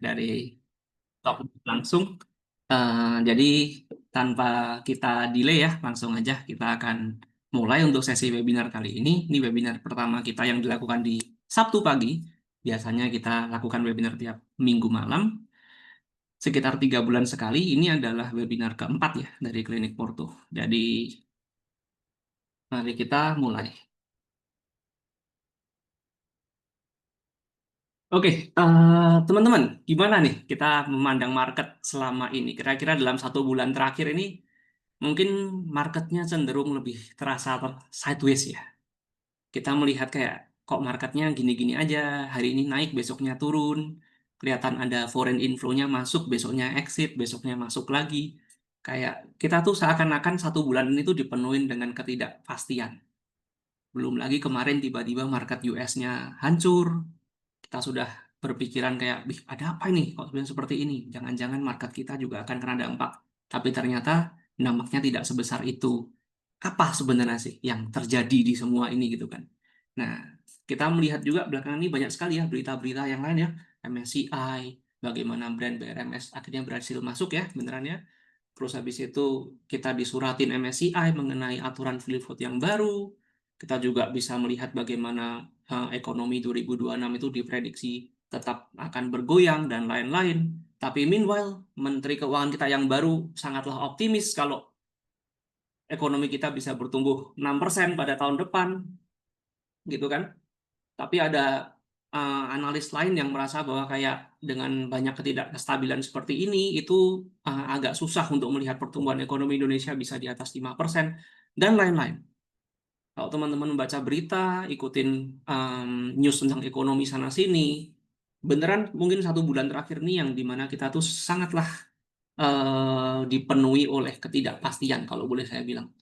dari topik langsung. Jadi tanpa kita delay ya, langsung aja kita akan mulai untuk sesi webinar kali ini. Ini webinar pertama kita yang dilakukan di Sabtu pagi. Biasanya kita lakukan webinar tiap Minggu malam. Sekitar 3 bulan sekali. Ini adalah webinar keempat ya dari Klinik Porto. Jadi mari kita mulai. Oke, teman-teman, gimana nih kita memandang market selama ini? Kira-kira dalam 1 bulan terakhir ini, mungkin marketnya cenderung lebih terasa sideways ya. Kita melihat kayak, kok marketnya gini-gini aja, hari ini naik, besoknya turun. Kelihatan ada foreign inflow-nya masuk, besoknya exit, besoknya masuk lagi. Kayak kita tuh seakan-akan 1 bulan ini tuh dipenuhin dengan ketidakpastian. Belum lagi kemarin tiba-tiba market US-nya hancur, kita sudah berpikiran kayak, "Bih, ada apa ini kok sebenarnya seperti ini? Jangan-jangan market kita juga akan kena dampak." Tapi ternyata dampaknya tidak sebesar itu. Apa sebenarnya sih yang terjadi di semua ini gitu kan? Nah, kita melihat juga belakangan ini banyak sekali ya berita-berita yang lain ya, MSCI, bagaimana brand BRMS akhirnya berhasil masuk ya, beneran ya. Terus habis itu kita disuratin MSCI mengenai aturan free float yang baru. Kita juga bisa melihat bagaimana ekonomi 2026 itu diprediksi tetap akan bergoyang dan lain-lain. Tapi meanwhile, Menteri Keuangan kita yang baru sangatlah optimis kalau ekonomi kita bisa bertumbuh 6% pada tahun depan, gitu kan. Tapi ada analis lain yang merasa bahwa kayak dengan banyak ketidakstabilan seperti ini, itu agak susah untuk melihat pertumbuhan ekonomi Indonesia bisa di atas 5%, dan lain-lain. Kalau teman-teman membaca berita, ikutin news tentang ekonomi sana-sini, beneran mungkin 1 bulan terakhir nih yang dimana kita tuh sangatlah dipenuhi oleh ketidakpastian, kalau boleh saya bilang.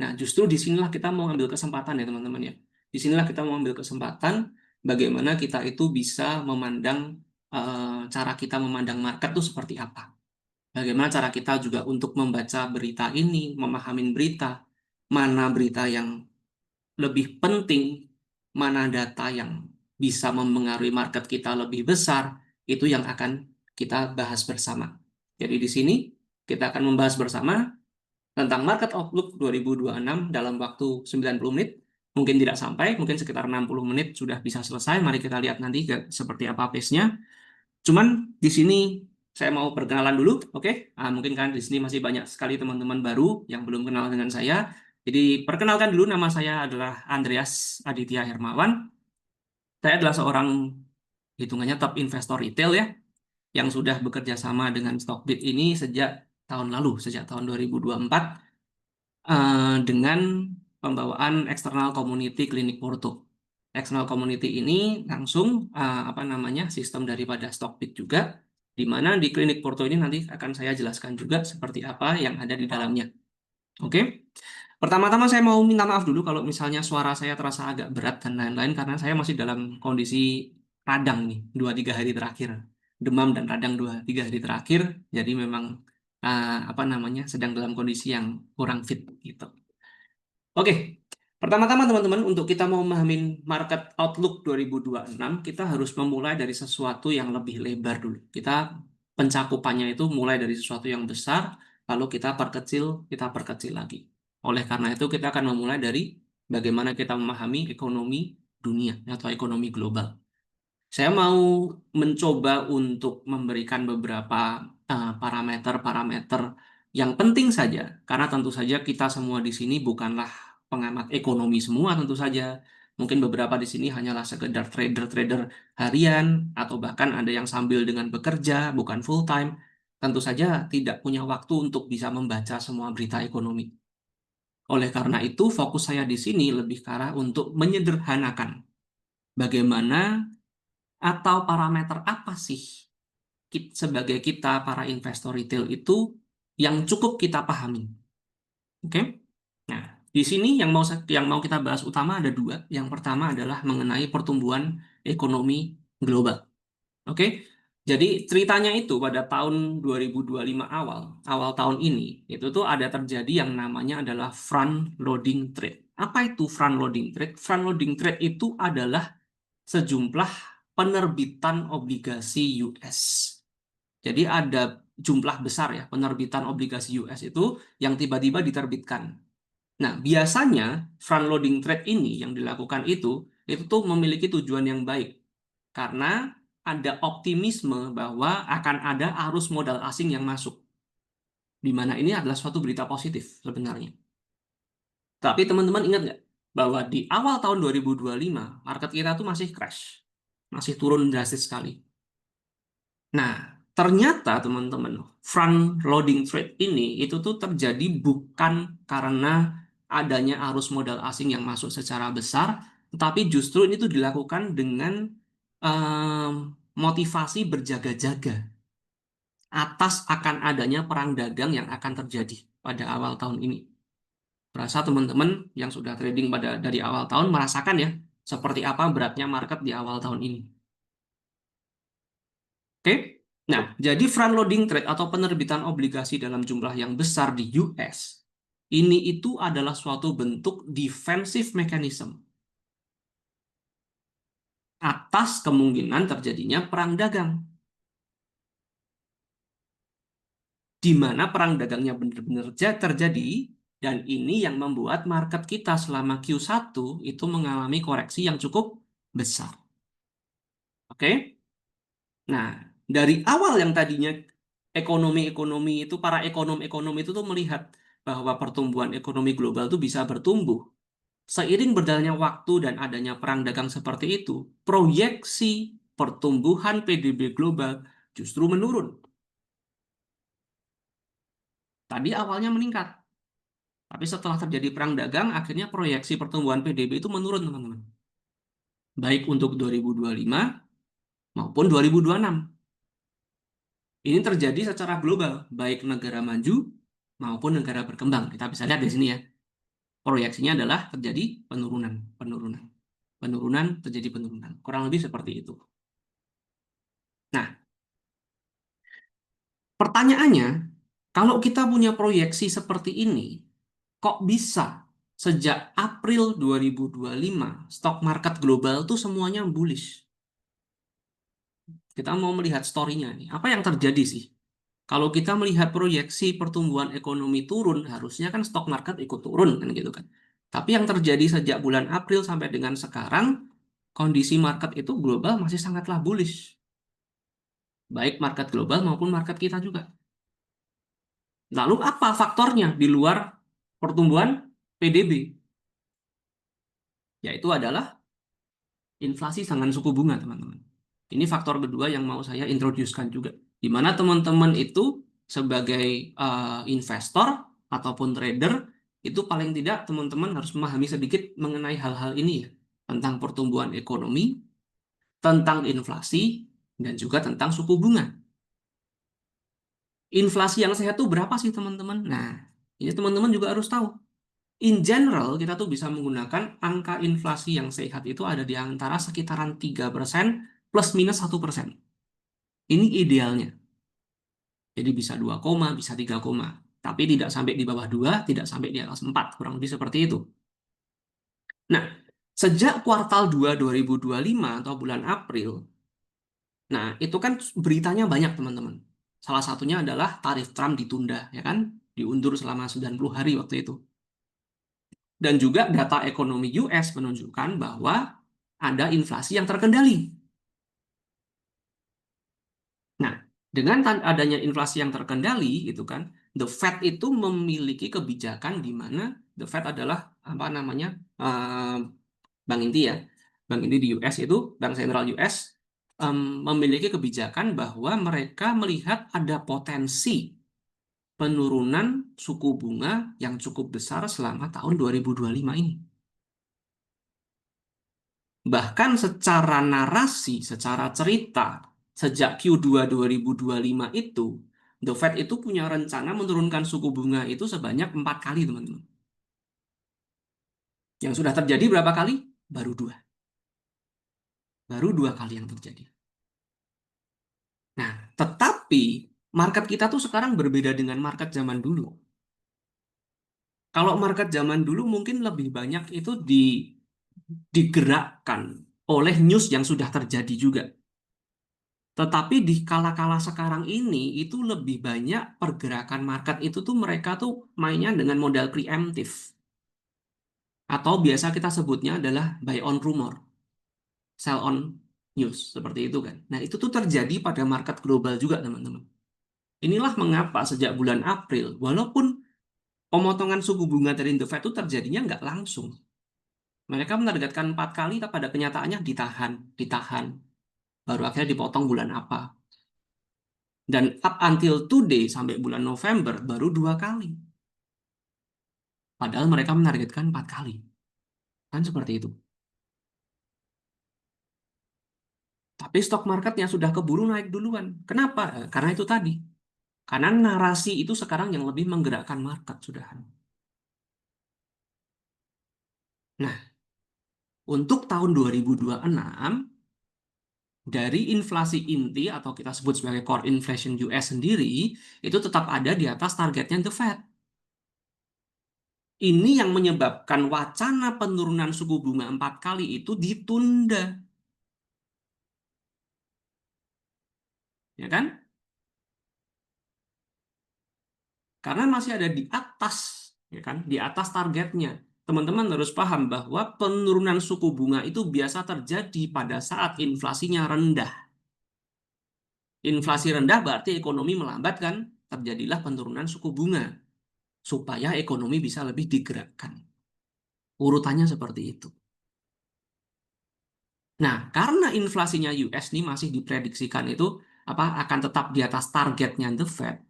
Nah, justru disinilah kita mau ambil kesempatan ya teman-teman ya. Disinilah kita mau ambil kesempatan bagaimana kita itu bisa memandang cara kita memandang market itu seperti apa. Bagaimana cara kita juga untuk membaca berita ini, memahami berita, mana berita yang lebih penting, mana data yang bisa mempengaruhi market kita lebih besar, itu yang akan kita bahas bersama. Jadi di sini kita akan membahas bersama tentang market outlook 2026 dalam waktu 90 menit. Mungkin tidak sampai, mungkin sekitar 60 menit sudah bisa selesai. Mari kita lihat nanti seperti apa pace-nya. Cuman di sini saya mau perkenalan dulu, oke? Mungkin kan di sini masih banyak sekali teman-teman baru yang belum kenal dengan saya. Jadi perkenalkan dulu, nama saya adalah Andreas Aditya Hermawan. Saya adalah seorang hitungannya top investor retail ya, yang sudah bekerja sama dengan Stockbit ini sejak tahun lalu, sejak tahun 2024, dengan pembawaan eksternal community Klinik Porto. External community ini langsung apa namanya sistem daripada Stockbit juga, di mana di Klinik Porto ini nanti akan saya jelaskan juga seperti apa yang ada di dalamnya. Oke, pertama-tama saya mau minta maaf dulu kalau misalnya suara saya terasa agak berat dan lain-lain karena saya masih dalam kondisi radang nih 2-3 hari terakhir, demam dan radang 2-3 hari terakhir, jadi memang apa namanya sedang dalam kondisi yang kurang fit gitu. Oke, pertama-tama teman-teman, untuk kita mau memahami market outlook 2026, kita harus memulai dari sesuatu yang lebih lebar dulu. Kita pencakupannya itu mulai dari sesuatu yang besar, lalu kita perkecil lagi. Oleh karena itu, kita akan memulai dari bagaimana kita memahami ekonomi dunia atau ekonomi global. Saya mau mencoba untuk memberikan beberapa parameter-parameter yang penting saja, karena tentu saja kita semua di sini bukanlah pengamat ekonomi semua tentu saja. Mungkin beberapa di sini hanyalah sekedar trader-trader harian, atau bahkan ada yang sambil dengan bekerja, bukan full time. Tentu saja tidak punya waktu untuk bisa membaca semua berita ekonomi. Oleh karena itu, fokus saya di sini lebih ke arah untuk menyederhanakan bagaimana atau parameter apa sih sebagai kita para investor retail itu yang cukup kita pahami. Oke? Nah, di sini yang mau kita bahas utama ada dua. Yang pertama adalah mengenai pertumbuhan ekonomi global. Oke? Jadi ceritanya itu pada tahun 2025 awal, awal tahun ini, itu tuh ada terjadi yang namanya adalah front loading trade. Apa itu front loading trade? Front loading trade itu adalah sejumlah penerbitan obligasi US. Jadi ada jumlah besar ya penerbitan obligasi US itu yang tiba-tiba diterbitkan. Nah, biasanya front loading trade ini yang dilakukan itu tuh memiliki tujuan yang baik karena ada optimisme bahwa akan ada arus modal asing yang masuk, di mana ini adalah suatu berita positif sebenarnya. Tapi teman-teman ingat nggak bahwa di awal tahun 2025 market kita tuh masih crash, masih turun drastis sekali. Nah, ternyata teman-teman, front loading trade ini itu tuh terjadi bukan karena adanya arus modal asing yang masuk secara besar, tetapi justru ini tuh dilakukan dengan em, motivasi berjaga-jaga atas akan adanya perang dagang yang akan terjadi pada awal tahun ini. Berasa teman-teman yang sudah trading pada dari awal tahun merasakan ya seperti apa beratnya market di awal tahun ini. Oke? Nah, jadi front loading trade atau penerbitan obligasi dalam jumlah yang besar di US ini itu adalah suatu bentuk defensive mechanism atas kemungkinan terjadinya perang dagang, di mana perang dagangnya benar-benar terjadi, dan ini yang membuat market kita selama Q1 itu mengalami koreksi yang cukup besar. Oke? Nah, dari awal yang tadinya ekonomi-ekonomi itu, para ekonom-ekonom itu tuh melihat bahwa pertumbuhan ekonomi global tuh bisa bertumbuh. Seiring berjalannya waktu dan adanya perang dagang seperti itu, proyeksi pertumbuhan PDB global justru menurun. Tadi awalnya meningkat, tapi setelah terjadi perang dagang, akhirnya proyeksi pertumbuhan PDB itu menurun, teman-teman. Baik untuk 2025 maupun 2026. Ini terjadi secara global, baik negara maju maupun negara berkembang. Kita bisa lihat di sini ya. Proyeksinya adalah terjadi penurunan, penurunan, penurunan, terjadi penurunan. Kurang lebih seperti itu. Nah, pertanyaannya, kalau kita punya proyeksi seperti ini, kok bisa sejak April 2025 stok market global tuh semuanya bullish? Kita mau melihat story-nya nih. Apa yang terjadi sih? Kalau kita melihat proyeksi pertumbuhan ekonomi turun, harusnya kan stok market ikut turun kan gitu kan. Tapi yang terjadi sejak bulan April sampai dengan sekarang, kondisi market itu global masih sangatlah bullish. Baik market global maupun market kita juga. Lalu apa faktornya di luar pertumbuhan PDB? Yaitu adalah inflasi dengan suku bunga, teman-teman. Ini faktor kedua yang mau saya introducekan juga. Di mana teman-teman itu sebagai investor ataupun trader, itu paling tidak teman-teman harus memahami sedikit mengenai hal-hal ini ya. Tentang pertumbuhan ekonomi, tentang inflasi, dan juga tentang suku bunga. Inflasi yang sehat itu berapa sih teman-teman? Nah, ini teman-teman juga harus tahu. In general, kita tuh bisa menggunakan angka inflasi yang sehat itu ada di antara sekitaran 3% plus minus 1%. Ini idealnya. Jadi bisa 2 koma, bisa 3 koma. Tapi tidak sampai di bawah 2, tidak sampai di atas 4. Kurang lebih seperti itu. Nah, sejak kuartal 2 2025 atau bulan April, nah itu kan beritanya banyak teman-teman. Salah satunya adalah tarif Trump ditunda, ya kan? Diundur selama 90 hari waktu itu. Dan juga data ekonomi US menunjukkan bahwa ada inflasi yang terkendali. Nah, dengan adanya inflasi yang terkendali, itu kan, the Fed itu memiliki kebijakan di mana the Fed adalah apa namanya bank inti ya, bank inti di US itu, bank sentral US memiliki kebijakan bahwa mereka melihat ada potensi penurunan suku bunga yang cukup besar selama tahun 2025 ini. Bahkan secara narasi, secara cerita, sejak Q2 2025 itu, The Fed itu punya rencana menurunkan suku bunga itu sebanyak 4 kali, teman-teman. Yang sudah terjadi berapa kali? Baru 2. Baru 2 kali yang terjadi. Nah, tetapi market kita tuh sekarang berbeda dengan market zaman dulu. Kalau market zaman dulu mungkin lebih banyak itu digerakkan oleh news yang sudah terjadi juga. Tetapi di kala-kala sekarang ini itu lebih banyak pergerakan market itu tuh mereka tuh mainnya dengan modal preemptif. Atau biasa kita sebutnya adalah buy on rumor, sell on news, seperti itu kan. Nah, itu tuh terjadi pada market global juga, teman-teman. Inilah mengapa sejak bulan April, walaupun pemotongan suku bunga dari The Fed itu terjadinya nggak langsung. Mereka menargetkan 4 kali, tapi pada kenyataannya ditahan, ditahan. Baru akhirnya dipotong bulan apa. Dan up until today, sampai bulan November, baru 2 kali. Padahal mereka menargetkan 4 kali. Kan seperti itu. Tapi stok marketnya sudah keburu naik duluan. Kenapa? Karena itu tadi. Karena narasi itu sekarang yang lebih menggerakkan market, sudah. Nah, untuk tahun 2026, dari inflasi inti atau kita sebut sebagai core inflation US sendiri, itu tetap ada di atas targetnya The Fed. Ini yang menyebabkan wacana penurunan suku bunga 4 kali itu ditunda, ya kan? Karena masih ada di atas, ya kan? Di atas targetnya. Teman-teman harus paham bahwa penurunan suku bunga itu biasa terjadi pada saat inflasinya rendah. Inflasi rendah berarti ekonomi melambat kan? Terjadilah penurunan suku bunga supaya ekonomi bisa lebih digerakkan. Urutannya seperti itu. Nah, karena inflasinya US ini masih diprediksikan itu akan tetap di atas targetnya The Fed,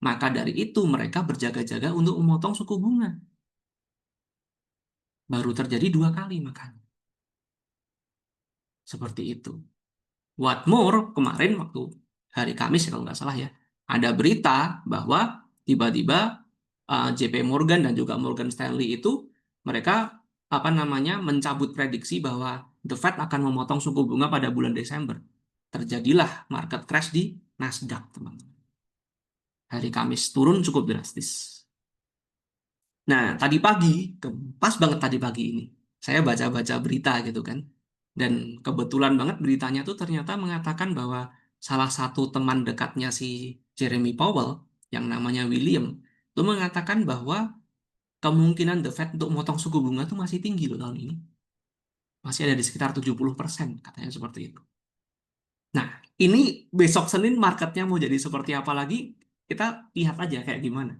maka dari itu mereka berjaga-jaga untuk memotong suku bunga. Baru terjadi 2 kali makanya. Seperti itu. What more, kemarin waktu hari Kamis kalau nggak salah ya, ada berita bahwa tiba-tiba JP Morgan dan juga Morgan Stanley itu mereka mencabut prediksi bahwa The Fed akan memotong suku bunga pada bulan Desember. Terjadilah market crash di Nasdaq, teman-teman. Hari Kamis turun cukup drastis. Nah, tadi pagi, pas banget tadi pagi ini, saya baca-baca berita gitu kan. Dan kebetulan banget beritanya tuh ternyata mengatakan bahwa salah satu teman dekatnya si Jeremy Powell, yang namanya William, itu mengatakan bahwa kemungkinan The Fed untuk memotong suku bunga tuh masih tinggi loh tahun ini. Masih ada di sekitar 70%, katanya seperti itu. Nah, ini besok Senin marketnya mau jadi seperti apa lagi, kita lihat aja kayak gimana.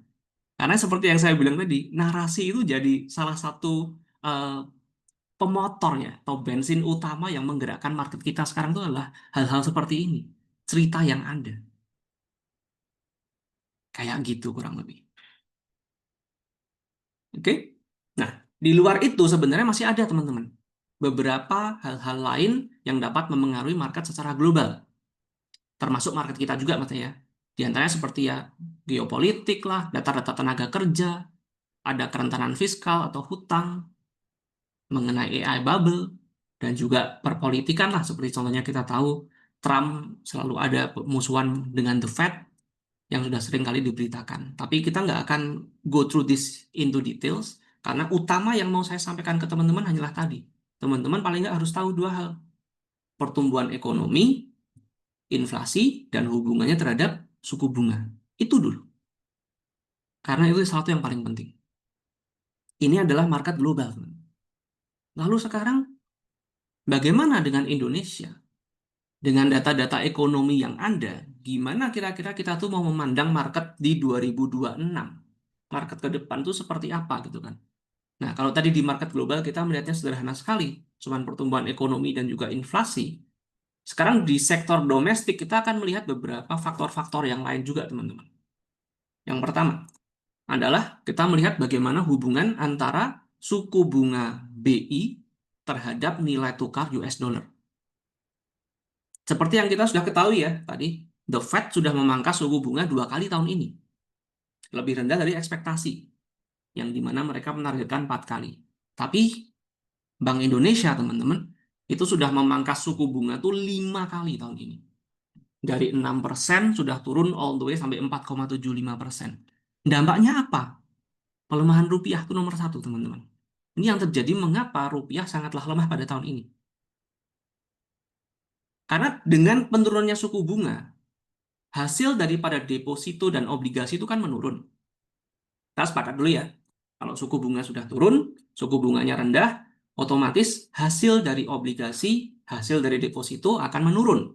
Karena seperti yang saya bilang tadi, narasi itu jadi salah satu eh, pemotornya atau bensin utama yang menggerakkan market kita sekarang itu adalah hal-hal seperti ini. Cerita yang ada. Kayak gitu kurang lebih. Oke? Nah, di luar itu sebenarnya masih ada teman-teman. Beberapa hal-hal lain yang dapat memengaruhi market secara global. Termasuk market kita juga maksudnya. Di antaranya seperti ya geopolitik lah, data-data tenaga kerja, ada kerentanan fiskal atau hutang, mengenai AI bubble, dan juga perpolitikan lah, seperti contohnya kita tahu Trump selalu ada musuhan dengan The Fed yang sudah sering kali diberitakan. Tapi kita nggak akan go through this into details, karena utama yang mau saya sampaikan ke teman-teman hanyalah tadi. Teman-teman paling nggak harus tahu 2 hal. Pertumbuhan ekonomi, inflasi, dan hubungannya terhadap suku bunga. Itu dulu. Karena itu satu yang paling penting. Ini adalah market global. Lalu sekarang, bagaimana dengan Indonesia? Dengan data-data ekonomi yang ada, gimana kira-kira kita tuh mau memandang market di 2026? Market ke depan tuh seperti apa gitu kan? Nah, kalau tadi di market global kita melihatnya sederhana sekali, cuman pertumbuhan ekonomi dan juga inflasi. Sekarang di sektor domestik kita akan melihat beberapa faktor-faktor yang lain juga, teman-teman. Yang pertama adalah kita melihat bagaimana hubungan antara suku bunga BI terhadap nilai tukar US dollar. Seperti yang kita sudah ketahui ya tadi, The Fed sudah memangkas suku bunga 2 kali tahun ini. Lebih rendah dari ekspektasi, yang dimana mereka menargetkan 4 kali. Tapi Bank Indonesia, teman-teman, itu sudah memangkas suku bunga tuh 5 kali tahun ini. Dari 6% sudah turun all the way sampai 4,75%. Dampaknya apa? Pelemahan rupiah itu nomor satu, teman-teman. Ini yang terjadi mengapa rupiah sangatlah lemah pada tahun ini. Karena dengan penurunannya suku bunga, hasil daripada deposito dan obligasi itu kan menurun. Kita sepakat dulu ya. Kalau suku bunga sudah turun, suku bunganya rendah, otomatis hasil dari obligasi, hasil dari deposito akan menurun.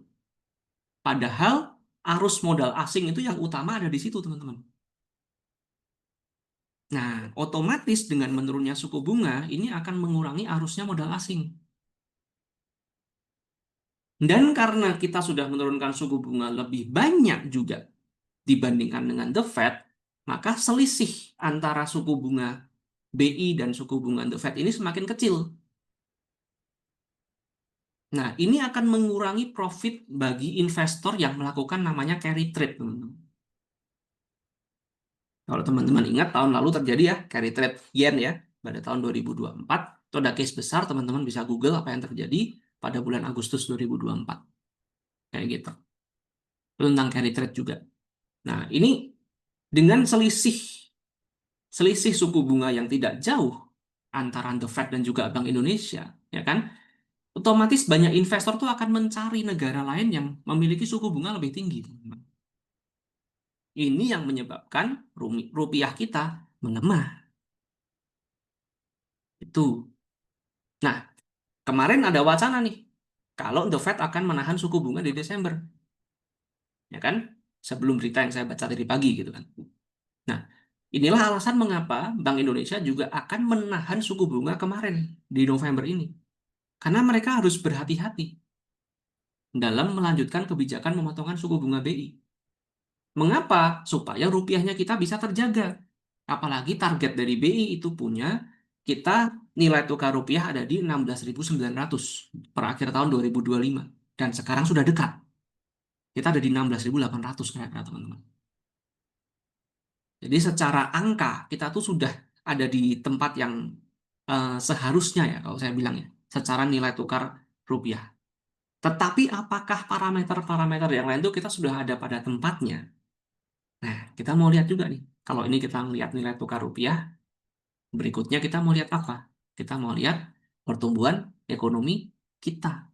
Padahal arus modal asing itu yang utama ada di situ, teman-teman. Nah, otomatis dengan menurunnya suku bunga, ini akan mengurangi arusnya modal asing. Dan karena kita sudah menurunkan suku bunga lebih banyak juga dibandingkan dengan The Fed, maka selisih antara suku bunga BI dan suku bunga The Fed ini semakin kecil. Nah, ini akan mengurangi profit bagi investor yang melakukan namanya carry trade, teman-teman. Kalau teman-teman ingat, tahun lalu terjadi ya, carry trade yen ya, pada tahun 2024. Itu ada case besar, teman-teman bisa Google apa yang terjadi pada bulan Agustus 2024. Kayak gitu. Itu tentang carry trade juga. Nah, ini dengan selisih selisih suku bunga yang tidak jauh antara The Fed dan juga Bank Indonesia, ya kan? Otomatis banyak investor tuh akan mencari negara lain yang memiliki suku bunga lebih tinggi, teman-teman. Ini yang menyebabkan rupiah kita melemah. Itu. Nah, kemarin ada wacana nih, kalau The Fed akan menahan suku bunga di Desember, ya kan? Sebelum berita yang saya baca tadi pagi gitu kan. Nah, inilah alasan mengapa Bank Indonesia juga akan menahan suku bunga kemarin di November ini. Karena mereka harus berhati-hati dalam melanjutkan kebijakan pemotongan suku bunga BI. Mengapa? Supaya rupiahnya kita bisa terjaga. Apalagi target dari BI itu punya kita nilai tukar rupiah ada di 16.900 per akhir tahun 2025. Dan sekarang sudah dekat. Kita ada di 16.800 kira-kira, teman-teman. Jadi secara angka kita tuh sudah ada di tempat yang seharusnya ya kalau saya bilang ya. Secara nilai tukar rupiah. Tetapi apakah parameter-parameter yang lain itu kita sudah ada pada tempatnya? Nah, kita mau lihat juga nih. Kalau ini kita melihat nilai tukar rupiah, berikutnya kita mau lihat apa? Kita mau lihat pertumbuhan ekonomi kita.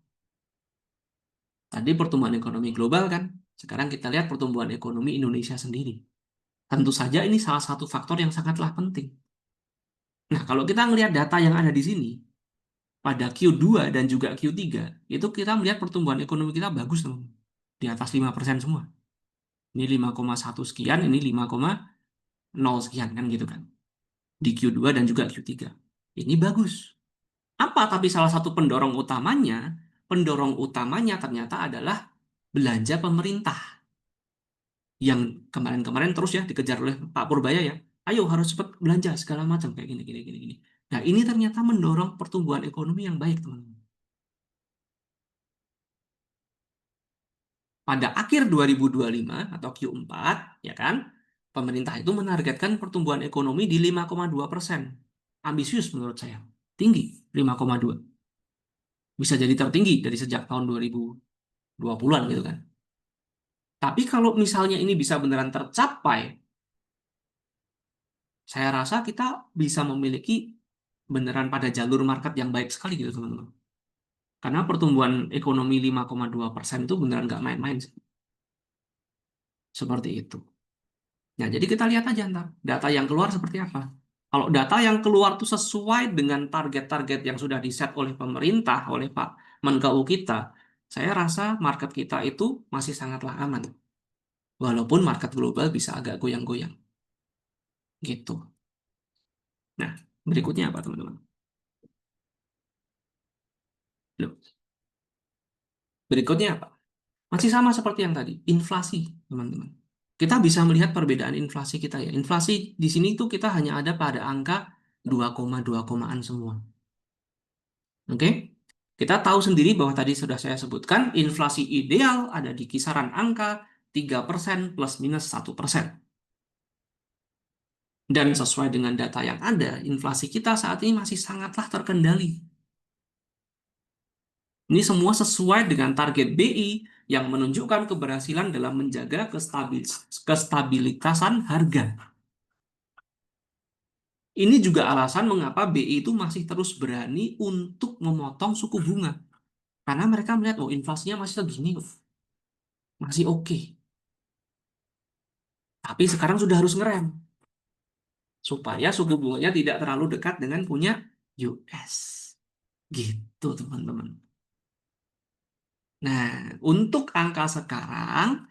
Tadi pertumbuhan ekonomi global kan? Sekarang kita lihat pertumbuhan ekonomi Indonesia sendiri. Tentu saja ini salah satu faktor yang sangatlah penting. Nah, kalau kita melihat data yang ada di sini, pada Q2 dan juga Q3, itu kita melihat pertumbuhan ekonomi kita bagus, teman. Di atas 5% semua. Ini 5,1 sekian, ini 5,0 sekian, kan gitu kan. Di Q2 dan juga Q3. Ini bagus. Apa tapi salah satu pendorong utamanya ternyata adalah belanja pemerintah yang kemarin-kemarin terus ya dikejar oleh Pak Purbaya ya. Ayo harus cepat belanja segala macam kayak gini gini gini gini. Nah, ini ternyata mendorong pertumbuhan ekonomi yang baik, teman-teman. Pada akhir 2025 atau Q4, ya kan, pemerintah itu menargetkan pertumbuhan ekonomi di 5,2%. Ambisius menurut saya. Tinggi, 5,2. Bisa jadi tertinggi dari sejak tahun 2020-an gitu kan. Tapi kalau misalnya ini bisa beneran tercapai, saya rasa kita bisa memiliki beneran pada jalur market yang baik sekali gitu, teman-teman. Karena pertumbuhan ekonomi 5,2% itu beneran nggak main-main sih. Seperti itu. Nah, jadi kita lihat aja ntar data yang keluar seperti apa. Kalau data yang keluar tuh sesuai dengan target-target yang sudah diset oleh pemerintah, oleh Pak Menkeu kita, saya rasa market kita itu masih sangatlah aman. Walaupun market global bisa agak goyang-goyang. Gitu. Nah, berikutnya apa teman-teman? Loh, berikutnya apa? Masih sama seperti yang tadi, inflasi, teman-teman. Kita bisa melihat perbedaan inflasi kita ya. Inflasi di sini tuh kita hanya ada pada angka 2,2 komaan semua. Oke? Kita tahu sendiri bahwa tadi sudah saya sebutkan, inflasi ideal ada di kisaran angka 3% plus minus 1%. Dan sesuai dengan data yang ada, inflasi kita saat ini masih sangatlah terkendali. Ini semua sesuai dengan target BI yang menunjukkan keberhasilan dalam menjaga kestabilitasan harga. Ini juga alasan mengapa BI itu masih terus berani untuk memotong suku bunga. Karena mereka melihat, oh inflasinya masih segini, masih oke. Tapi sekarang sudah harus ngerem supaya suku bunganya tidak terlalu dekat dengan punya US. Gitu, teman-teman. Nah, untuk angka sekarang,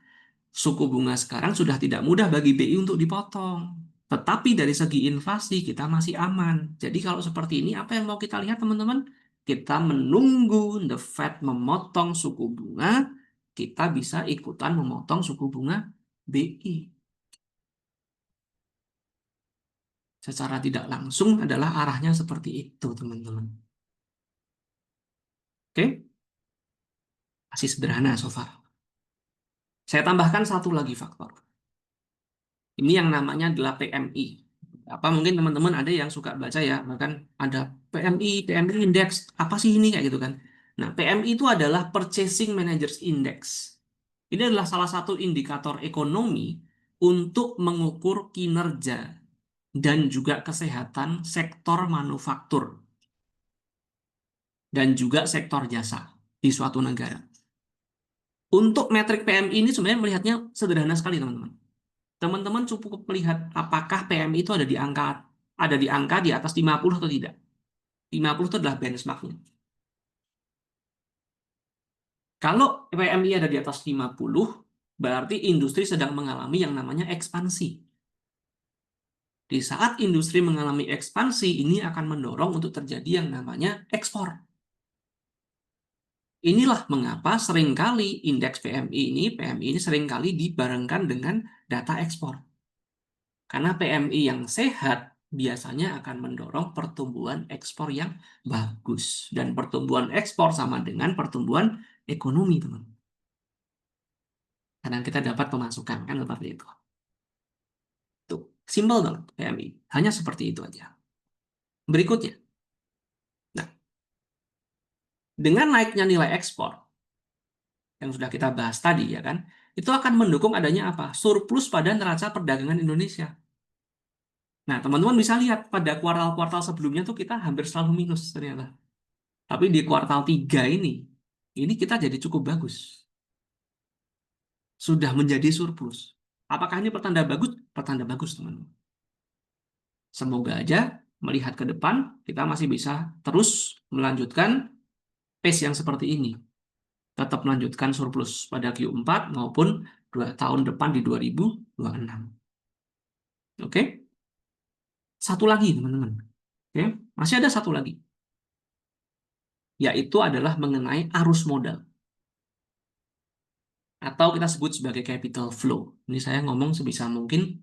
suku bunga sekarang sudah tidak mudah bagi BI untuk dipotong. Tetapi dari segi inflasi kita masih aman. Jadi kalau seperti ini, apa yang mau kita lihat, teman-teman? Kita menunggu The Fed memotong suku bunga, kita bisa ikutan memotong suku bunga BI. Secara tidak langsung adalah arahnya seperti itu, teman-teman. Oke? Masih sederhana so far. Saya tambahkan satu lagi faktor. Ini yang namanya adalah PMI. Apa mungkin teman-teman ada yang suka baca ya, bahkan ada PMI Index, apa sih ini kayak gitu kan. Nah, PMI itu adalah Purchasing Managers Index. Ini adalah salah satu indikator ekonomi untuk mengukur kinerja dan juga kesehatan sektor manufaktur dan juga sektor jasa di suatu negara. Untuk metrik PMI ini sebenarnya melihatnya sederhana sekali, teman-teman. Teman-teman cukup melihat apakah PMI itu ada di angka di atas 50 atau tidak. 50 itu adalah benchmarknya. Kalau PMI ada di atas 50, berarti industri sedang mengalami yang namanya ekspansi. Di saat industri mengalami ekspansi, ini akan mendorong untuk terjadi yang namanya ekspor. Inilah mengapa seringkali indeks PMI ini seringkali dibarengkan dengan data ekspor. Karena PMI yang sehat biasanya akan mendorong pertumbuhan ekspor yang bagus. Dan pertumbuhan ekspor sama dengan pertumbuhan ekonomi, teman. Karena kita dapat pemasukan, kan seperti itu. Tuh, simpel dong PMI. Hanya seperti itu aja. Berikutnya. Nah, dengan naiknya nilai ekspor, yang sudah kita bahas tadi ya kan, itu akan mendukung adanya apa? Surplus pada neraca perdagangan Indonesia. Nah, teman-teman bisa lihat pada kuartal-kuartal sebelumnya tuh kita hampir selalu minus ternyata. Tapi di kuartal 3 ini kita jadi cukup bagus. Sudah menjadi surplus. Apakah ini pertanda bagus? Pertanda bagus, teman-teman. Semoga aja melihat ke depan, kita masih bisa terus melanjutkan pace yang seperti ini. Tetap melanjutkan surplus pada Q4 maupun 2 tahun depan di 2026. Oke? Satu lagi, teman-teman. Oke? Masih ada satu lagi. Yaitu adalah mengenai arus modal. Atau kita sebut sebagai capital flow. Ini saya ngomong sebisa mungkin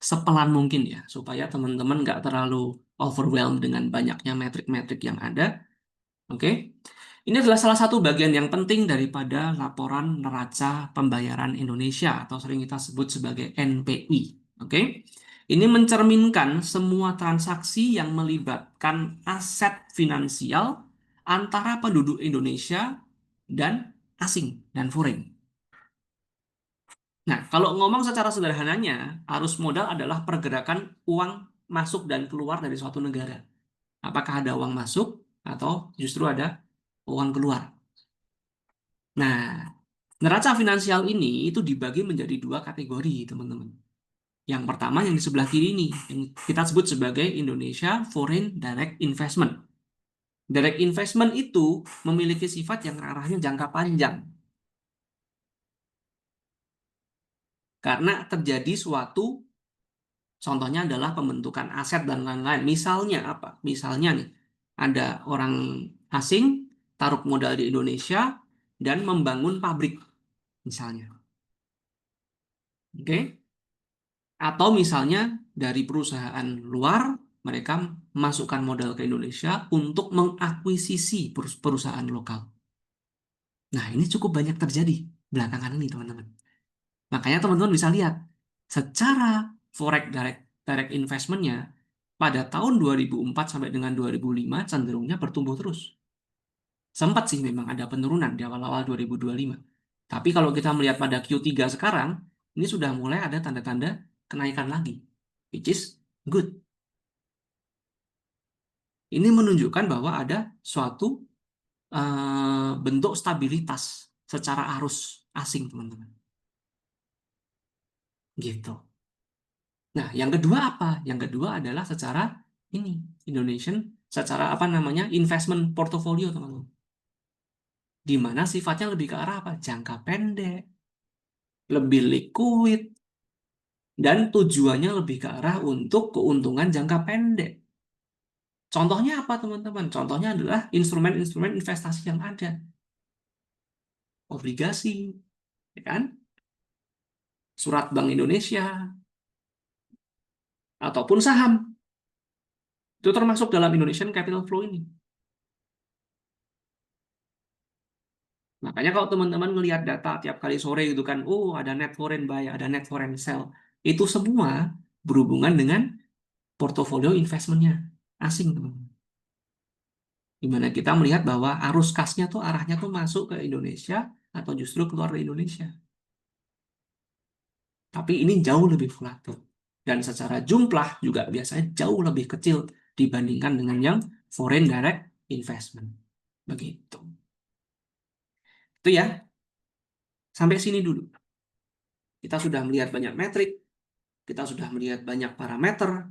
sepelan mungkin ya, supaya teman-teman nggak terlalu overwhelmed dengan banyaknya metrik-metrik yang ada. Oke, ini adalah salah satu bagian yang penting daripada laporan neraca pembayaran Indonesia atau sering kita sebut sebagai NPI. Oke, ini mencerminkan semua transaksi yang melibatkan aset finansial antara penduduk Indonesia dan asing dan foreign. Nah, kalau ngomong secara sederhananya, arus modal adalah pergerakan uang masuk dan keluar dari suatu negara. Apakah ada uang masuk atau justru ada uang keluar? Nah, neraca finansial ini itu dibagi menjadi dua kategori, teman-teman. Yang pertama yang di sebelah kiri ini, yang kita sebut sebagai Indonesia Foreign Direct Investment. Direct investment itu memiliki sifat yang arahnya jangka panjang. Karena terjadi suatu, contohnya adalah pembentukan aset dan lain-lain. Misalnya apa? Misalnya nih, ada orang asing taruh modal di Indonesia dan membangun pabrik, misalnya. Oke? Atau misalnya dari perusahaan luar, mereka masukkan modal ke Indonesia untuk mengakuisisi perusahaan lokal. Nah, ini cukup banyak terjadi belakangan ini, teman-teman. Makanya teman-teman bisa lihat, secara forex direct investment-nya pada tahun 2004 sampai dengan 2005 cenderungnya bertumbuh terus. Sempat sih memang ada penurunan di awal-awal 2025. Tapi kalau kita melihat pada Q3 sekarang, ini sudah mulai ada tanda-tanda kenaikan lagi, which is good. Ini menunjukkan bahwa ada suatu bentuk stabilitas secara arus asing, teman-teman. Gitu. Nah, yang kedua apa? Yang kedua adalah secara ini, Indonesian, secara apa namanya, investment portfolio, teman-teman. Di mana sifatnya lebih ke arah apa? Jangka pendek, lebih liquid, dan tujuannya lebih ke arah untuk keuntungan jangka pendek. Contohnya apa, teman-teman? Contohnya adalah instrumen-instrumen investasi yang ada. Obligasi, ya kan? Surat Bank Indonesia, ataupun saham. Itu termasuk dalam Indonesian Capital Flow ini. Makanya kalau teman-teman ngelihat data tiap kali sore gitu kan, oh ada net foreign buy, ada net foreign sell. Itu semua berhubungan dengan portofolio investmentnya asing, teman-teman. Di mana kita melihat bahwa arus kasnya tuh arahnya tuh masuk ke Indonesia atau justru keluar dari Indonesia. Tapi ini jauh lebih volatil. Dan secara jumlah juga biasanya jauh lebih kecil dibandingkan dengan yang foreign direct investment. Begitu. Itu ya, sampai sini dulu. Kita sudah melihat banyak metrik, kita sudah melihat banyak parameter,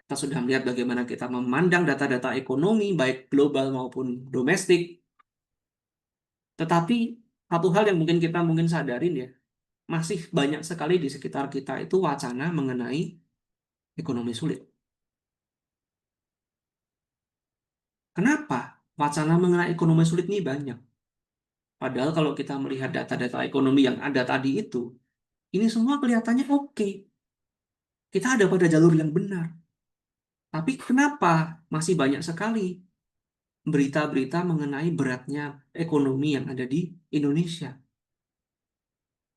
kita sudah melihat bagaimana kita memandang data-data ekonomi, baik global maupun domestik. Tetapi satu hal yang mungkin kita mungkin sadarin ya, masih banyak sekali di sekitar kita itu wacana mengenai ekonomi sulit. Kenapa? Wacana mengenai ekonomi sulit ini banyak. Padahal kalau kita melihat data-data ekonomi yang ada tadi itu, ini semua kelihatannya oke. Kita ada pada jalur yang benar. Tapi kenapa masih banyak sekali berita-berita mengenai beratnya ekonomi yang ada di Indonesia?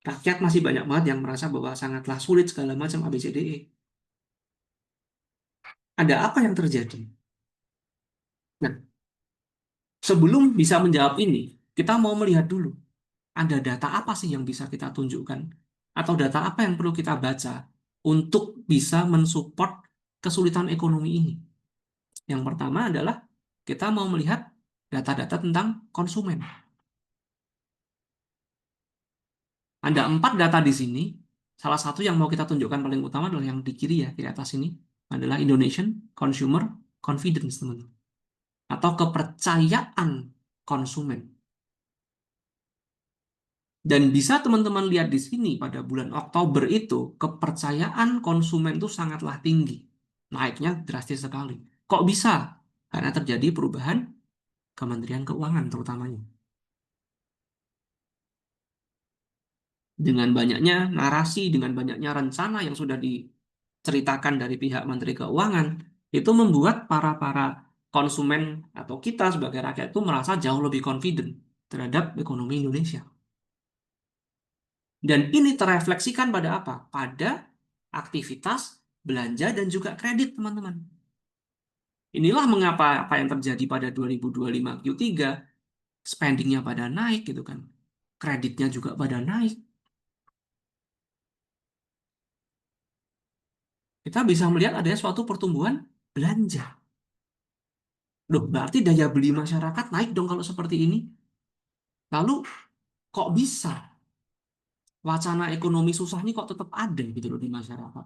Rakyat masih banyak banget yang merasa bahwa sangatlah sulit segala macam ABCDE. Ada apa yang terjadi? Nah, sebelum bisa menjawab ini, kita mau melihat dulu, ada data apa sih yang bisa kita tunjukkan? Atau data apa yang perlu kita baca untuk bisa mensupport kesulitan ekonomi ini? Yang pertama adalah kita mau melihat data-data tentang konsumen. Ada 4 data di sini. Salah satu yang mau kita tunjukkan paling utama adalah yang di kiri ya, di atas ini. Adalah Indonesian Consumer Confidence, teman-teman. Atau kepercayaan konsumen. Dan bisa teman-teman lihat di sini pada bulan Oktober itu, kepercayaan konsumen itu sangatlah tinggi. Naiknya drastis sekali. Kok bisa? Karena terjadi perubahan Kementerian Keuangan terutamanya. Dengan banyaknya narasi, dengan banyaknya rencana yang sudah diceritakan dari pihak Menteri Keuangan, itu membuat para konsumen atau kita sebagai rakyat itu merasa jauh lebih confident terhadap ekonomi Indonesia. Dan ini terefleksikan pada apa? Pada aktivitas belanja dan juga kredit, teman-teman. Inilah mengapa apa yang terjadi pada 2025 Q3, spendingnya pada naik gitu kan. Kreditnya juga pada naik. Kita bisa melihat adanya suatu pertumbuhan belanja. Loh, berarti daya beli masyarakat naik dong kalau seperti ini. Lalu kok bisa wacana ekonomi susah ini kok tetap ada gitu loh di masyarakat?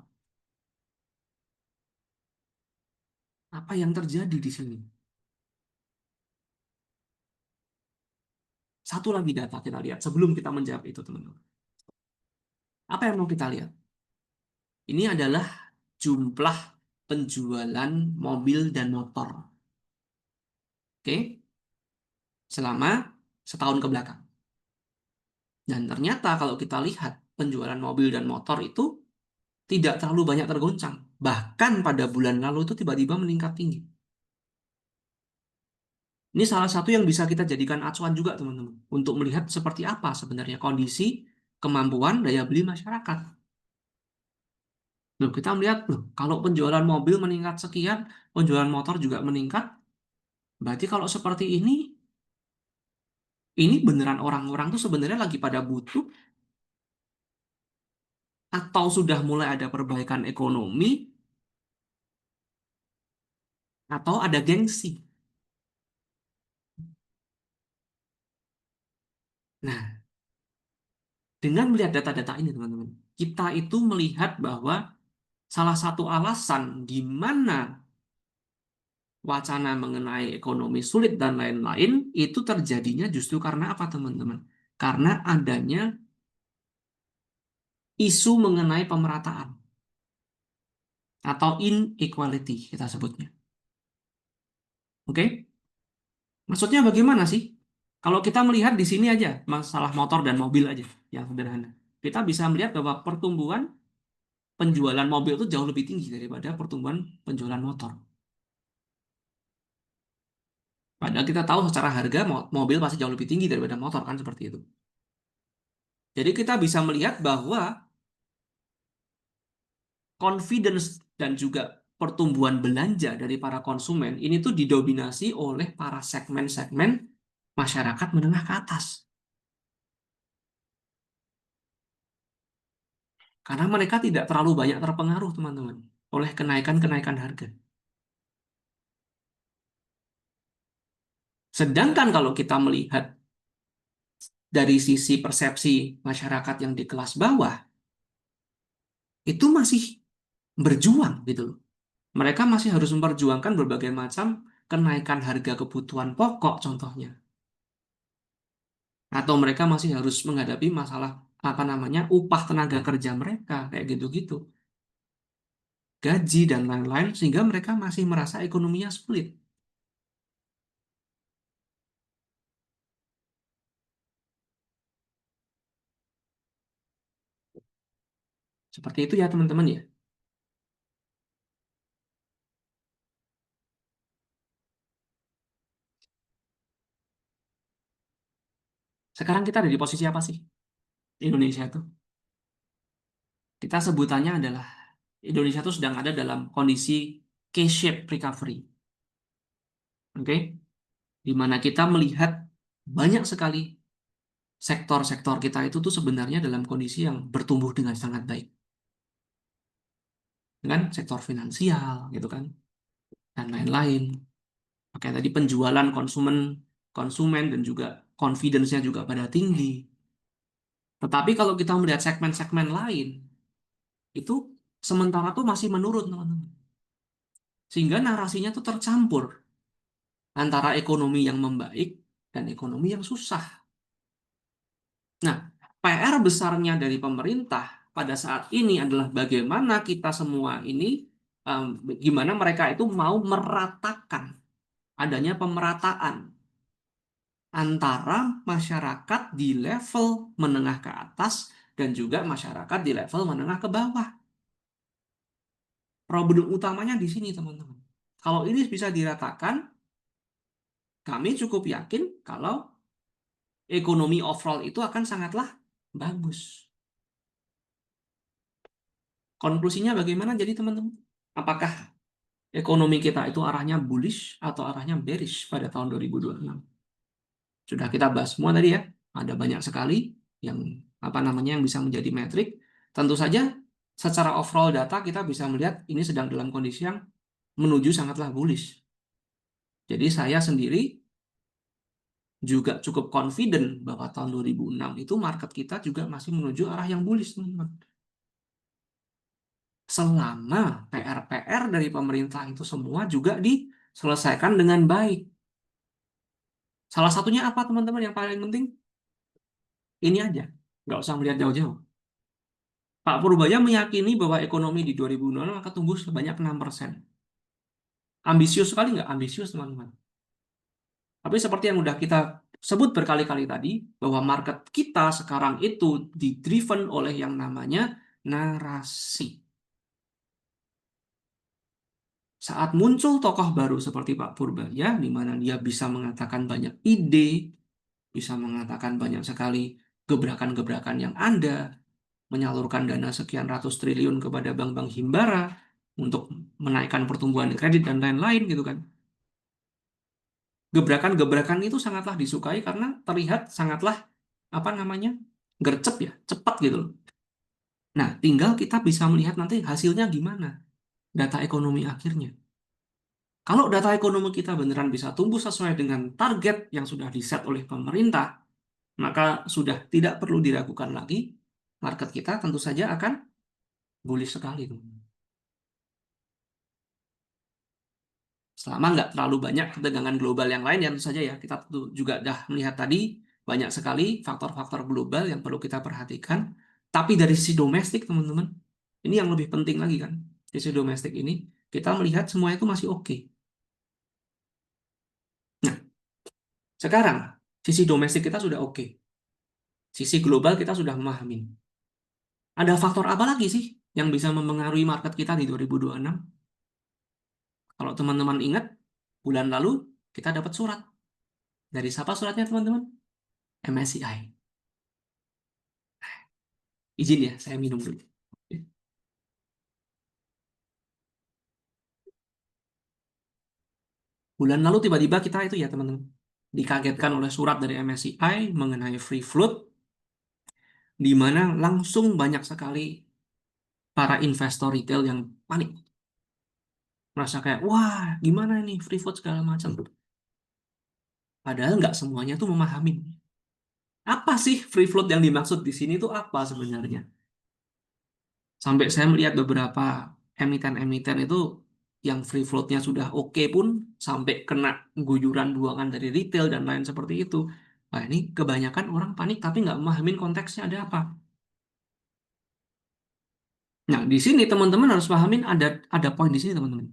Apa yang terjadi di sini? Satu lagi data kita lihat sebelum kita menjawab itu, teman-teman. Apa yang mau kita lihat? Ini adalah jumlah penjualan mobil dan motor. Oke, selama setahun ke belakang. Dan ternyata kalau kita lihat penjualan mobil dan motor itu tidak terlalu banyak tergoncang. Bahkan pada bulan lalu itu tiba-tiba meningkat tinggi. Ini salah satu yang bisa kita jadikan acuan juga, teman-teman, untuk melihat seperti apa sebenarnya kondisi kemampuan daya beli masyarakat. Loh, kita melihat, loh, kalau penjualan mobil meningkat sekian, penjualan motor juga meningkat, berarti kalau seperti ini beneran orang-orang tuh sebenarnya lagi pada butuh atau sudah mulai ada perbaikan ekonomi atau ada gengsi. Nah, dengan melihat data-data ini, teman-teman, kita itu melihat bahwa salah satu alasan di mana wacana mengenai ekonomi sulit dan lain-lain itu terjadinya justru karena apa, teman-teman? Karena adanya isu mengenai pemerataan atau inequality kita sebutnya. Oke? Maksudnya bagaimana sih? Kalau kita melihat di sini aja, masalah motor dan mobil aja, yang sederhana. Kita bisa melihat bahwa pertumbuhan penjualan mobil itu jauh lebih tinggi daripada pertumbuhan penjualan motor. Padahal kita tahu secara harga mobil pasti jauh lebih tinggi daripada motor, kan seperti itu. Jadi kita bisa melihat bahwa confidence dan juga pertumbuhan belanja dari para konsumen ini tuh didominasi oleh para segmen-segmen masyarakat menengah ke atas. Karena mereka tidak terlalu banyak terpengaruh, teman-teman, oleh kenaikan-kenaikan harga. Sedangkan kalau kita melihat dari sisi persepsi masyarakat yang di kelas bawah, itu masih berjuang gitu loh. Mereka masih harus memperjuangkan berbagai macam kenaikan harga kebutuhan pokok contohnya. Atau mereka masih harus menghadapi masalah apa namanya upah tenaga kerja mereka kayak gitu-gitu, gaji dan lain-lain sehingga mereka masih merasa ekonominya sulit. Seperti itu ya teman-teman ya. Sekarang kita ada di posisi apa sih Indonesia tuh? Kita sebutannya adalah Indonesia tuh sedang ada dalam kondisi K-shape recovery. Oke? Di mana kita melihat banyak sekali sektor-sektor kita itu tuh sebenarnya dalam kondisi yang bertumbuh dengan sangat baik. Dengan sektor finansial gitu kan dan lain-lain. Oke, tadi penjualan konsumen konsumen dan juga confidence-nya juga pada tinggi. Tetapi kalau kita melihat segmen-segmen lain, itu sementara tuh masih menurun, teman-teman. Sehingga narasinya tuh tercampur antara ekonomi yang membaik dan ekonomi yang susah. Nah, PR besarnya dari pemerintah pada saat ini adalah bagaimana kita semua ini, em, gimana mereka itu mau meratakan adanya pemerataan antara masyarakat di level menengah ke atas dan juga masyarakat di level menengah ke bawah. Problem utamanya di sini, teman-teman. Kalau ini bisa diratakan, kami cukup yakin kalau ekonomi overall itu akan sangatlah bagus. Konklusinya bagaimana jadi, teman-teman? Apakah ekonomi kita itu arahnya bullish atau arahnya bearish pada tahun 2026? Sudah kita bahas semua tadi ya. Ada banyak sekali yang apa namanya yang bisa menjadi metrik. Tentu saja secara overall data kita bisa melihat ini sedang dalam kondisi yang menuju sangatlah bullish. Jadi saya sendiri juga cukup confident bahwa tahun 2006 itu market kita juga masih menuju arah yang bullish, teman-teman. Selama PR-PR dari pemerintah itu semua juga diselesaikan dengan baik. Salah satunya apa, teman-teman, yang paling penting? Ini aja. Nggak usah melihat jauh-jauh. Pak Purbaya meyakini bahwa ekonomi di 2026 akan tumbuh sebanyak 6%. Ambisius sekali nggak? Ambisius, teman-teman. Tapi seperti yang udah kita sebut berkali-kali tadi, bahwa market kita sekarang itu didriven oleh yang namanya narasi. Saat muncul tokoh baru seperti Pak Purbaya, di mana dia bisa mengatakan banyak ide, bisa mengatakan banyak sekali gebrakan-gebrakan yang ada, menyalurkan dana sekian ratus triliun kepada bank-bank himbara untuk menaikkan pertumbuhan kredit dan lain-lain gitu kan. Gebrakan-gebrakan itu sangatlah disukai karena terlihat sangatlah apa namanya gercep ya, cepat gitu loh. Nah, tinggal kita bisa melihat nanti hasilnya gimana, data ekonomi akhirnya. Kalau data ekonomi kita beneran bisa tumbuh sesuai dengan target yang sudah diset oleh pemerintah, maka sudah tidak perlu diragukan lagi, market kita tentu saja akan bullish sekali, teman-teman. Selama nggak terlalu banyak ketegangan global yang lain, ya tentu saja ya, kita juga dah melihat tadi banyak sekali faktor-faktor global yang perlu kita perhatikan. Tapi dari sisi domestik, teman-teman, ini yang lebih penting lagi kan. Di sisi domestik ini, kita melihat semua itu masih oke. Nah, sekarang, sisi domestik kita sudah oke. Sisi global kita sudah memahami. Ada faktor apa lagi sih yang bisa mempengaruhi market kita di 2026? Kalau teman-teman ingat, bulan lalu kita dapat surat. Dari siapa suratnya, teman-teman? MSCI. Izin ya, saya minum dulu. Bulan lalu tiba-tiba kita itu ya, teman-teman, dikagetkan oleh surat dari MSCI mengenai free float, di mana langsung banyak sekali para investor retail yang panik. Merasa kayak, wah, gimana ini free float segala macam. Padahal nggak semuanya tuh memahami. Apa sih free float yang dimaksud di sini tuh apa sebenarnya? Sampai saya melihat beberapa emiten-emiten itu yang free floatnya sudah oke pun sampai kena guyuran buangan dari retail dan lain seperti itu. Nah, ini kebanyakan orang panik tapi nggak memahamin konteksnya ada apa. Nah, di sini teman-teman harus pahamin ada poin di sini, teman-teman.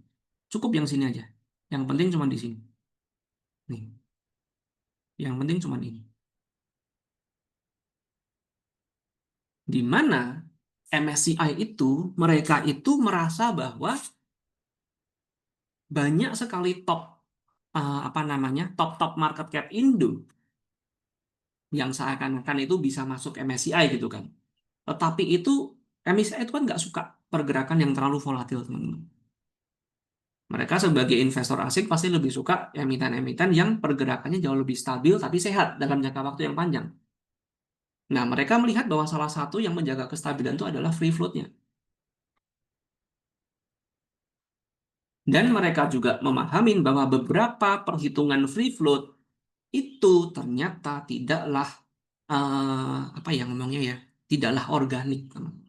Cukup yang sini aja. Yang penting cuma di sini. Nih, yang penting cuma ini. Di mana MSCI itu mereka itu merasa bahwa banyak sekali apa namanya top market cap Indo yang seakan-akan itu bisa masuk MSCI gitu kan. Tetapi itu MSCI itu kan nggak suka pergerakan yang terlalu volatil, teman-teman. Mereka sebagai investor asing pasti lebih suka emiten-emiten yang pergerakannya jauh lebih stabil tapi sehat dalam jangka waktu yang panjang. Nah, mereka melihat bahwa salah satu yang menjaga kestabilan itu adalah free float-nya. Dan mereka juga memahami bahwa beberapa perhitungan free float itu ternyata tidaklah apa yang ngomongnya ya, tidaklah organik, teman.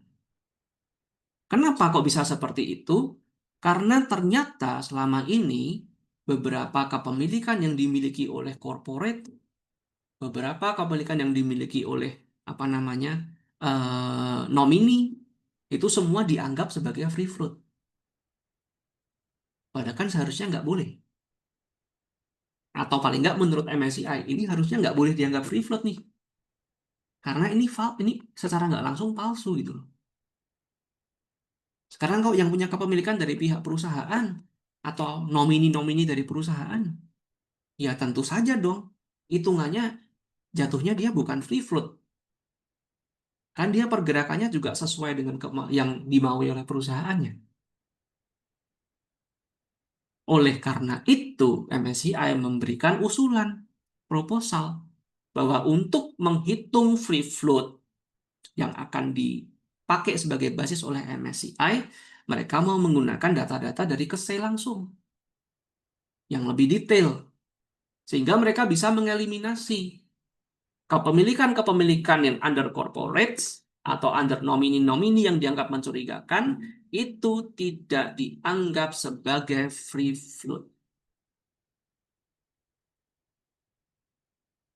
Kenapa kok bisa seperti itu? Karena ternyata selama ini beberapa kepemilikan yang dimiliki oleh corporate, beberapa kepemilikan yang dimiliki oleh apa namanya nomini itu semua dianggap sebagai free float. Padahal kan seharusnya nggak boleh. Atau paling nggak menurut MSCI ini harusnya nggak boleh dianggap free float nih. Karena ini secara nggak langsung palsu gitu loh. Sekarang kau yang punya kepemilikan dari pihak perusahaan atau nomini-nomini dari perusahaan, ya tentu saja dong. Hitungannya jatuhnya dia bukan free float. Kan dia pergerakannya juga sesuai dengan yang dimaui oleh perusahaannya. Oleh karena itu, MSCI memberikan usulan, proposal, bahwa untuk menghitung free float yang akan dipakai sebagai basis oleh MSCI, mereka mau menggunakan data-data dari Kesei langsung, yang lebih detail, sehingga mereka bisa mengeliminasi kepemilikan-kepemilikan yang under corporates atau under nomini-nomini yang dianggap mencurigakan, itu tidak dianggap sebagai free float.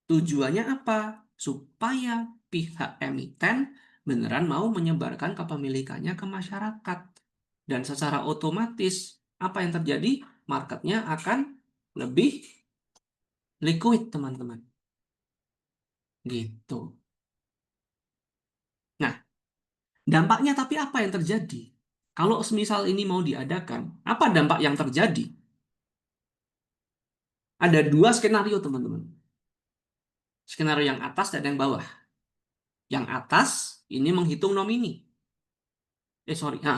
Tujuannya apa? Supaya pihak emiten beneran mau menyebarkan kepemilikannya ke masyarakat. Dan secara otomatis, apa yang terjadi? Marketnya akan lebih liquid, teman-teman. Gitu. Nah, dampaknya tapi apa yang terjadi? Kalau semisal ini mau diadakan, apa dampak yang terjadi? Ada dua skenario, teman-teman. Skenario yang atas dan yang bawah. Yang atas ini menghitung nomini.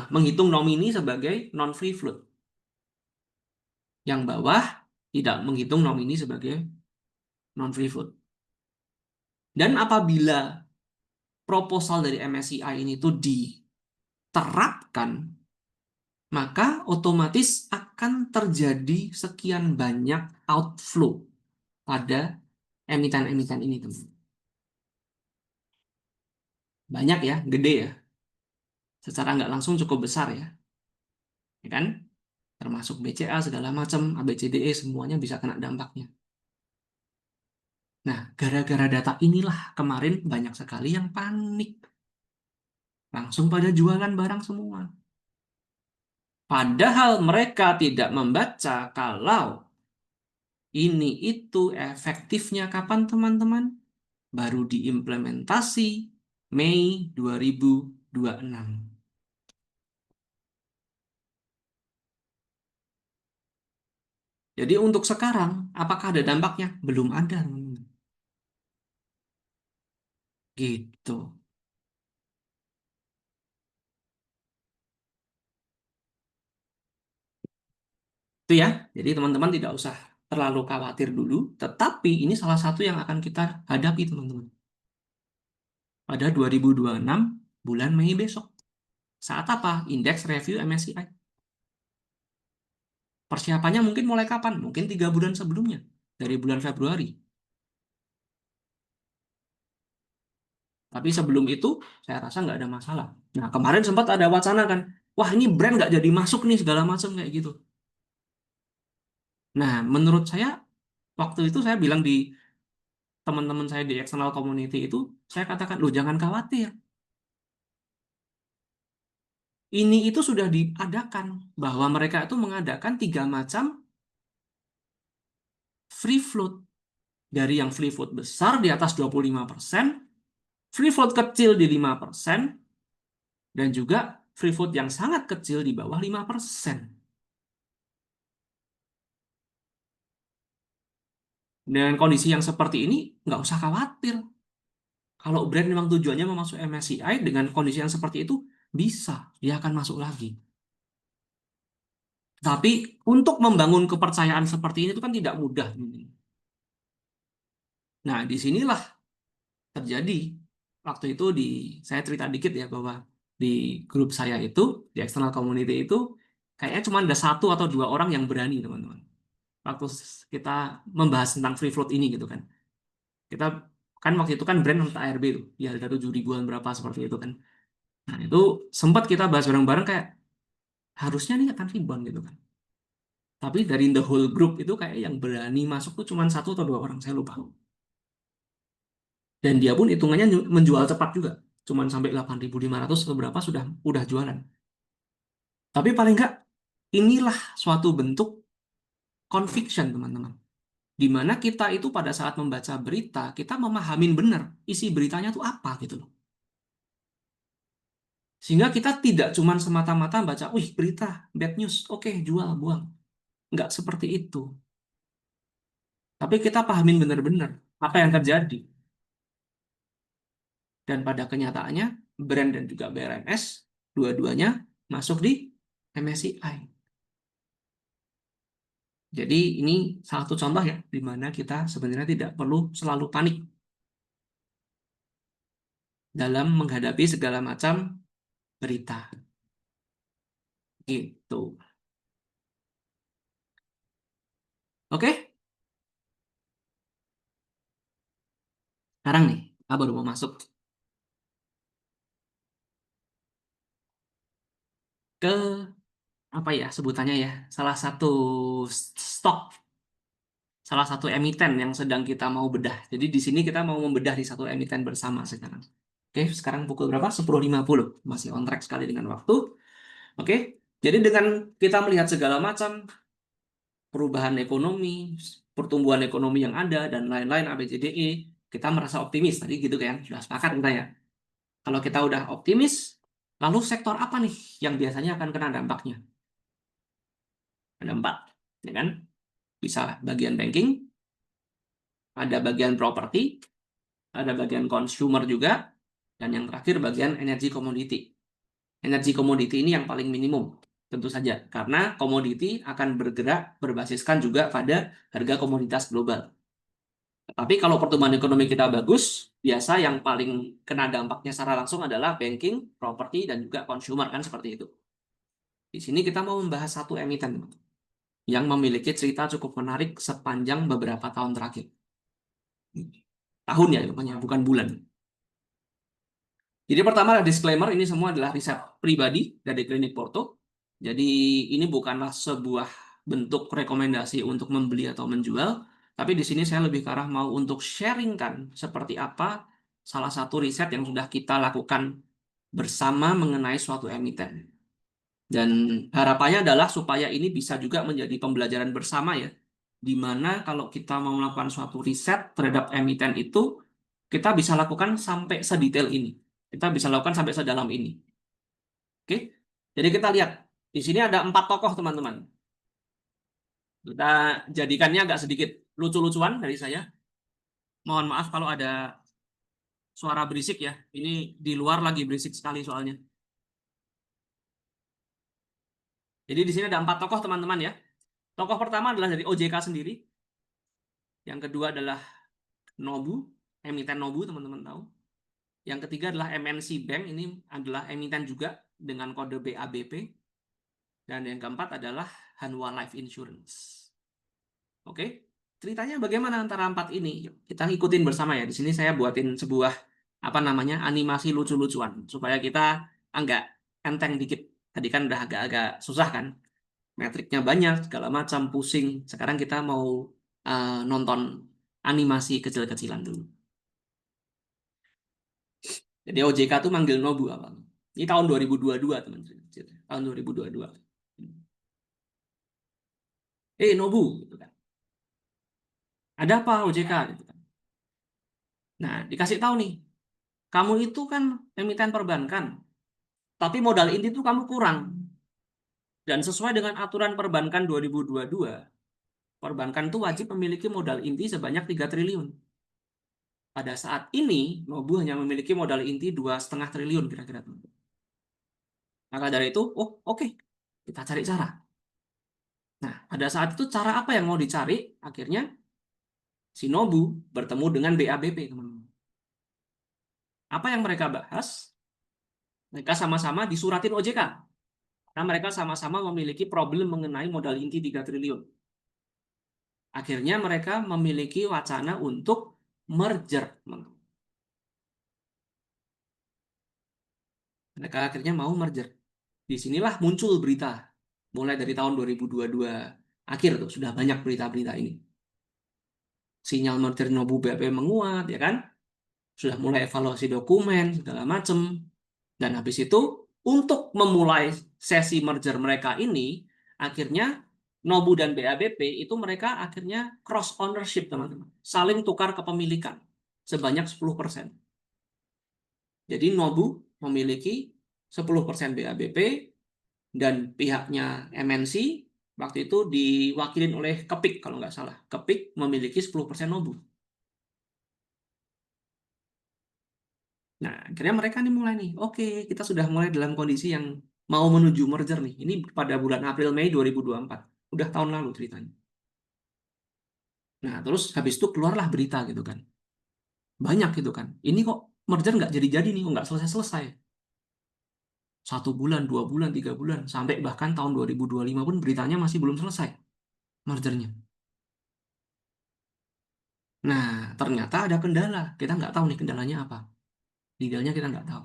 Menghitung nomini sebagai non-free float. Yang bawah tidak menghitung nomini sebagai non-free float. Dan apabila proposal dari MSCI ini tuh diterapkan, maka otomatis akan terjadi sekian banyak outflow pada emiten-emiten ini, teman. Banyak ya, gede ya. Secara nggak langsung cukup besar ya kan? Termasuk BCA segala macam, ABCDE semuanya bisa kena dampaknya. Nah, gara-gara data inilah kemarin banyak sekali yang panik, langsung pada jualan barang semua. Padahal mereka tidak membaca kalau ini itu efektifnya kapan teman-teman? Baru diimplementasi Mei 2026. Jadi untuk sekarang, apakah ada dampaknya? Belum ada, teman-teman. Gitu. Itu ya. Jadi teman-teman tidak usah terlalu khawatir dulu, tetapi ini salah satu yang akan kita hadapi, teman-teman. Pada 2026 bulan Mei besok. Saat apa? Indeks review MSCI. Persiapannya mungkin mulai kapan? Mungkin 3 bulan sebelumnya, dari bulan Februari. Tapi sebelum itu, saya rasa nggak ada masalah. Nah, kemarin sempat ada wacana kan, wah ini brand nggak jadi masuk nih, segala macam kayak gitu. Nah, menurut saya, waktu itu saya bilang di teman-teman saya di external community itu, saya katakan, loh jangan khawatir. Ini itu sudah diadakan, bahwa mereka itu mengadakan 3 macam free float. Dari yang free float besar di atas 25%, free float kecil di 5%, dan juga free float yang sangat kecil di bawah 5%. Dengan kondisi yang seperti ini, nggak usah khawatir. Kalau brand memang tujuannya mau masuk MSCI dengan kondisi yang seperti itu, bisa, dia akan masuk lagi. Tapi untuk membangun kepercayaan seperti ini itu kan tidak mudah. Nah, disinilah terjadi. Waktu itu saya cerita dikit ya bahwa di grup saya itu, di external community itu, kayaknya cuma ada 1 atau 2 orang yang berani, teman-teman. Waktu kita membahas tentang free float ini gitu kan. Kita kan waktu itu kan brand untuk ARB tuh, ya harga 7 ribuan berapa seperti itu kan. Nah, itu sempat kita bahas bareng-bareng kayak harusnya nih akan rebound gitu kan. Tapi dari the whole group itu kayak yang berani masuk tuh cuma 1 atau 2 orang, saya lupa. Dan dia pun hitungannya menjual cepat juga. Cuman sampai 8.500 atau berapa udah jualan. Tapi paling nggak inilah suatu bentuk conviction, teman-teman. Di mana kita itu pada saat membaca berita, kita memahamin benar isi beritanya tuh apa gitu loh. Sehingga kita tidak cuman semata-mata baca, wih berita, bad news, oke jual, buang. Nggak seperti itu. Tapi kita pahamin benar-benar apa yang terjadi. Dan pada kenyataannya, brand dan juga BRMS, dua-duanya masuk di MSCI. Jadi ini salah satu contoh ya, di mana kita sebenarnya tidak perlu selalu panik dalam menghadapi segala macam berita. Gitu. Oke, sekarang nih, aku baru mau masuk ke apa ya sebutannya ya, salah satu stok, salah satu emiten yang sedang kita mau bedah. Jadi di sini kita mau membedah di satu emiten bersama sekarang. Oke, sekarang pukul berapa? 10.50. Masih on track sekali dengan waktu. Oke, jadi dengan kita melihat segala macam perubahan ekonomi, pertumbuhan ekonomi yang ada, dan lain-lain ABCDE, kita merasa optimis. Tadi gitu kan, sudah sepakat kita ya. Kalau kita udah optimis, lalu sektor apa nih yang biasanya akan kena dampaknya? Ada 4, ya kan? Bisa bagian banking, ada bagian properti, ada bagian consumer juga, dan yang terakhir bagian energi komoditi. Energi komoditi ini yang paling minimum, tentu saja, karena komoditi akan bergerak berbasiskan juga pada harga komoditas global. Tapi kalau pertumbuhan ekonomi kita bagus, biasa yang paling kena dampaknya secara langsung adalah banking, properti, dan juga consumer, kan seperti itu. Di sini kita mau membahas satu emiten yang memiliki cerita cukup menarik sepanjang beberapa tahun terakhir. Tahun ya, pokoknya bukan bulan. Jadi pertama adalah disclaimer, ini semua adalah riset pribadi dari Klinik Porto. Jadi ini bukanlah sebuah bentuk rekomendasi untuk membeli atau menjual, tapi di sini saya lebih ke arah mau untuk sharingkan seperti apa salah satu riset yang sudah kita lakukan bersama mengenai suatu emiten. Dan harapannya adalah supaya ini bisa juga menjadi pembelajaran bersama ya, di mana kalau kita mau melakukan suatu riset terhadap emiten itu, kita bisa lakukan sampai sedetail ini. Kita bisa lakukan sampai sedalam ini. Oke? Jadi kita lihat, di sini ada 4 tokoh teman-teman. Kita jadikannya agak sedikit lucu-lucuan dari saya. Mohon maaf kalau ada suara berisik ya. Ini di luar lagi berisik sekali soalnya. Jadi di sini ada 4 tokoh teman-teman ya. Tokoh pertama adalah dari OJK sendiri. Yang kedua adalah Nobu, emiten Nobu teman-teman tahu. Yang ketiga adalah MNC Bank, ini adalah emiten juga dengan kode BABP. Dan yang keempat adalah Hanwha Life Insurance. Oke, ceritanya bagaimana antara 4 ini? Yuk, kita ikutin bersama ya. Di sini saya buatin sebuah apa namanya animasi lucu-lucuan supaya kita agak enteng dikit. Tadi kan udah agak-agak susah kan? Metriknya banyak, segala macam, pusing. Sekarang kita mau nonton animasi kecil-kecilan dulu. Jadi OJK tuh manggil Nobu apa? Ini tahun 2022 teman-teman. Tahun 2022. Nobu gitu kan. Ada apa OJK gitu kan. Nah, dikasih tahu nih, kamu itu kan emiten perbankan, tapi modal inti itu kamu kurang. Dan sesuai dengan aturan perbankan 2022, perbankan itu wajib memiliki modal inti sebanyak 3 triliun. Pada saat ini, Nobu hanya memiliki modal inti 2,5 triliun kira-kira. Maka dari itu, oh oke, kita cari cara. Nah, pada saat itu cara apa yang mau dicari? Akhirnya si Nobu bertemu dengan BABP, teman-teman. Apa yang mereka bahas? Mereka sama-sama disuratin OJK. Karena mereka sama-sama memiliki problem mengenai modal inti 3 triliun. Akhirnya mereka memiliki wacana untuk merger. Mereka akhirnya mau merger. Disinilah muncul berita. Mulai dari tahun 2022 akhir tuh sudah banyak berita-berita ini. Sinyal merger Nobu BAP menguat, ya kan? Sudah mulai evaluasi dokumen, segala macam. Dan habis itu, untuk memulai sesi merger mereka ini, akhirnya Nobu dan BABP itu mereka akhirnya cross ownership, teman-teman. Saling tukar kepemilikan sebanyak 10%. Jadi Nobu memiliki 10% BABP dan pihaknya MNC waktu itu diwakilin oleh Kepik kalau nggak salah. Kepik memiliki 10% Nobu. Nah, akhirnya mereka nih mulai nih. Oke, kita sudah mulai dalam kondisi yang mau menuju merger nih. Ini pada bulan April Mei 2024. Udah tahun lalu ceritanya. Nah, terus habis itu keluarlah berita gitu kan. Banyak gitu kan. Ini kok merger nggak jadi-jadi nih, kok nggak selesai-selesai. 1 bulan, 2 bulan, 3 bulan, sampai bahkan tahun 2025 pun beritanya masih belum selesai mergernya. Nah, ternyata ada kendala. Kita nggak tahu nih kendalanya apa. Legalnya kita nggak tahu.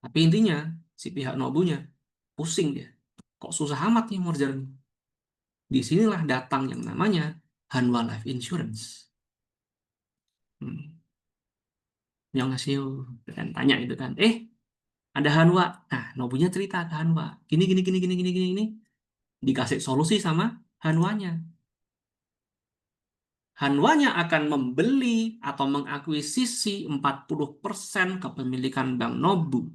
Tapi intinya, si pihak Nobunya pusing dia. Kok susah amat nih merger. Disinilah datang yang namanya Hanwha Life Insurance. Hmm. Annyeonghaseyo. Dan tanya itu kan. Ada Hanwha. Nah, Nobunya cerita ke Hanwha. Gini, gini, gini, gini, gini, gini, gini. Dikasih solusi sama Hanwhanya. Hanwhanya akan membeli atau mengakuisisi 40% kepemilikan Bank Nobu.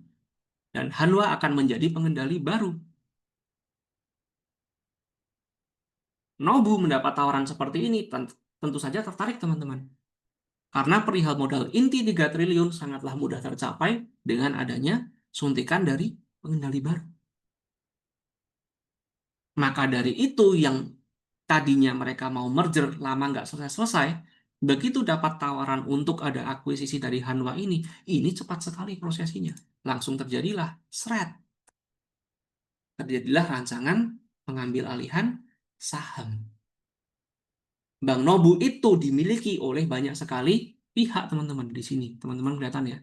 Dan Hanwha akan menjadi pengendali baru. Nobu mendapat tawaran seperti ini, tentu saja tertarik teman-teman. Karena perihal modal inti 3 triliun sangatlah mudah tercapai dengan adanya suntikan dari pengendali baru. Maka dari itu yang tadinya mereka mau merger lama nggak selesai-selesai, begitu dapat tawaran untuk ada akuisisi dari Hanwha ini cepat sekali prosesinya. Langsung terjadilah shred. Terjadilah rancangan pengambil alihan saham. Bank Nobu itu dimiliki oleh banyak sekali pihak teman-teman di sini. Teman-teman kelihatan ya.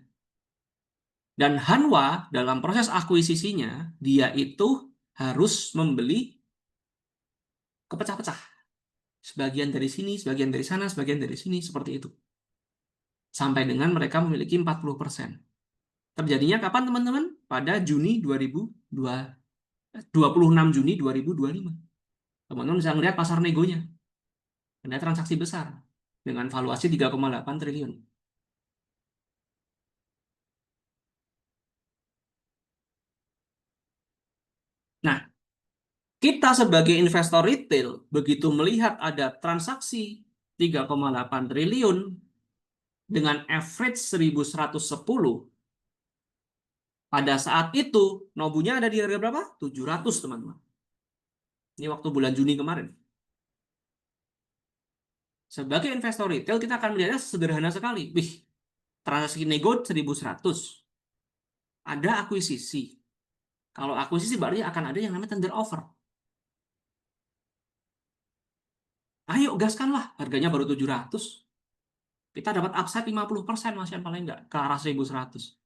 Dan Hanwha dalam proses akuisisinya, dia itu harus membeli kepecah-pecah. Sebagian dari sini, sebagian dari sana, sebagian dari sini, seperti itu. Sampai dengan mereka memiliki 40%. Terjadinya kapan teman-teman? Pada Juni 26 Juni 2025. Teman-teman bisa melihat pasar negonya. Ada transaksi besar dengan valuasi 3,8 triliun. Nah, kita sebagai investor retail, begitu melihat ada transaksi 3,8 triliun dengan average 1110, pada saat itu Nobunya ada di harga berapa? 700, teman-teman. Ini waktu bulan Juni kemarin. Sebagai investor retail, kita akan melihatnya sederhana sekali. Wih, transaksi nego 1100. Ada akuisisi. Kalau akuisisi berarti akan ada yang namanya tender offer. Ayo gaskanlah, harganya baru 700. Kita dapat upside 50% Mas yang paling enggak ke arah 1100.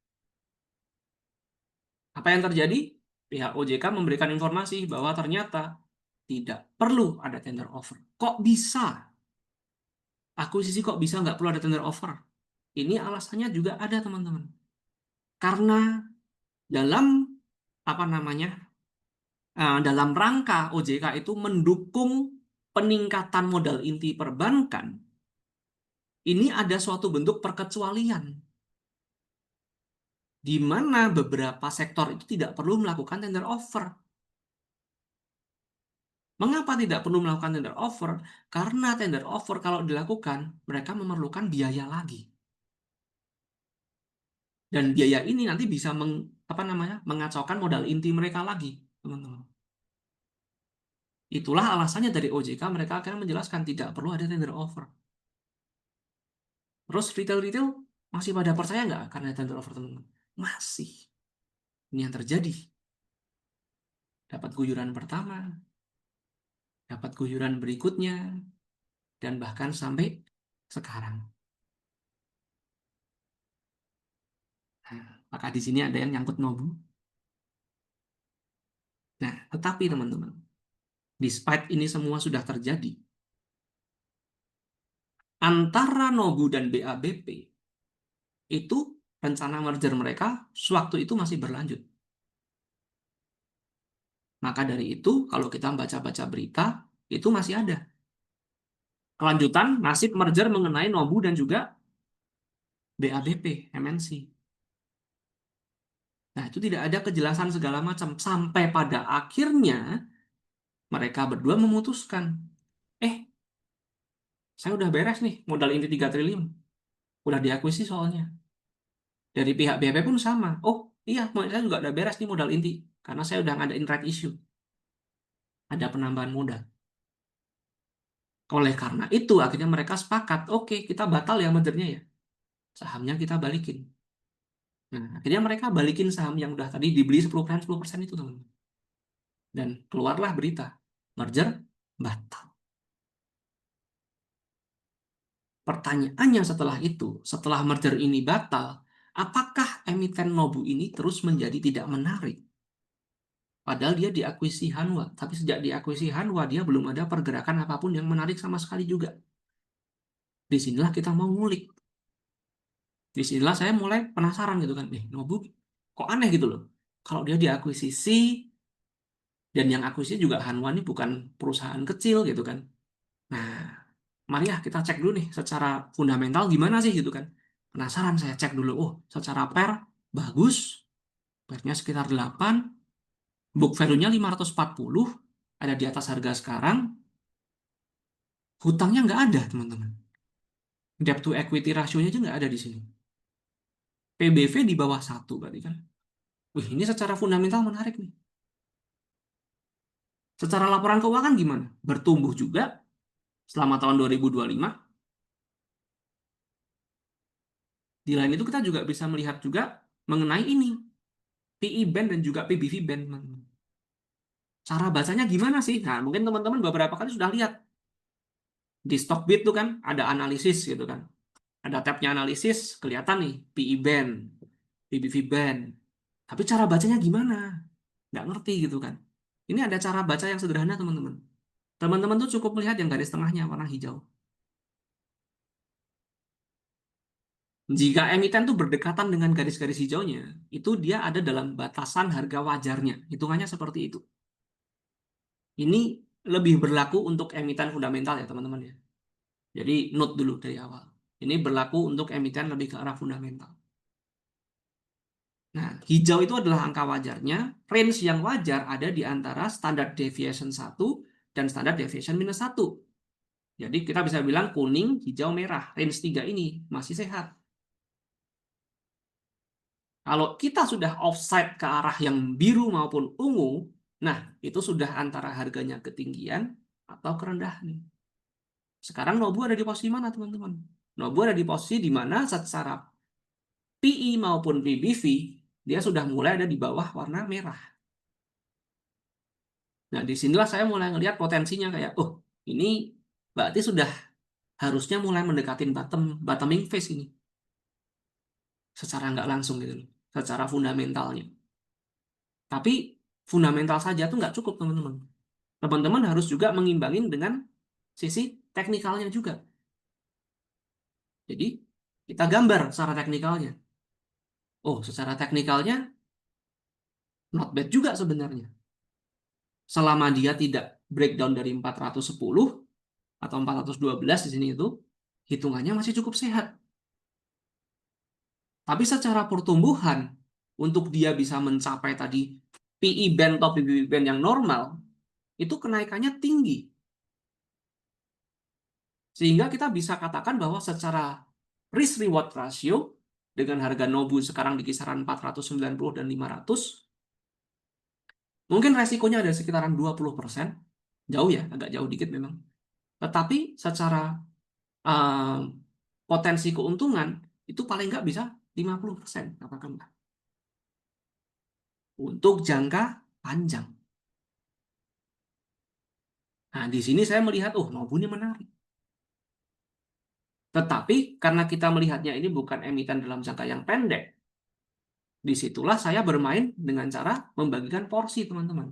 Apa yang terjadi? Pihak OJK memberikan informasi bahwa ternyata tidak perlu ada tender offer. Kok bisa? Akuisisi kok bisa nggak perlu ada tender offer? Ini alasannya juga ada, teman-teman. Karena dalam apa namanya? Dalam rangka OJK itu mendukung peningkatan modal inti perbankan, ini ada suatu bentuk perkecualian di mana beberapa sektor itu tidak perlu melakukan tender offer. Mengapa tidak perlu melakukan tender offer? Karena tender offer kalau dilakukan, mereka memerlukan biaya lagi. Dan biaya ini nanti bisa mengacaukan modal inti mereka lagi, teman-teman. Itulah alasannya dari OJK, mereka akan menjelaskan tidak perlu ada tender offer. Terus retail-retail masih pada percaya nggak karena tender offer, teman-teman? Masih. Ini yang terjadi. Dapat guyuran pertama, dapat guyuran berikutnya, dan bahkan sampai sekarang. Nah, maka di sini ada yang nyangkut Nobu. Nah, tetapi teman-teman, despite ini semua sudah terjadi, antara Nobu dan BABP, itu rencana merger mereka sewaktu itu masih berlanjut. Maka dari itu, kalau kita baca-baca berita, itu masih ada kelanjutan nasib merger mengenai Nobu dan juga BABP, MNC. Nah, itu tidak ada kejelasan segala macam. Sampai pada akhirnya, mereka berdua memutuskan, eh, saya udah beres nih modal inti 3 triliun. Udah diakuisisi soalnya. Dari pihak BABP pun sama. Oh, iya, saya juga udah beres nih modal inti. Karena saya udah ngadain right issue. Ada penambahan modal. Oleh karena itu, akhirnya mereka sepakat, oke, kita batal ya mergernya ya. Sahamnya kita balikin. Nah, akhirnya mereka balikin saham yang udah tadi dibeli 10%, 10% itu, teman-teman. Dan keluarlah berita, merger batal. Pertanyaannya setelah itu, setelah merger ini batal, apakah emiten Nobu ini terus menjadi tidak menarik? Padahal dia diakuisisi Hanwha, tapi sejak diakuisisi Hanwha, dia belum ada pergerakan apapun yang menarik sama sekali juga. Disinilah kita mau ngulik. Disinilah saya mulai penasaran gitu kan. Nobu kok aneh gitu loh. Kalau dia diakuisisi, dan yang akuisisi juga Hanwha ini bukan perusahaan kecil gitu kan. Nah, mari ya kita cek dulu nih secara fundamental gimana sih gitu kan. Penasaran, saya cek dulu. Oh, secara per bagus. Pernya sekitar 8, book value-nya 540, ada di atas harga sekarang. Hutangnya nggak ada, teman-teman. Debt to equity ratio-nya aja nggak ada di sini. PBV di bawah 1 berarti kan. Wih, ini secara fundamental menarik nih. Secara laporan keuangan gimana? Bertumbuh juga selama tahun 2025. Di lain itu kita juga bisa melihat juga mengenai ini. PE band dan juga PBV band, teman-teman. Cara bacanya gimana sih? Nah, mungkin teman-teman beberapa kali sudah lihat. Di Stockbit tuh kan ada analisis gitu kan. Ada tabnya analisis, kelihatan nih PE band. BBV band. Tapi cara bacanya gimana? Nggak ngerti gitu kan. Ini ada cara baca yang sederhana, teman-teman. Teman-teman tuh cukup melihat yang garis tengahnya warna hijau. Jika emiten tuh berdekatan dengan garis-garis hijaunya, itu dia ada dalam batasan harga wajarnya. Hitungannya seperti itu. Ini lebih berlaku untuk emiten fundamental ya, teman-teman ya. Jadi note dulu dari awal. Ini berlaku untuk emiten lebih ke arah fundamental. Nah, hijau itu adalah angka wajarnya. Range yang wajar ada di antara standard deviation 1 dan standard deviation -1. Jadi kita bisa bilang kuning, hijau, merah. Range 3 ini masih sehat. Kalau kita sudah offside ke arah yang biru maupun ungu, nah itu sudah antara harganya ketinggian atau kerendahan. Sekarang Nobu ada di posisi mana, teman-teman? Nobu ada di posisi di mana secara PI maupun PBV, dia sudah mulai ada di bawah warna merah. Nah, disinilah saya mulai ngelihat potensinya kayak, oh, ini berarti sudah harusnya mulai mendekatin bottoming phase ini. Secara nggak langsung gitu loh, secara fundamentalnya. Tapi fundamental saja tuh nggak cukup, teman-teman. Teman-teman harus juga mengimbangin dengan sisi teknikalnya juga. Jadi, kita gambar secara teknikalnya. Oh, secara teknikalnya not bad juga sebenarnya. Selama dia tidak breakdown dari 410 atau 412 di sini itu, hitungannya masih cukup sehat. Tapi secara pertumbuhan, untuk dia bisa mencapai tadi PE band atau PBB band yang normal, itu kenaikannya tinggi. Sehingga kita bisa katakan bahwa secara risk-reward ratio, dengan harga Nobu sekarang di kisaran 490 dan 500, mungkin resikonya ada sekitaran 20%. Jauh ya, agak jauh dikit memang. Tetapi secara uh, potensi keuntungan, itu paling nggak bisa 50%, katakanlah. Untuk jangka panjang. Nah, di sini saya melihat, oh, Nobu ini menarik. Tetapi karena kita melihatnya ini bukan emiten dalam jangka yang pendek, disitulah saya bermain dengan cara membagikan porsi, teman-teman.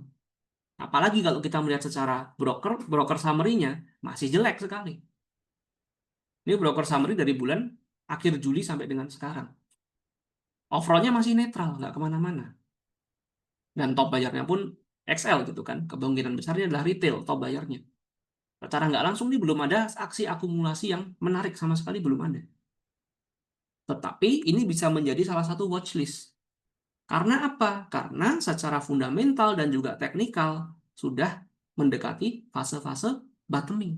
Apalagi kalau kita melihat secara broker summary-nya masih jelek sekali. Ini broker summary dari bulan akhir Juli sampai dengan sekarang. Overall-nya masih netral, nggak kemana-mana. Dan top bayarnya pun XL gitu kan. Kemungkinan besarnya adalah retail top bayarnya. Secara nggak langsung nih belum ada aksi akumulasi yang menarik sama sekali, belum ada. Tetapi ini bisa menjadi salah satu watchlist. Karena apa? Karena secara fundamental dan juga teknikal sudah mendekati fase-fase bottoming.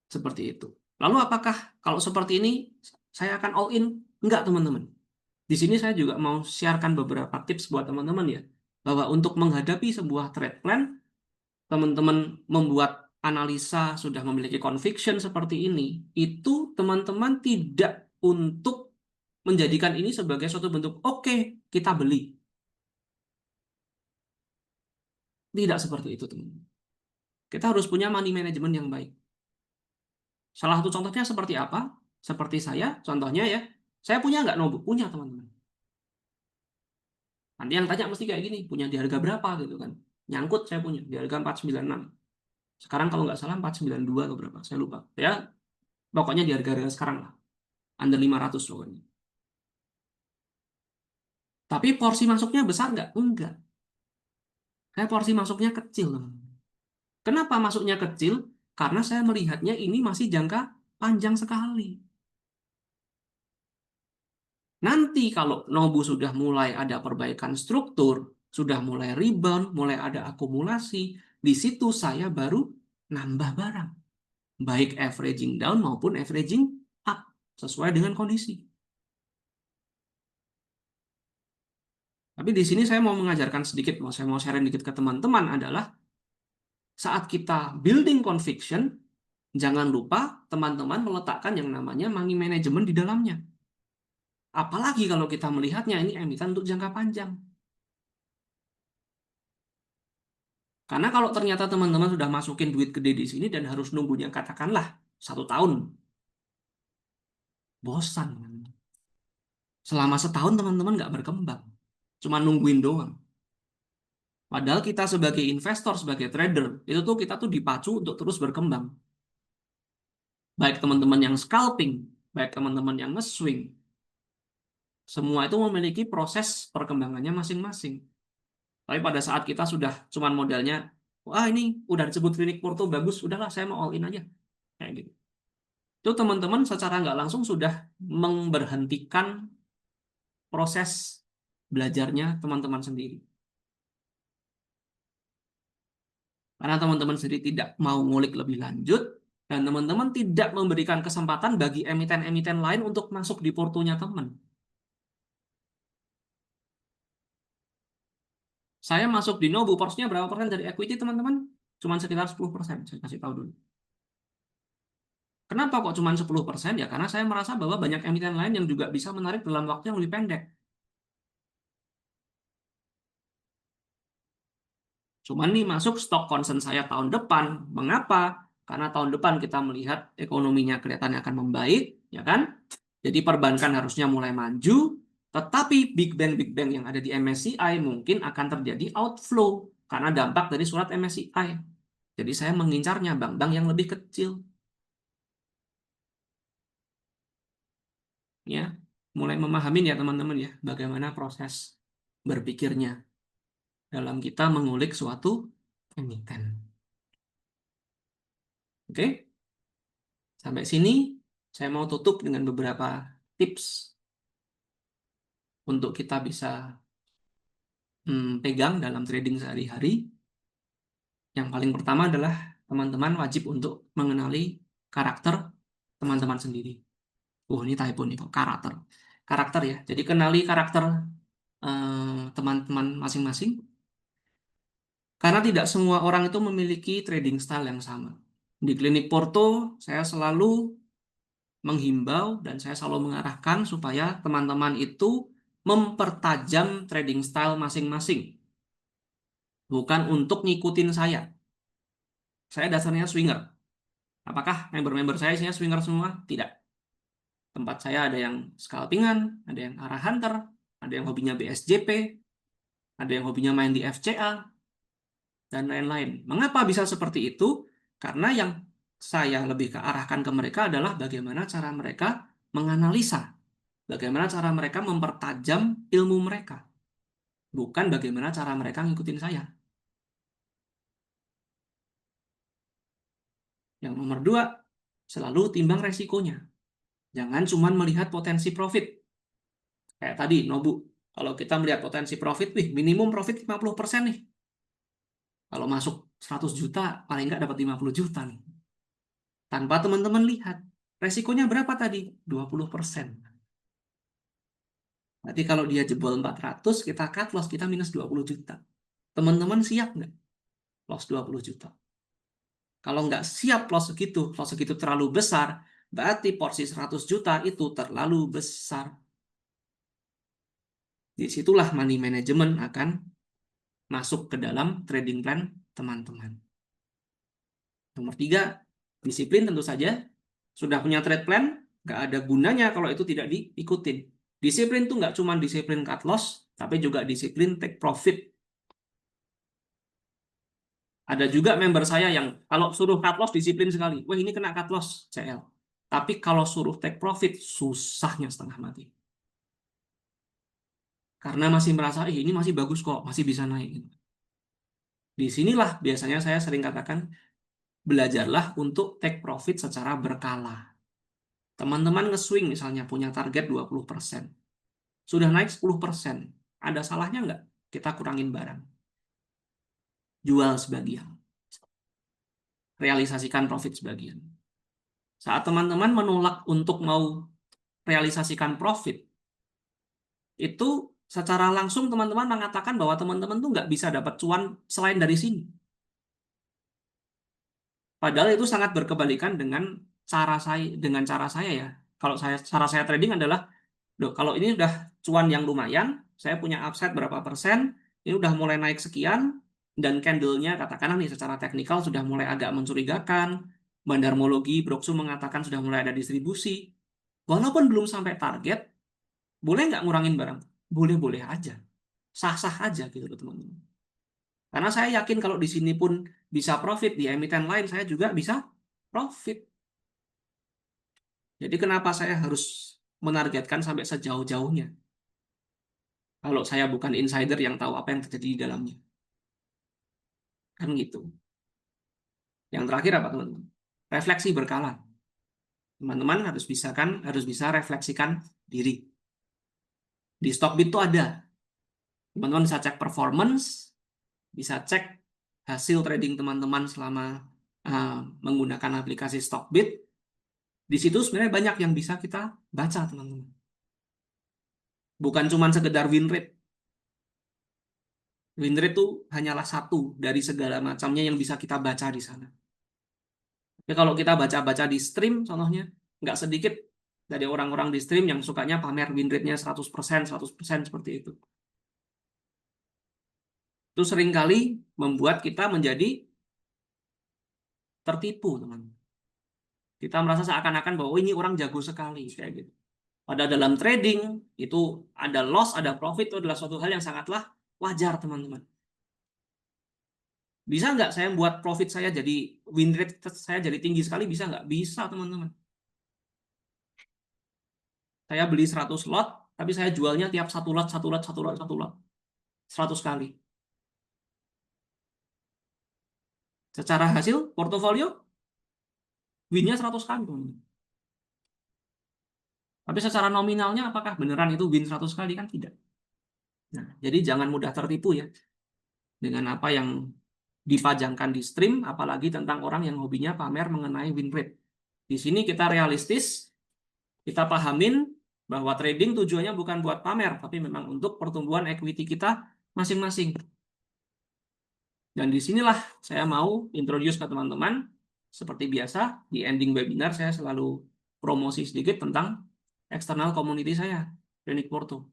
Seperti itu. Lalu apakah kalau seperti ini saya akan all in? Enggak, teman-teman. Di sini saya juga mau sharekan beberapa tips buat teman-teman ya. Bahwa untuk menghadapi sebuah trade plan, teman-teman membuat analisa sudah memiliki conviction seperti ini, itu teman-teman tidak untuk menjadikan ini sebagai suatu bentuk, oke, kita beli. Tidak seperti itu, teman-teman. Kita harus punya money management yang baik. Salah satu contohnya seperti apa? Seperti saya, contohnya ya, saya punya nggak notebook? Punya, teman-teman. Nanti yang tanya mesti kayak gini, punya di harga berapa gitu kan. Nyangkut saya punya, di harga 496. Sekarang kalau nggak salah 492 atau berapa, saya lupa. Ya, pokoknya di harga-harga sekarang lah. Under 500 pokoknya. Tapi porsi masuknya besar nggak? Enggak. Saya porsi masuknya kecil, teman-teman. Kenapa masuknya kecil? Karena saya melihatnya ini masih jangka panjang sekali. Nanti kalau Nobu sudah mulai ada perbaikan struktur, sudah mulai rebound, mulai ada akumulasi, di situ saya baru nambah barang. Baik averaging down maupun averaging up, sesuai dengan kondisi. Tapi di sini saya mau mengajarkan sedikit, saya mau share sedikit ke teman-teman adalah saat kita building conviction, jangan lupa teman-teman meletakkan yang namanya money management di dalamnya. Apalagi kalau kita melihatnya ini emiten untuk jangka panjang. Karena kalau ternyata teman-teman sudah masukin duit gede di sini dan harus nunggunya katakanlah 1 tahun. Bosan. Selama setahun teman-teman nggak berkembang. Cuma nungguin doang. Padahal kita sebagai investor, sebagai trader, itu tuh kita tuh dipacu untuk terus berkembang. Baik teman-teman yang scalping, baik teman-teman yang nge-swing, semua itu memiliki proses perkembangannya masing-masing. Tapi pada saat kita sudah cuman modalnya, wah ini udah disebut klinik Porto bagus, udahlah saya mau all in aja. Kayak gitu. Itu teman-teman secara nggak langsung sudah memberhentikan proses belajarnya teman-teman sendiri. Karena teman-teman sendiri tidak mau ngulik lebih lanjut, dan teman-teman tidak memberikan kesempatan bagi emiten-emiten lain untuk masuk di portonya teman. Saya masuk di Nobu, porsinya berapa persen dari equity teman-teman? Cuma sekitar 10%, saya kasih tahu dulu. Kenapa kok cuma 10%? Ya karena saya merasa bahwa banyak emiten lain yang juga bisa menarik dalam waktu yang lebih pendek. Cuman nih masuk stok concern saya tahun depan. Mengapa? Karena tahun depan kita melihat ekonominya kelihatannya akan membaik, ya kan? Jadi perbankan harusnya mulai maju, tetapi Big Bank yang ada di MSCI mungkin akan terjadi outflow karena dampak dari surat MSCI. Jadi saya mengincarnya bank-bank yang lebih kecil. Ya, mulai memahami ya teman-teman ya, bagaimana proses berpikirnya dalam kita mengulik suatu emiten. Oke, sampai sini saya mau tutup dengan beberapa tips untuk kita bisa pegang dalam trading sehari-hari. Yang paling pertama adalah teman-teman wajib untuk mengenali karakter teman-teman sendiri. Ini typo nih kok, karakter. Karakter ya. Jadi kenali karakter teman-teman masing-masing. Karena tidak semua orang itu memiliki trading style yang sama. Di klinik Porto, saya selalu menghimbau dan saya selalu mengarahkan supaya teman-teman itu mempertajam trading style masing-masing. Bukan untuk ngikutin saya. Saya dasarnya swinger. Apakah member-member saya isinya swinger semua? Tidak. Tempat saya ada yang scalpingan, ada yang arah hunter, ada yang hobinya BSJP, ada yang hobinya main di FCA, dan lain-lain. Mengapa bisa seperti itu? Karena yang saya lebih kearahkan ke mereka adalah bagaimana cara mereka menganalisa, bagaimana cara mereka mempertajam ilmu mereka, bukan bagaimana cara mereka ngikutin saya. Yang nomor dua, selalu timbang resikonya. Jangan cuma melihat potensi profit. Kayak tadi, Nobu. Kalau kita melihat potensi profit, minimum profit 50% nih. Kalau masuk 100 juta, paling nggak dapat 50 juta nih. Tanpa teman-teman lihat. Resikonya berapa tadi? 20%. Berarti kalau dia jebol 400, kita cut loss, kita minus 20 juta. Teman-teman siap nggak? Loss 20 juta. Kalau nggak siap loss segitu terlalu besar, berarti porsi 100 juta itu terlalu besar. Disitulah money management akan masuk ke dalam trading plan teman-teman. Nomor tiga, disiplin tentu saja. Sudah punya trade plan, nggak ada gunanya kalau itu tidak diikutin. Disiplin tuh nggak cuma disiplin cut loss, tapi juga disiplin take profit. Ada juga member saya yang kalau suruh cut loss disiplin sekali. Wah ini kena cut loss CL. Tapi kalau suruh take profit, susahnya setengah mati. Karena masih merasa, ini masih bagus kok, masih bisa naik. Di sinilah biasanya saya sering katakan, belajarlah untuk take profit secara berkala. Teman-teman nge-swing misalnya punya target 20%. Sudah naik 10%. Ada salahnya nggak kita kurangin barang? Jual sebagian. Realisasikan profit sebagian. Saat teman-teman menolak untuk mau realisasikan profit, itu secara langsung teman-teman mengatakan bahwa teman-teman tuh nggak bisa dapat cuan selain dari sini. Padahal itu sangat berkebalikan dengan cara saya ya. Kalau cara saya trading adalah, kalau ini udah cuan yang lumayan, saya punya upside berapa persen, ini udah mulai naik sekian, dan candle-nya katakanlah nih secara teknikal sudah mulai agak mencurigakan, bandarmologi, Brooksu mengatakan sudah mulai ada distribusi. Walaupun belum sampai target, boleh nggak ngurangin barang? Boleh-boleh aja. Sah-sah aja gitu loh teman-teman. Karena saya yakin kalau di sini pun bisa profit, di emiten lain saya juga bisa profit. Jadi kenapa saya harus menargetkan sampai sejauh-jauhnya? Kalau saya bukan insider yang tahu apa yang terjadi di dalamnya. Kan gitu. Yang terakhir apa teman-teman? Refleksi berkala. Teman-teman harus bisa refleksikan diri. Di Stockbit itu ada. Teman-teman bisa cek performance, bisa cek hasil trading teman-teman selama menggunakan aplikasi Stockbit. Di situ sebenarnya banyak yang bisa kita baca, teman-teman. Bukan cuma sekedar win rate. Win rate itu hanyalah satu dari segala macamnya yang bisa kita baca di sana. Tapi kalau kita baca-baca di stream, contohnya, nggak sedikit dari orang-orang di stream yang sukanya pamer win rate-nya 100% seperti itu. Itu seringkali membuat kita menjadi tertipu, teman-teman. Kita merasa seakan-akan bahwa oh, ini orang jago sekali, kayak gitu. Pada dalam trading, itu ada loss, ada profit, itu adalah suatu hal yang sangatlah wajar, teman-teman. Bisa nggak saya buat profit saya jadi, win rate saya jadi tinggi sekali, bisa nggak? Bisa, teman-teman. Saya beli 100 lot, tapi saya jualnya tiap satu lot, satu lot, satu lot, satu lot. 100 kali. Secara hasil, portofolio, win-nya 100 kali, teman-teman. Tapi secara nominalnya, apakah beneran itu win 100 kali? Kan tidak. Nah, jadi jangan mudah tertipu ya dengan apa yang dipajangkan di stream, apalagi tentang orang yang hobinya pamer mengenai win rate. Di sini kita realistis, kita pahamin bahwa trading tujuannya bukan buat pamer, tapi memang untuk pertumbuhan equity kita masing-masing. Dan disinilah saya mau introduce ke teman-teman, seperti biasa, di ending webinar saya selalu promosi sedikit tentang eksternal community saya, Klinik Porto,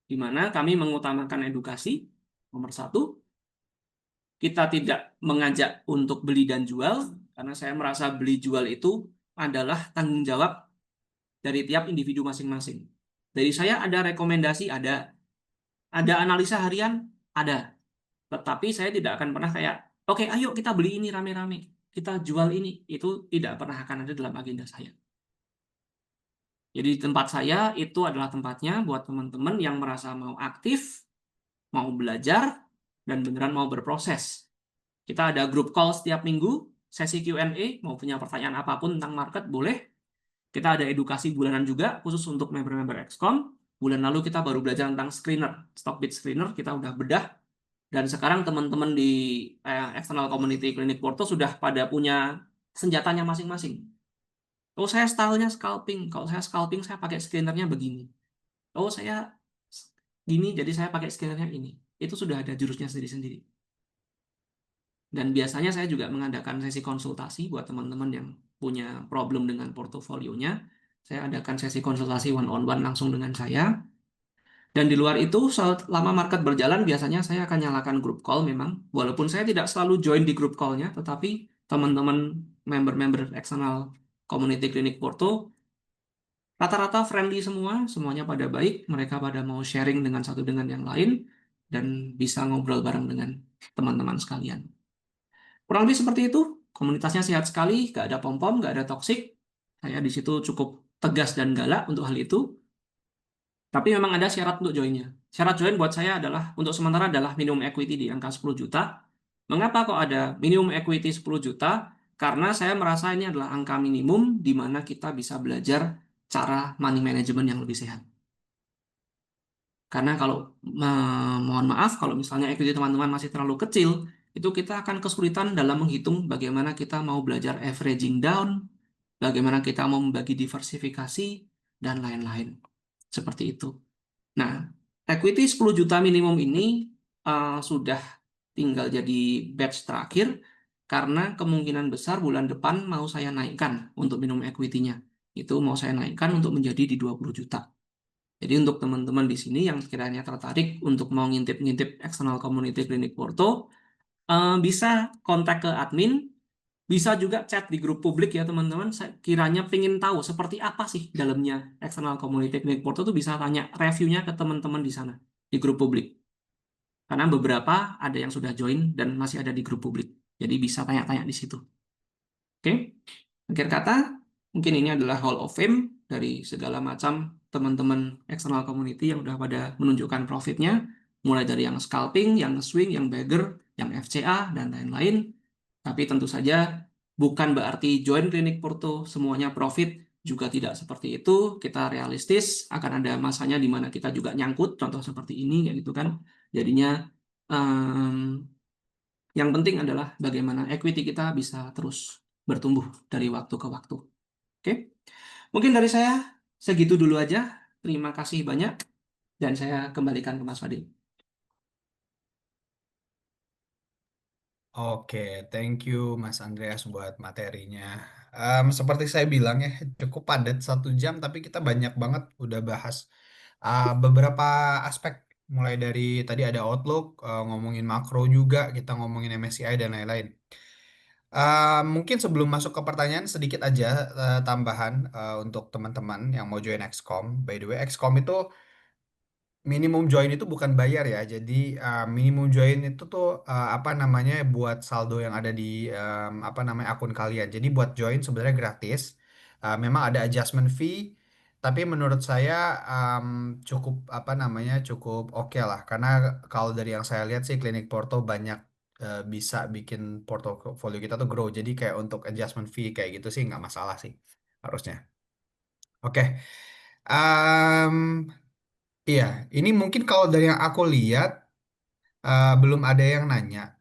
di mana kami mengutamakan edukasi, nomor satu. Kita tidak mengajak untuk beli dan jual, karena saya merasa beli jual itu adalah tanggung jawab dari tiap individu masing-masing. Dari saya ada rekomendasi, ada analisa harian, ada. Tetapi saya tidak akan pernah kayak, oke, ayo kita beli ini rame-rame, kita jual ini. Itu tidak pernah akan ada dalam agenda saya. Jadi tempat saya itu adalah tempatnya buat teman-teman yang merasa mau aktif, mau belajar, dan beneran mau berproses. Kita ada grup call setiap minggu, sesi Q&A, mau punya pertanyaan apapun tentang market, boleh. Kita ada edukasi bulanan juga, khusus untuk member-member XCOM. Bulan lalu kita baru belajar tentang screener, Stockbit screener, kita udah bedah. Dan sekarang teman-teman di external community Klinik Porto sudah pada punya senjatanya masing-masing. Oh, saya stylenya scalping. Kalau saya scalping, saya pakai screenernya begini. Oh, saya gini, jadi saya pakai screenernya ini. Itu sudah ada jurusnya sendiri-sendiri. Dan biasanya saya juga mengadakan sesi konsultasi buat teman-teman yang punya problem dengan portofolionya. Saya adakan sesi konsultasi one-on-one langsung dengan saya. Dan di luar itu, selama market berjalan, biasanya saya akan nyalakan grup call memang. Walaupun saya tidak selalu join di grup call-nya, tetapi teman-teman member-member eksternal community Klinik Porto, rata-rata friendly semua, semuanya pada baik, mereka pada mau sharing dengan satu dengan yang lain, dan bisa ngobrol bareng dengan teman-teman sekalian. Kurang lebih seperti itu. Komunitasnya sehat sekali, nggak ada pom-pom, nggak ada toksik. Saya di situ cukup tegas dan galak untuk hal itu. Tapi memang ada syarat untuk joinnya. Syarat join buat saya adalah, untuk sementara adalah minimum equity di angka 10 juta. Mengapa kok ada minimum equity 10 juta? Karena saya merasa ini adalah angka minimum di mana kita bisa belajar cara money management yang lebih sehat. Karena kalau, mohon maaf, kalau misalnya equity teman-teman masih terlalu kecil, itu kita akan kesulitan dalam menghitung bagaimana kita mau belajar averaging down, bagaimana kita mau membagi diversifikasi, dan lain-lain. Seperti itu. Nah, equity 10 juta minimum ini sudah tinggal jadi batch terakhir, karena kemungkinan besar bulan depan mau saya naikkan untuk minimum equity-nya. Itu mau saya naikkan untuk menjadi di 20 juta. Jadi untuk teman-teman di sini yang sekiranya tertarik untuk mau ngintip-ngintip eksternal community Klinik Porto, bisa kontak ke admin, Bisa juga chat di grup publik ya teman-teman. Saya kiranya pengen tahu seperti apa sih dalamnya eksternal community Clinic Portal tuh bisa tanya reviewnya ke teman-teman di sana di grup publik. Karena beberapa ada yang sudah join dan masih ada di grup publik. Jadi bisa tanya-tanya di situ. Oke, akhir kata mungkin ini adalah Hall of Fame dari segala macam teman-teman eksternal community yang udah pada menunjukkan profitnya, mulai dari yang scalping, yang swing, yang bagger, yang FCA dan lain-lain. Tapi tentu saja bukan berarti join klinik Porto semuanya profit, juga tidak seperti itu. Kita realistis, akan ada masanya di mana kita juga nyangkut, contoh seperti ini, kayak gitu kan. Jadinya yang penting adalah bagaimana equity kita bisa terus bertumbuh dari waktu ke waktu. Oke, mungkin dari saya segitu dulu aja. Terima kasih banyak dan saya kembalikan ke Mas Fadil. Oke, thank you Mas Andreas buat materinya. Seperti saya bilang ya, cukup padat 1 jam, tapi kita banyak banget udah bahas beberapa aspek. Mulai dari tadi ada outlook, ngomongin makro juga, kita ngomongin MSCI dan lain-lain. Mungkin sebelum masuk ke pertanyaan sedikit aja tambahan untuk teman-teman yang mau join XCOM. By the way, XCOM itu minimum join itu bukan bayar ya. Jadi minimum join itu tuh apa namanya buat saldo yang ada di apa namanya akun kalian. Jadi buat join sebenarnya gratis. Memang ada adjustment fee, tapi menurut saya cukup apa namanya cukup oke lah. Karena kalau dari yang saya lihat sih Klinik Porto banyak bisa bikin portofolio kita tuh grow. Jadi kayak untuk adjustment fee kayak gitu sih nggak masalah sih harusnya. Oke. Em, Iya, ini mungkin kalau dari yang aku lihat belum ada yang nanya,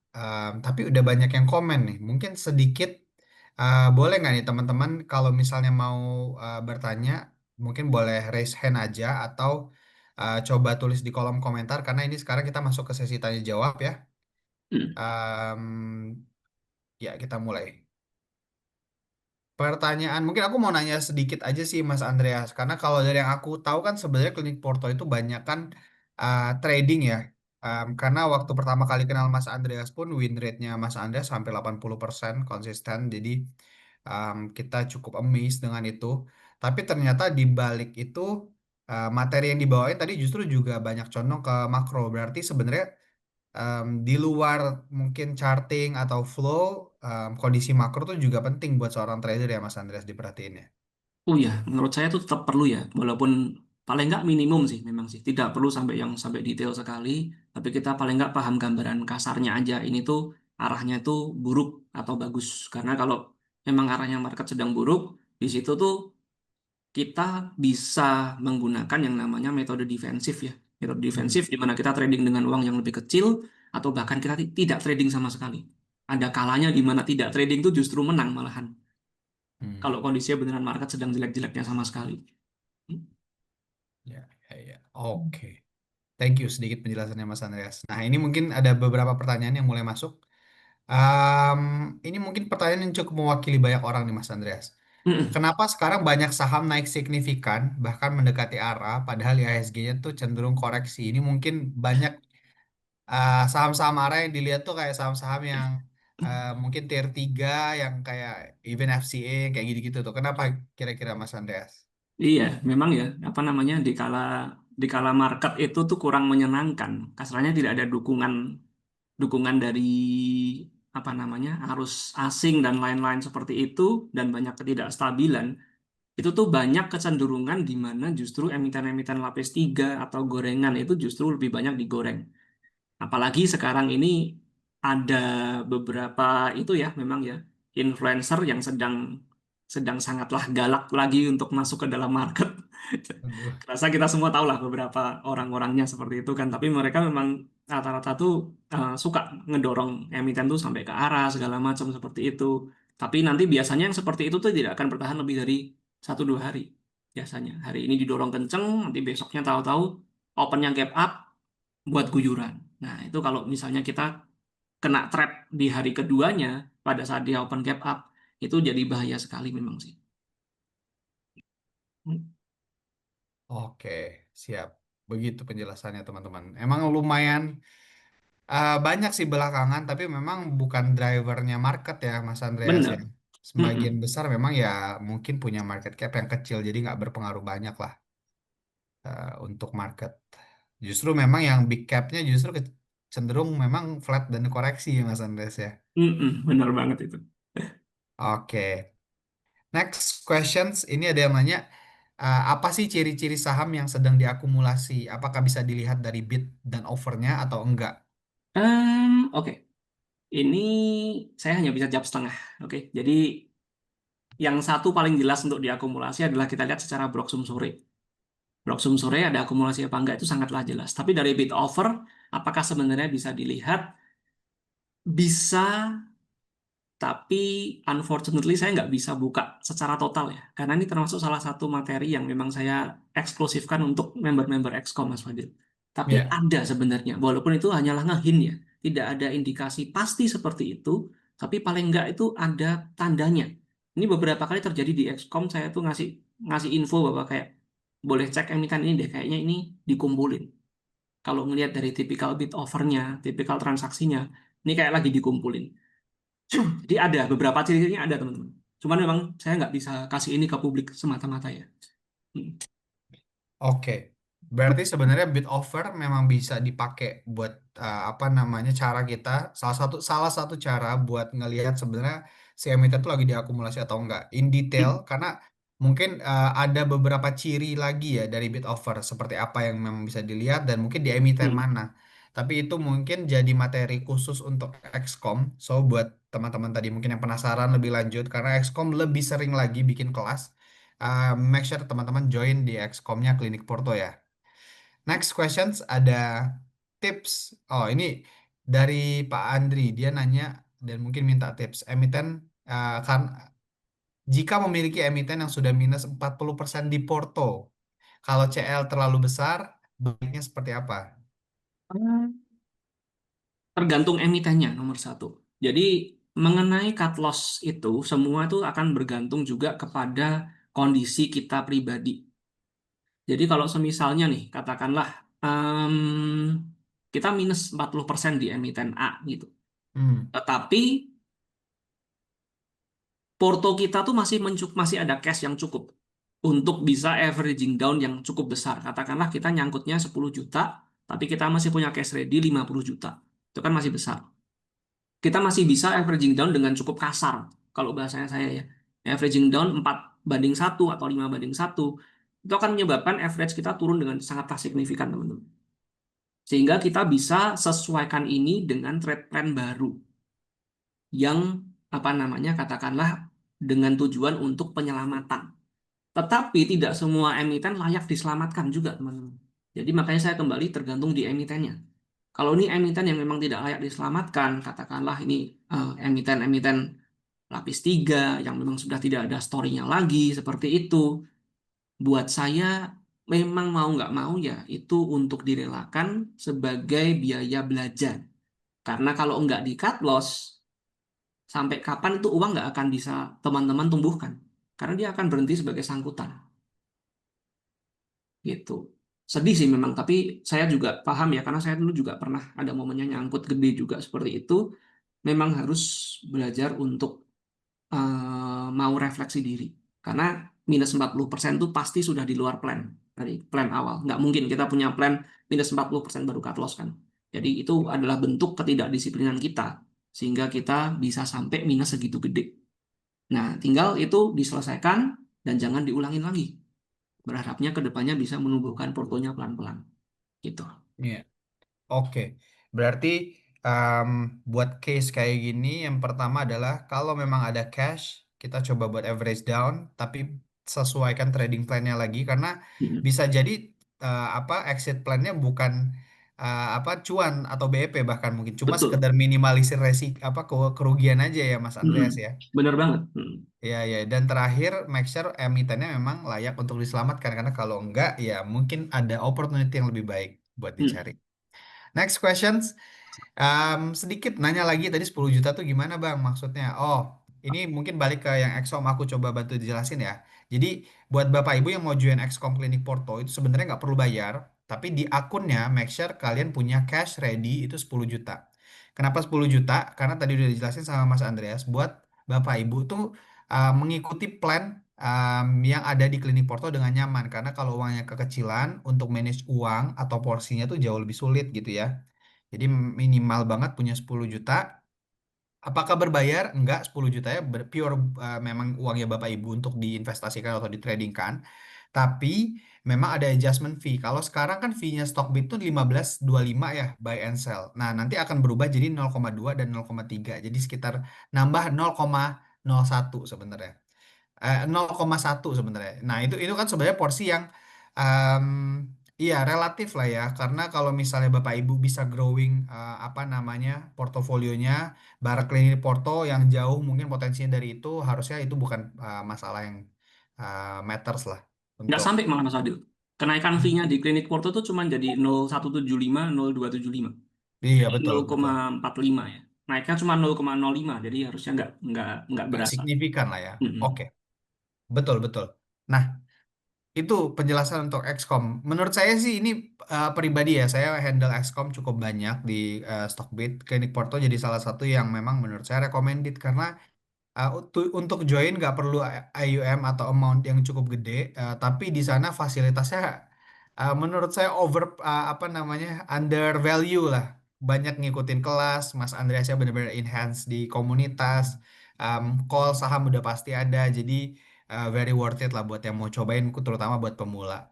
tapi udah banyak yang komen nih. Mungkin sedikit boleh nggak nih teman-teman kalau misalnya mau bertanya, mungkin boleh raise hand aja atau coba tulis di kolom komentar karena ini sekarang kita masuk ke sesi tanya jawab ya. Hmm. Ya kita mulai. Pertanyaan, mungkin aku mau nanya sedikit aja sih Mas Andreas, karena kalau dari yang aku tahu kan sebenarnya klinik Porto itu banyak kan trading ya. Karena waktu pertama kali kenal Mas Andreas pun win rate-nya Mas Andreas sampai 80% konsisten, jadi kita cukup amazed dengan itu. Tapi ternyata di balik itu materi yang dibawain tadi justru juga banyak condong ke makro, berarti sebenarnya di luar mungkin charting atau flow, kondisi makro tuh juga penting buat seorang trader ya Mas Andreas diperhatiin ya. Oh ya, menurut saya itu tetap perlu ya, walaupun paling nggak minimum sih memang sih. Tidak perlu sampai yang sampai detail sekali, tapi kita paling nggak paham gambaran kasarnya aja. Ini tuh arahnya tuh buruk atau bagus. Karena kalau memang arahnya market sedang buruk, di situ tuh kita bisa menggunakan yang namanya metode defensif ya. Metode Hmm. defensif di mana kita trading dengan uang yang lebih kecil atau bahkan kita tidak trading sama sekali. Ada kalanya di mana tidak trading itu justru menang malahan. Hmm. Kalau kondisinya beneran market sedang jelek-jeleknya sama sekali. Ya, ya, ya. Oke. Thank you sedikit penjelasannya Mas Andreas. Nah, ini mungkin ada beberapa pertanyaan yang mulai masuk. Em, ini mungkin pertanyaan yang cukup mewakili banyak orang nih Mas Andreas. Mm-mm. Kenapa sekarang banyak saham naik signifikan, bahkan mendekati arah, padahal IHSG-nya tuh cenderung koreksi. Ini mungkin banyak saham-saham arah yang dilihat tuh kayak saham-saham yang mungkin tier 3 yang kayak even FCA kayak gitu-gitu tuh. Kenapa kira-kira Mas Andreas? Iya, memang ya, apa namanya di kala market itu tuh kurang menyenangkan. Kasarnya tidak ada dukungan dukungan dari apa namanya arus asing dan lain-lain seperti itu dan banyak ketidakstabilan. Itu tuh banyak kecenderungan di mana justru emiten-emiten lapis 3 atau gorengan itu justru lebih banyak digoreng. Apalagi sekarang ini ada beberapa itu ya memang ya influencer yang sedang sedang sangatlah galak lagi untuk masuk ke dalam market. Aduh. Rasa kita semua tahu lah beberapa orang-orangnya seperti itu kan, tapi mereka memang rata-rata tuh suka ngedorong emiten tuh sampai ke arah segala macam seperti itu. Tapi nanti biasanya yang seperti itu tuh tidak akan bertahan lebih dari 1-2 hari. Biasanya hari ini didorong kenceng, nanti besoknya tahu-tahu opennya gap up buat guyuran. Nah, itu kalau misalnya kita kena trap di hari keduanya pada saat dia open gap up, itu jadi bahaya sekali memang sih. Oke, siap. Begitu penjelasannya teman-teman. Emang lumayan Banyak sih belakangan, tapi memang bukan drivernya market ya, Mas Andreas ya. Bener. Sebagian Mm-mm. besar memang ya mungkin punya market cap yang kecil, jadi nggak berpengaruh banyak lah untuk market. Justru memang yang big capnya justru cenderung memang flat dan koreksi ya, Mas Andreas ya. Mm-mm. Bener banget itu. Oke, next questions. Ini ada yang nanya, apa sih ciri-ciri saham yang sedang diakumulasi? Apakah bisa dilihat dari bid dan offernya atau enggak? Oke. Ini saya hanya bisa jawab setengah. Oke. Jadi yang satu paling jelas untuk diakumulasi adalah kita lihat secara Broksum sore. Broksum sore ada akumulasi apa enggak itu sangatlah jelas. Tapi dari bid offer, apakah sebenarnya bisa dilihat? Bisa, tapi unfortunately saya nggak bisa buka secara total ya. Karena ini termasuk salah satu materi yang memang saya eksklusifkan untuk member-member Excom, Mas Fadil. Tapi Ya. ada sebenarnya, walaupun itu hanyalah ngehin ya. Tidak ada indikasi pasti seperti itu, tapi paling nggak itu ada tandanya. Ini beberapa kali terjadi di Excom, saya tuh ngasih ngasih info bahwa kayak boleh cek emiten ini deh, kayaknya ini dikumpulin. Kalau ngelihat dari tipikal bid offernya, tipikal transaksinya, ini kayak lagi dikumpulin. Jadi ada beberapa ciri-cirinya ada teman-teman. Cuman memang saya nggak bisa kasih ini ke publik semata-mata ya. Hmm. Oke, berarti sebenarnya bid offer memang bisa dipakai buat apa namanya cara kita salah satu cara buat ngelihat sebenarnya si emiten itu lagi diakumulasi atau enggak in detail Hmm. karena mungkin ada beberapa ciri lagi ya dari bid offer seperti apa yang memang bisa dilihat dan mungkin di emiten Hmm. mana. Tapi itu mungkin jadi materi khusus untuk Excom. So buat teman-teman tadi mungkin yang penasaran lebih lanjut karena Excom lebih sering lagi bikin kelas, make sure teman-teman join di XCOM-nya Klinik Porto ya. Next questions ada tips. Oh, ini dari Pak Andri. Dia nanya dan mungkin minta tips. Emiten kan jika memiliki emiten yang sudah minus 40% di Porto, kalau CL terlalu besar, baiknya seperti apa? Tergantung emitennya nomor satu. Jadi mengenai cut loss itu semua itu akan bergantung juga kepada kondisi kita pribadi. Jadi kalau semisalnya nih katakanlah kita minus 40% di emiten A gitu. Hmm, Tetapi porto kita tuh masih ada cash yang cukup untuk bisa averaging down yang cukup besar. Katakanlah kita nyangkutnya 10 juta, tapi kita masih punya cash ready 50 juta. Itu kan masih besar. Kita masih bisa averaging down dengan cukup kasar, kalau bahasanya saya ya. Averaging down 4:1 atau 5:1. Itu akan menyebabkan average kita turun dengan sangatlah signifikan, teman-teman. Sehingga kita bisa sesuaikan ini dengan trade plan baru yang apa namanya katakanlah dengan tujuan untuk penyelamatan. Tetapi tidak semua emiten layak diselamatkan juga, teman-teman. Jadi makanya saya kembali tergantung di emitennya. Kalau ini emiten yang memang tidak layak diselamatkan, katakanlah ini emiten-emiten lapis 3 yang memang sudah tidak ada story-nya lagi, seperti itu. Buat saya, memang mau nggak mau ya, itu untuk direlakan sebagai biaya belajar. Karena kalau nggak di cut loss, sampai kapan itu uang nggak akan bisa teman-teman tumbuhkan. Karena dia akan berhenti sebagai sangkutan. Gitu. Sedih sih memang, tapi saya juga paham ya, karena saya dulu juga pernah ada momennya nyangkut gede juga seperti itu. Memang harus belajar untuk mau refleksi diri. Karena minus 40% itu pasti sudah di luar plan, dari plan awal. Nggak mungkin kita punya plan minus 40% baru cut loss kan. Jadi itu adalah bentuk ketidakdisiplinan kita, sehingga kita bisa sampai minus segitu gede. Nah, tinggal itu diselesaikan dan jangan diulangin lagi. Berharapnya ke depannya bisa menumbuhkan portonya pelan-pelan. Gitu. iya. Oke, berarti um, buat case kayak gini, yang pertama adalah kalau memang ada cash, kita coba buat average down, tapi sesuaikan trading plan-nya lagi, karena Mm. bisa jadi apa exit plan-nya bukan apa cuan atau BEP bahkan mungkin cuma Betul. sekedar minimalisir resiko apa kerugian aja ya Mas Mm-mm. Andreas ya. Bener banget. Mm. Ya, ya. Dan terakhir, make sure emitennya memang layak untuk diselamatkan. Karena kalau enggak, ya mungkin ada opportunity yang lebih baik buat Mm. dicari. Next questions. Sedikit nanya lagi tadi 10 juta tuh gimana Bang maksudnya? Oh, ini mungkin balik ke yang Exom aku coba bantu dijelasin ya. Jadi buat Bapak Ibu yang mau join Excom Klinik Porto itu sebenarnya nggak perlu bayar, Tapi di akunnya make sure kalian punya cash ready itu 10 juta. Kenapa 10 juta? Karena tadi udah dijelasin sama Mas Andreas buat Bapak Ibu tuh mengikuti plan yang ada di Klinik Porto dengan nyaman. Karena kalau uangnya kekecilan untuk manage uang atau porsinya tuh jauh lebih sulit gitu ya. Jadi minimal banget punya 10 juta. Apakah berbayar? Enggak, 10 juta ya pure memang uangnya Bapak Ibu untuk diinvestasikan atau ditradingkan. Tapi memang ada adjustment fee. Kalau sekarang kan fee-nya Stockbit tuh 15,25 ya buy and sell. Nah, nanti akan berubah jadi 0,2 dan 0,3. Jadi sekitar nambah 0,01 sebenarnya. 0,1 sebenarnya. Nah, itu kan sebenarnya porsi yang em, iya relatif lah ya, karena kalau misalnya Bapak Ibu bisa growing apa namanya portofolionya bareng Klinik Porto yang jauh mungkin potensinya dari itu, harusnya itu bukan masalah yang matters lah Nggak untuk. sampai malah Mas Adil. Kenaikan fee-nya di klinik Porto tuh cuma jadi 0,175, 0,275. Iya Jadi betul betul, 0,45 ya. Naiknya cuma 0,05, jadi harusnya nggak nggak berasa. signifikan lah ya. Mm-mm. Oke, betul betul. Nah, itu penjelasan untuk XCOM. Menurut saya sih ini pribadi ya, saya handle XCOM cukup banyak di Stockbit. Klinik Porto jadi salah satu yang memang menurut saya recommended karena untuk join nggak perlu IUM atau amount yang cukup gede, tapi di sana fasilitasnya menurut saya apa namanya under value lah. Banyak ngikutin kelas, Mas Andreasnya benar-benar enhance di komunitas, call saham udah pasti ada, jadi very worth it lah buat yang mau cobain, terutama buat pemula.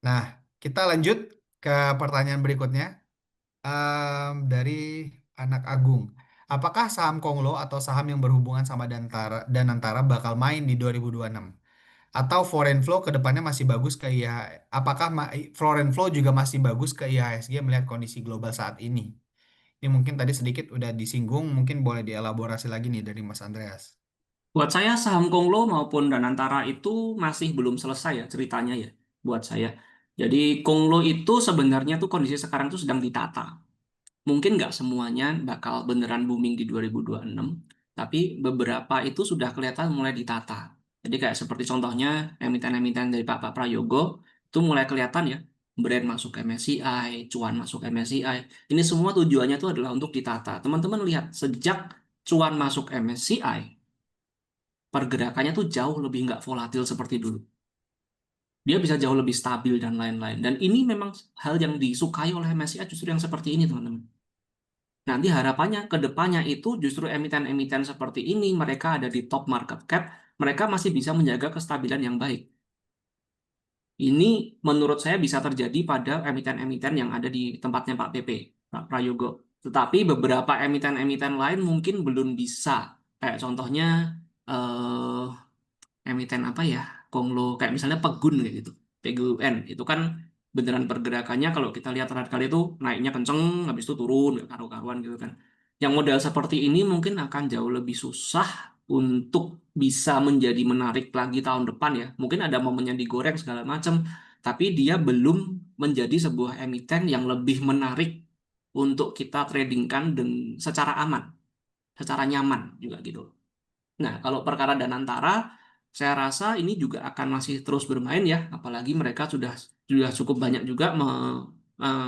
Nah, kita lanjut ke pertanyaan berikutnya. Dari Anak Agung. Apakah saham Konglo atau saham yang berhubungan sama Danantara bakal main di 2026? Atau foreign flow ke depannya masih bagus ke apakah foreign flow juga masih bagus ke IHSG melihat kondisi global saat ini? Ini mungkin tadi sedikit udah disinggung, mungkin boleh dielaborasi lagi nih dari Mas Andreas. Buat saya saham Konglo maupun Danantara itu masih belum selesai ya ceritanya ya buat saya. Jadi Konglo itu sebenarnya tuh kondisi sekarang tuh sedang ditata. Mungkin nggak semuanya bakal beneran booming di 2026, tapi beberapa itu sudah kelihatan mulai ditata. Jadi kayak seperti contohnya emiten-emiten dari Pak Prayogo itu mulai kelihatan ya, brand masuk MSCI, cuan masuk MSCI. Ini semua tujuannya itu adalah untuk ditata. Teman-teman lihat sejak cuan masuk MSCI, pergerakannya tuh jauh lebih nggak volatil seperti dulu. Dia bisa jauh lebih stabil dan lain-lain. Dan ini memang hal yang disukai oleh MSCI justru yang seperti ini, teman-teman. Nanti harapannya ke depannya itu justru emiten-emiten seperti ini, mereka ada di top market cap, mereka masih bisa menjaga kestabilan yang baik. Ini menurut saya bisa terjadi pada emiten-emiten yang ada di tempatnya Pak PP, Pak Prayogo. Tetapi beberapa emiten-emiten lain mungkin belum bisa. Kayak contohnya eh, emiten apa ya, Konglo, kayak misalnya Pegun kayak gitu, PGUN itu kan beneran pergerakannya kalau kita lihat terakhir kali itu naiknya kenceng habis itu turun nggak karu-karuan gitu kan. Yang model seperti ini mungkin akan jauh lebih susah untuk bisa menjadi menarik lagi tahun depan ya, mungkin ada momennya digoreng segala macam, tapi dia belum menjadi sebuah emiten yang lebih menarik untuk kita tradingkan dan secara aman, secara nyaman juga gitu. Nah, kalau perkara Danantara, saya rasa ini juga akan masih terus bermain ya, apalagi mereka sudah cukup banyak juga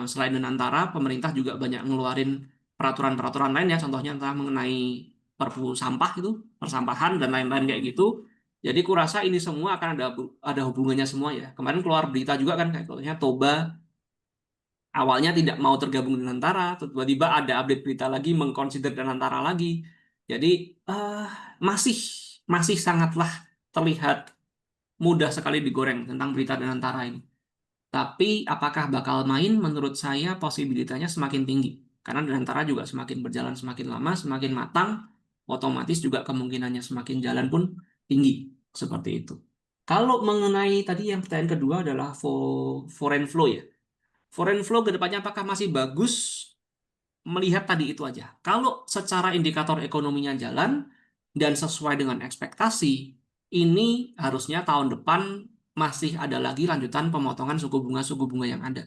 selain Danantara, pemerintah juga banyak ngeluarin peraturan-peraturan lain ya, contohnya entah mengenai Perpu sampah itu, persampahan dan lain-lain kayak gitu. Jadi kurasa ini semua akan ada hubungannya semua ya. Kemarin keluar berita juga kan kayak contohnya Toba awalnya tidak mau tergabung dengan Antara, tiba-tiba ada update berita lagi mengconsider dengan Antara lagi. Jadi eh, masih masih sangatlah terlihat mudah sekali digoreng tentang berita dan Antara ini. Tapi apakah bakal main? Menurut saya posibilitasnya semakin tinggi. Karena Danantara juga semakin berjalan semakin lama, semakin matang, otomatis juga kemungkinannya semakin jalan pun tinggi. Seperti itu. Kalau mengenai tadi yang pertanyaan kedua adalah foreign flow ya. Foreign flow ke depannya apakah masih bagus? Melihat tadi itu aja. Kalau secara indikator ekonominya jalan dan sesuai dengan ekspektasi, ini harusnya tahun depan masih ada lagi lanjutan pemotongan suku bunga yang ada.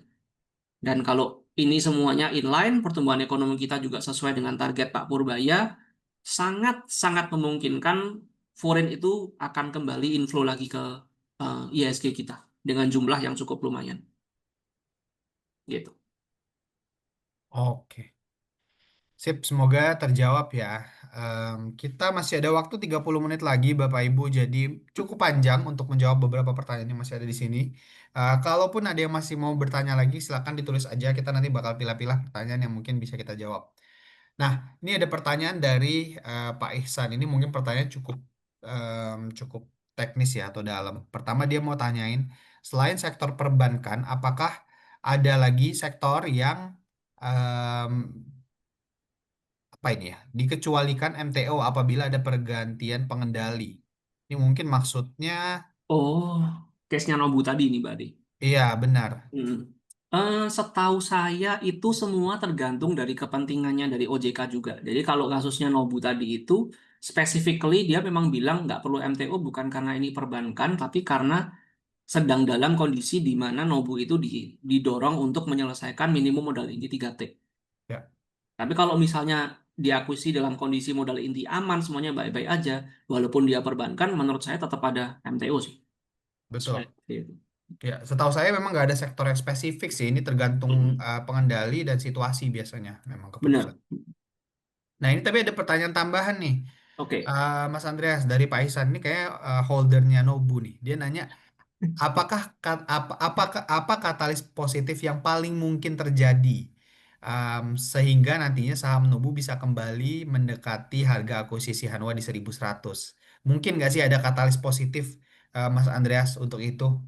Dan kalau ini semuanya inline, pertumbuhan ekonomi kita juga sesuai dengan target Pak Purbaya, sangat-sangat memungkinkan foreign itu akan kembali inflow lagi ke ISG kita dengan jumlah yang cukup lumayan. gitu. Oke. Sip, semoga terjawab ya. Kita masih ada waktu 30 menit lagi, Bapak Ibu. Jadi cukup panjang untuk menjawab beberapa pertanyaan yang masih ada di sini. Kalaupun ada yang masih mau bertanya lagi, silakan ditulis aja. Kita nanti bakal pilah-pilah pertanyaan yang mungkin bisa kita jawab. Nah, ini ada pertanyaan dari Pak Ihsan. Ini mungkin pertanyaan cukup teknis ya atau dalam. Pertama dia mau tanyain, selain sektor perbankan, apakah ada lagi sektor yang em, apa ini ya, dikecualikan MTO apabila ada pergantian pengendali? Ini mungkin maksudnya, Oh, case-nya Nobu tadi nih, Badi. iya benar, Hmm. Setahu saya itu semua tergantung dari kepentingannya dari OJK juga. Jadi kalau kasusnya Nobu tadi itu, specifically dia memang bilang nggak perlu MTO bukan karena ini perbankan, tapi karena sedang dalam kondisi di mana Nobu itu didorong untuk menyelesaikan minimum modal inti 3T. ya Tapi kalau misalnya diakuisi dalam kondisi modal inti aman, semuanya baik-baik aja, walaupun dia perbankan, menurut saya tetap ada MTO sih. betul. Seperti itu. Ya, setahu saya memang nggak ada sektor yang spesifik sih. Ini tergantung Mm-mm. pengendali dan situasi biasanya memang keputusan. Benar. Nah, ini tapi ada pertanyaan tambahan nih. Oke. Mas Andreas dari Pak Ihsan ini kayak holdernya Nobu nih. Dia nanya, apa katalis positif yang paling mungkin terjadi sehingga nantinya saham Nobu bisa kembali mendekati harga akuisisi Hanwha di 1.100. Mungkin nggak sih ada katalis positif Mas Andreas untuk itu?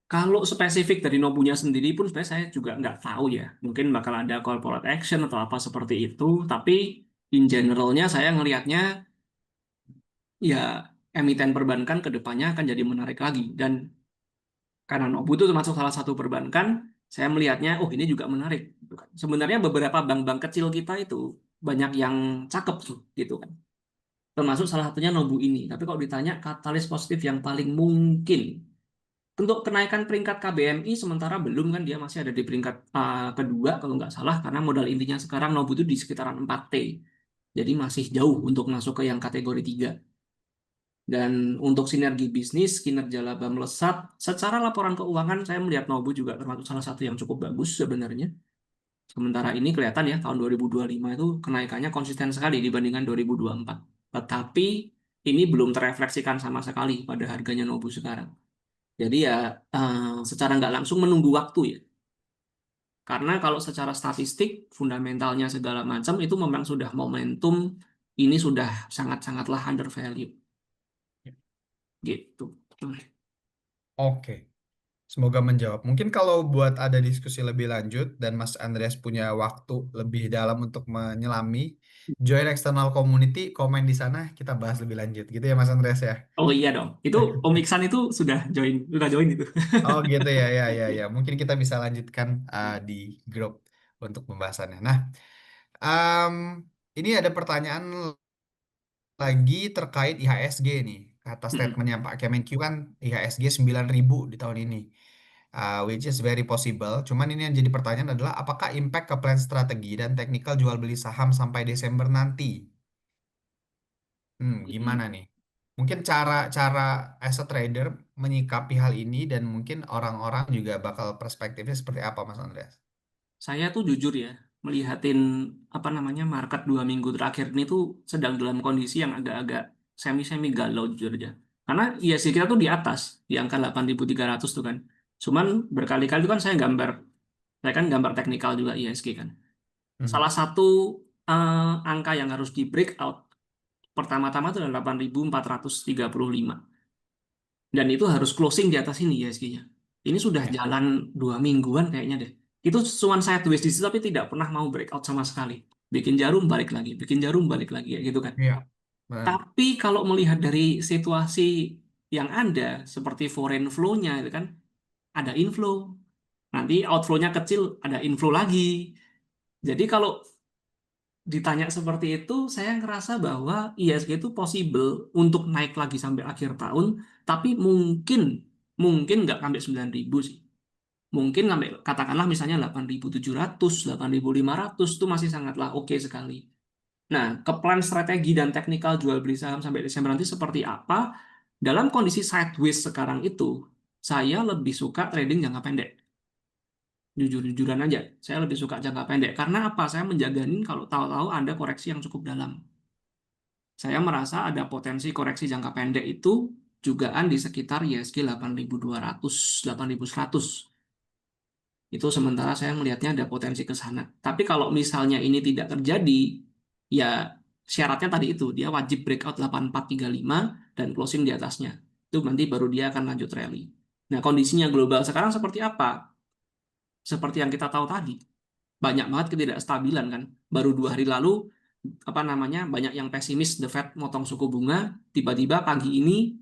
Kalau spesifik dari Nobunya sendiri pun sebenarnya saya juga nggak tahu ya. Mungkin bakal ada corporate action atau apa seperti itu. Tapi in generalnya saya ngelihatnya ya emiten perbankan ke depannya akan jadi menarik lagi. Dan karena Nobu itu termasuk salah satu perbankan, saya melihatnya, oh ini juga menarik, gitu kan. Sebenarnya beberapa bank-bank kecil kita itu banyak yang cakep tuh, gitu kan. Termasuk salah satunya Nobu ini. Tapi kalau ditanya katalis positif yang paling mungkin untuk kenaikan peringkat KBMI, sementara belum kan dia masih ada di peringkat kedua kalau nggak salah, karena modal intinya sekarang Nobu itu di sekitaran 4T. Jadi masih jauh untuk masuk ke yang kategori 3. Dan untuk sinergi bisnis, kinerja laba melesat, secara laporan keuangan saya melihat Nobu juga termasuk salah satu yang cukup bagus sebenarnya. Sementara ini kelihatan ya tahun 2025 itu kenaikannya konsisten sekali dibandingkan 2024. Tetapi ini belum terefleksikan sama sekali pada harganya Nobu sekarang. Jadi ya secara nggak langsung menunggu waktu ya. Karena kalau secara statistik, fundamentalnya segala macam itu memang sudah momentum ini sudah sangat-sangatlah undervalue gitu. Oke. Semoga menjawab. Mungkin kalau buat ada diskusi lebih lanjut dan Mas Andreas punya waktu lebih dalam untuk menyelami, join external community, komen di sana, kita bahas lebih lanjut. Gitu ya Mas Andreas ya. Oh iya dong. Itu Om Iksan itu sudah join itu. Oh gitu ya, ya, ya, ya. Mungkin kita bisa lanjutkan di grup untuk pembahasannya. Nah, em, ini ada pertanyaan lagi terkait IHSG nih. Kata Mm-mm. statementnya Pak Kemenq kan IHSG 9.000 di tahun ini. Which is very possible. Cuman ini yang jadi pertanyaan adalah apakah impact ke plan strategi dan teknikal jual beli saham sampai Desember nanti? Gimana Mm-mm. nih? Mungkin cara-cara as a trader menyikapi hal ini dan mungkin orang-orang juga bakal perspektifnya seperti apa, Mas Andreas? Saya tuh jujur ya, melihatin apa namanya market 2 minggu terakhir ini tuh sedang dalam kondisi yang agak-agak semi-semi galau jujur aja. Karena ya sih kita tuh di atas, di angka 8.300 tuh kan. Cuman berkali-kali tuh kan saya kan gambar teknikal juga ISG kan. Mhm. Salah satu angka yang harus di breakout pertama-tama itu adalah 8.435. Dan itu harus closing di atas ini ISG-nya. Ini sudah Ya, jalan 2 mingguan kayaknya deh. Itu cuma sideways di situ tapi tidak pernah mau breakout sama sekali. Bikin jarum balik lagi, bikin jarum balik lagi ya gitu kan. iya, benar. Tapi kalau melihat dari situasi yang ada seperti foreign flow-nya itu kan ada inflow. Nanti outflow-nya kecil, ada inflow lagi. Jadi kalau ditanya seperti itu, saya ngerasa bahwa ISG itu possible untuk naik lagi sampai akhir tahun, tapi mungkin nggak sampai 9.000 sih. Mungkin sampai katakanlah misalnya 8.700, 8.500 itu masih sangatlah oke sekali. Nah, ke plan strategi dan teknikal jual beli saham sampai Desember nanti seperti apa? Dalam kondisi sideways sekarang itu, saya lebih suka trading jangka pendek. Jujur-jujuran aja, saya lebih suka jangka pendek. Karena apa? Saya menjagain kalau tahu-tahu ada koreksi yang cukup dalam. Saya merasa ada potensi koreksi jangka pendek itu jugaan di sekitar ISG 8.200, 8.100. Itu sementara saya melihatnya ada potensi ke sana. Tapi kalau misalnya ini tidak terjadi, ya syaratnya tadi itu, dia wajib breakout 8435 dan closing di atasnya. Itu nanti baru dia akan lanjut rally. Nah, kondisinya global sekarang seperti apa? Seperti yang kita tahu tadi, banyak banget ketidakstabilan kan. Baru 2 hari lalu, apa namanya, banyak yang pesimis The Fed motong suku bunga, tiba-tiba pagi ini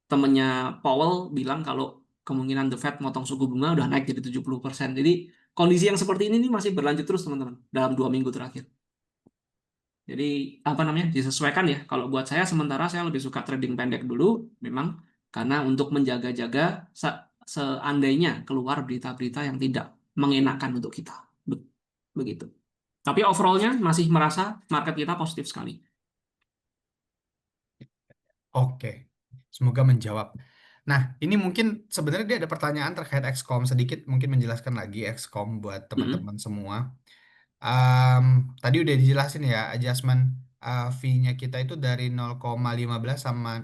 temennya Powell bilang kalau kemungkinan The Fed motong suku bunga udah naik jadi 70%. Jadi kondisi yang seperti ini nih masih berlanjut terus teman-teman dalam 2 minggu terakhir. Jadi apa namanya disesuaikan ya. Kalau buat saya sementara saya lebih suka trading pendek dulu, memang karena untuk menjaga-jaga seandainya keluar berita-berita yang tidak mengenakan untuk kita. Begitu. Tapi overallnya masih merasa market kita positif sekali. Oke, semoga menjawab. Nah, ini mungkin sebenarnya dia ada pertanyaan terkait XCOM sedikit, mungkin menjelaskan lagi XCOM buat Mm-mm. teman-teman semua. Em, Tadi udah dijelasin ya, adjustment fee-nya kita itu dari 0,15 sama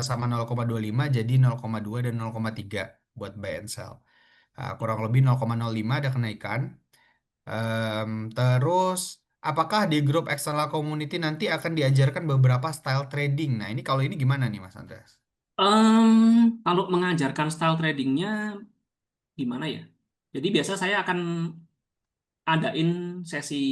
sama 0,25 jadi 0,2 dan 0,3 buat buy and sell. Kurang lebih 0,05 ada kenaikan. Terus, apakah di grup eksternal community nanti akan diajarkan beberapa style trading? Nah, ini kalau ini gimana nih, Mas Andreas? Kalau mengajarkan style tradingnya gimana ya? Jadi biasa saya akan adain sesi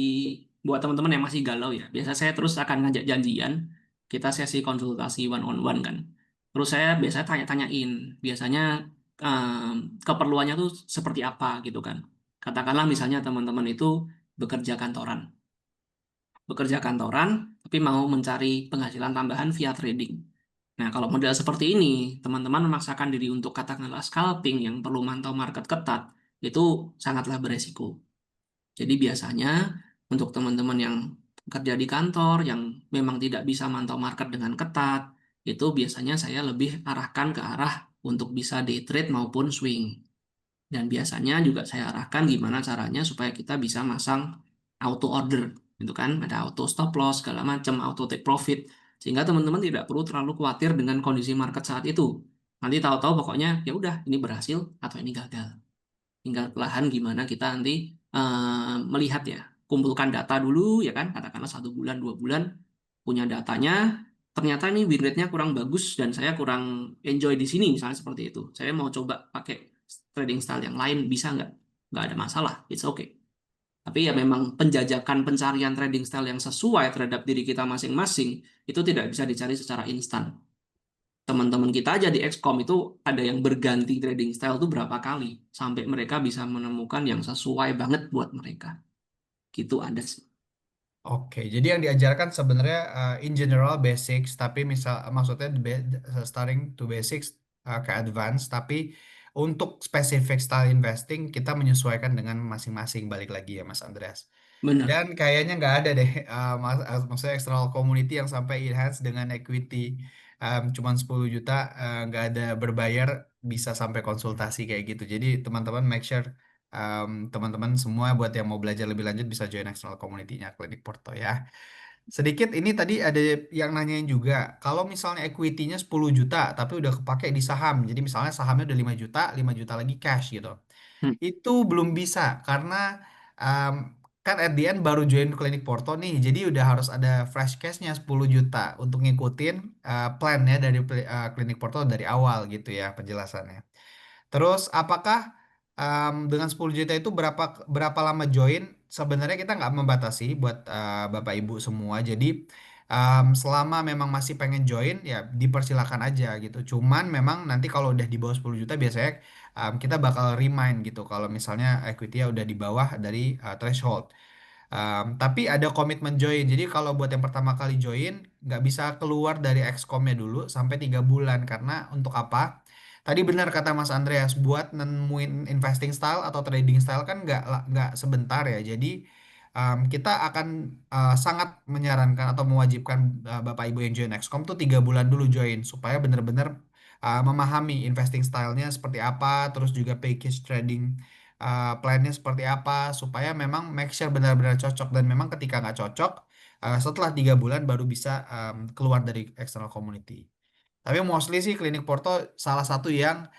buat teman-teman yang masih galau ya. Biasa saya terus akan ngajak janjian, kita sesi konsultasi one on one kan. Terus saya biasa tanya-tanyain, biasanya keperluannya tuh seperti apa gitu kan. Katakanlah misalnya teman-teman itu bekerja kantoran. Bekerja kantoran, tapi mau mencari penghasilan tambahan via trading. Nah, kalau model seperti ini, teman-teman memaksakan diri untuk katakanlah scalping yang perlu mantau market ketat, itu sangatlah beresiko. Jadi biasanya untuk teman-teman yang kerja di kantor yang memang tidak bisa mantau market dengan ketat, itu biasanya saya lebih arahkan ke arah untuk bisa day trade maupun swing. Dan biasanya juga saya arahkan gimana caranya supaya kita bisa masang auto order, gitu kan? Ada auto stop loss, segala macam, auto take profit, sehingga teman-teman tidak perlu terlalu khawatir dengan kondisi market saat itu. Nanti tahu-tahu pokoknya ya udah ini berhasil atau ini gagal. Tinggal perlahan gimana kita nanti melihat ya, kumpulkan data dulu ya kan, katakanlah 1 bulan 2 bulan punya datanya, ternyata ini win rate-nya kurang bagus dan saya kurang enjoy di sini misalnya seperti itu. Saya mau coba pakai trading style yang lain bisa nggak? Nggak ada masalah, it's okay. Tapi ya memang penjajakan pencarian trading style yang sesuai terhadap diri kita masing-masing itu tidak bisa dicari secara instan. Teman-teman kita aja di XCOM itu ada yang berganti trading style tuh berapa kali sampai mereka bisa menemukan yang sesuai banget buat mereka. Gitu ada sih. Oke, jadi yang diajarkan sebenarnya in general basics, tapi maksudnya starting to basics ke advance, tapi untuk specific style investing kita menyesuaikan dengan masing-masing balik lagi ya Mas Andreas. Benar. Dan kayaknya nggak ada deh, maksudnya external community yang sampai enhance dengan equity cuman 10 juta, nggak ada berbayar bisa sampai konsultasi kayak gitu. Jadi teman-teman make sure teman-teman semua buat yang mau belajar lebih lanjut bisa join external community-nya Klinik Porto ya. Sedikit ini tadi ada yang nanyain juga, kalau misalnya equity-nya 10 juta tapi udah kepake di saham, jadi misalnya sahamnya udah 5 juta, 5 juta lagi cash gitu. Hmm. Itu belum bisa karena um, kan at the end baru join klinik Porto nih. Jadi udah harus ada fresh cash-nya 10 juta untuk ngikutin plan-nya dari klinik Porto dari awal gitu ya penjelasannya. Terus apakah dengan 10 juta itu berapa berapa lama join? Sebenarnya kita nggak membatasi buat Bapak Ibu semua. Jadi selama memang masih pengen join ya dipersilakan aja gitu. Cuman memang nanti kalau udah di bawah 10 juta biasanya kita bakal remind gitu kalau misalnya equity-nya udah di bawah dari threshold. Tapi ada komitmen join. Jadi kalau buat yang pertama kali join, nggak bisa keluar dari XCOM-nya dulu sampai 3 bulan. Karena untuk apa? Tadi benar kata Mas Andreas, buat nemuin investing style atau trading style kan nggak sebentar ya. Jadi kita akan sangat menyarankan atau mewajibkan Bapak Ibu yang join XCOM tuh 3 bulan dulu join supaya benar-benar memahami investing stylenya seperti apa, terus juga package trading plannya seperti apa supaya memang make sure benar-benar cocok dan memang ketika nggak cocok setelah 3 bulan baru bisa keluar dari external community. Tapi mostly sih Klinik Porto salah satu yang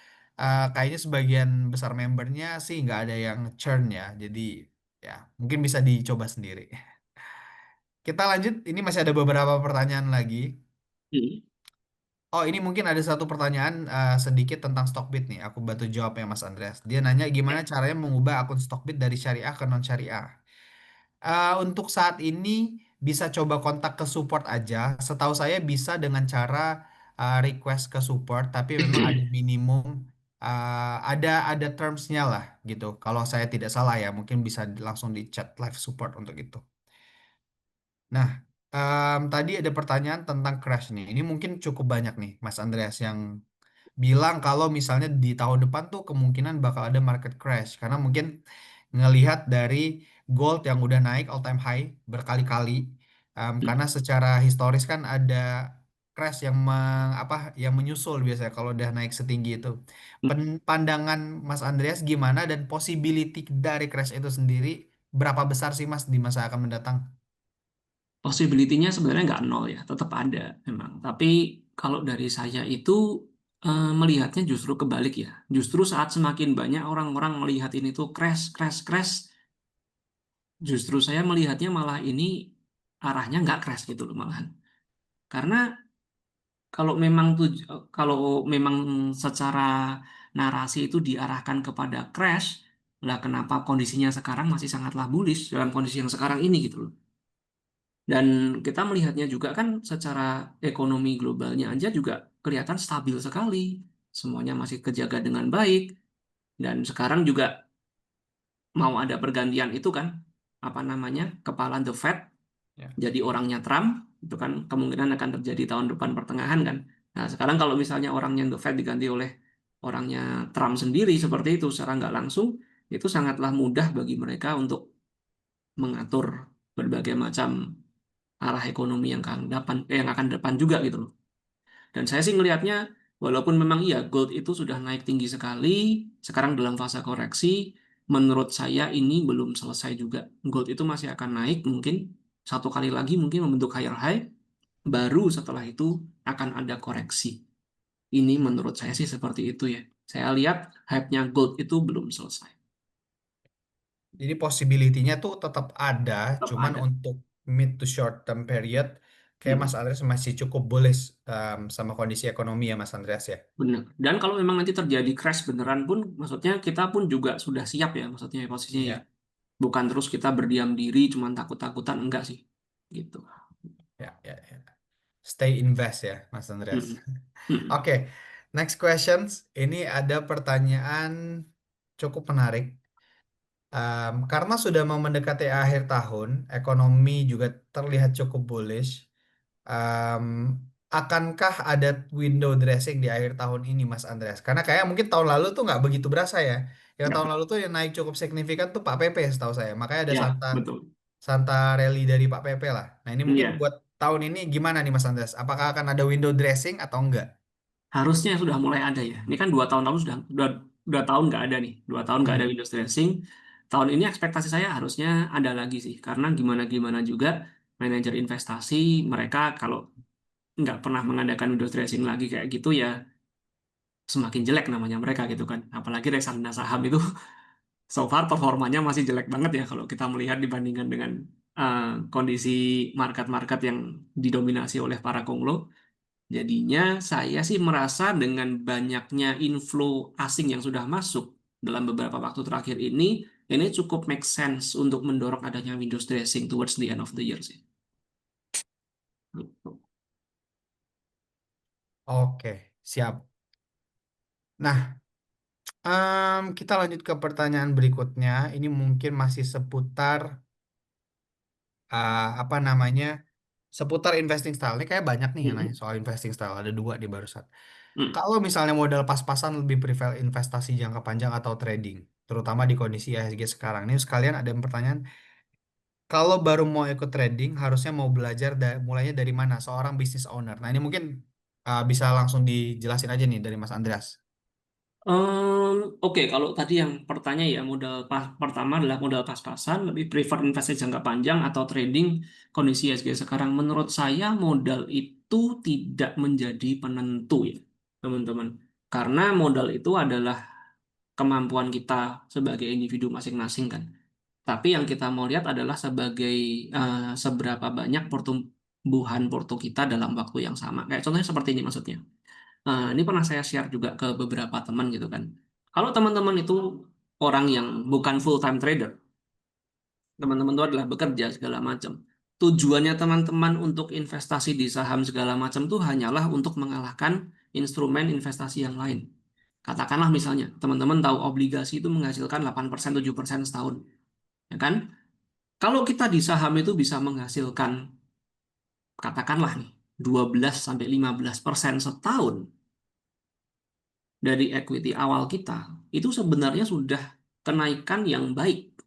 kayaknya sebagian besar membernya sih nggak ada yang churn ya. Jadi ya mungkin bisa dicoba sendiri. Kita lanjut, ini masih ada beberapa pertanyaan lagi. Hmm. Oh, ini mungkin ada satu pertanyaan sedikit tentang Stockbit nih. Aku bantu jawab ya Mas Andreas. Dia nanya gimana caranya mengubah akun Stockbit dari syariah ke non syariah. Untuk saat ini bisa coba kontak ke support aja. Setahu saya bisa dengan cara request ke support, tapi memang ada minimum, ada termsnya lah gitu. Kalau saya tidak salah ya, mungkin bisa langsung di chat live support untuk itu. Nah, tadi ada pertanyaan tentang crash nih. Ini mungkin cukup banyak nih, Mas Andreas, yang bilang kalau misalnya di tahun depan tuh kemungkinan bakal ada market crash karena mungkin ngelihat dari gold yang udah naik all time high berkali-kali. Karena secara historis kan ada crash yang yang menyusul biasanya kalau udah naik setinggi itu. Pandangan Mas Andreas gimana dan possibility dari crash itu sendiri berapa besar sih Mas di masa akan mendatang? Possibility-nya sebenarnya nggak nol ya, tetap ada memang. Tapi kalau dari saya itu melihatnya justru kebalik ya. Justru saat semakin banyak orang-orang melihat ini tuh crash, crash, crash, justru saya melihatnya malah ini arahnya nggak crash gitu loh malahan. Karena kalau memang kalau memang secara narasi itu diarahkan kepada crash, lah kenapa kondisinya sekarang masih sangatlah bullish dalam kondisi yang sekarang ini gitu loh. Dan kita melihatnya juga kan secara ekonomi globalnya aja juga kelihatan stabil sekali. Semuanya masih kejaga dengan baik. Dan sekarang juga mau ada pergantian itu kan, apa namanya, kepala The Fed Ya. jadi orangnya Trump, itu kan kemungkinan akan terjadi tahun depan pertengahan kan. Nah sekarang kalau misalnya orangnya The Fed diganti oleh orangnya Trump sendiri seperti itu secara nggak langsung, itu sangatlah mudah bagi mereka untuk mengatur berbagai macam arah ekonomi yang akan depan juga gitu loh. Dan saya sih ngelihatnya walaupun memang iya gold itu sudah naik tinggi sekali, sekarang dalam fase koreksi, menurut saya ini belum selesai juga. Gold itu masih akan naik mungkin satu kali lagi mungkin membentuk higher high, baru setelah itu akan ada koreksi. Ini menurut saya sih seperti itu ya. Saya lihat hype-nya gold itu belum selesai. Jadi possibility-nya tuh tetap ada, Tetap cuman ada. untuk mid to short term period, kayak Mas Hmm. Andreas masih cukup bullish sama kondisi ekonomi ya Mas Andreas ya. Benar. Dan kalau memang nanti terjadi crash beneran pun, maksudnya kita pun juga sudah siap ya, maksudnya posisinya ya. Ya, Bukan terus kita berdiam diri, cuman takut-takutan, enggak sih. Gitu. ya. Stay invest ya Mas Andreas. Mm-mm. Mm-mm. Oke, next questions. Ini ada pertanyaan cukup menarik. Karena sudah mau mendekati akhir tahun, ekonomi juga terlihat cukup bullish. Em, akankah ada window dressing di akhir tahun ini, Mas Andreas? Karena kayak mungkin tahun lalu tuh nggak begitu berasa ya. Yang Ya, tahun lalu tuh yang naik cukup signifikan tuh Pak PP setahu saya. Makanya ada ya, Santa betul. Santa Rally dari Pak PP lah. Nah ini mungkin Ya, buat tahun ini gimana nih Mas Andreas? Apakah akan ada window dressing atau enggak? harusnya sudah mulai ada ya. Ini kan 2 tahun lalu dua tahun nggak ada nih. 2 tahun nggak ada Hmm. Windows Dressing. Tahun ini ekspektasi saya harusnya ada lagi sih. Karena gimana-gimana juga manajer investasi mereka kalau nggak pernah mengadakan Windows Dressing lagi kayak gitu ya semakin jelek namanya mereka gitu kan. Apalagi reksadana saham itu so far performanya masih jelek banget ya kalau kita melihat dibandingkan dengan eh, kondisi market-market yang didominasi oleh para konglo. Jadinya saya sih merasa dengan banyaknya inflow asing yang sudah masuk dalam beberapa waktu terakhir ini cukup make sense untuk mendorong adanya Windows dressing towards the end of the year sih. Gitu. Oke, siap. Nah, kita lanjut ke pertanyaan berikutnya. Ini mungkin masih seputar apa namanya? Seputar investing style. Ini kayak banyak nih yang nanya Mm-mm. soal investing style. Ada dua di barusan. Mm. Kalau misalnya modal pas-pasan lebih prefer investasi jangka panjang atau trading, terutama di kondisi IHSG sekarang. Ini sekalian ada yang pertanyaan, kalau baru mau ikut trading, harusnya mau belajar mulainya dari mana? Seorang business owner. Nah ini mungkin bisa langsung dijelasin aja nih dari Mas Andreas. Oke, kalau tadi yang pertanyaan ya pertama adalah modal pas-pasan, lebih prefer investasi jangka panjang atau trading kondisi ISG sekarang. Menurut saya modal itu tidak menjadi penentu ya, teman-teman. Karena modal itu adalah kemampuan kita sebagai individu masing-masing kan. Tapi yang kita mau lihat adalah sebagai seberapa banyak pertumbuhan porto kita dalam waktu yang sama. Kayak contohnya seperti ini maksudnya. Ini pernah saya share juga ke beberapa teman gitu kan. Kalau teman-teman itu orang yang bukan full time trader, teman-teman itu adalah bekerja segala macam. Tujuannya teman-teman untuk investasi di saham segala macam itu hanyalah untuk mengalahkan instrumen investasi yang lain. Katakanlah misalnya, teman-teman tahu obligasi itu menghasilkan 8% 7% setahun, ya kan? Kalau kita di saham itu bisa menghasilkan, katakanlah nih, 12 sampai 15% setahun dari equity awal kita, itu sebenarnya sudah kenaikan yang baik,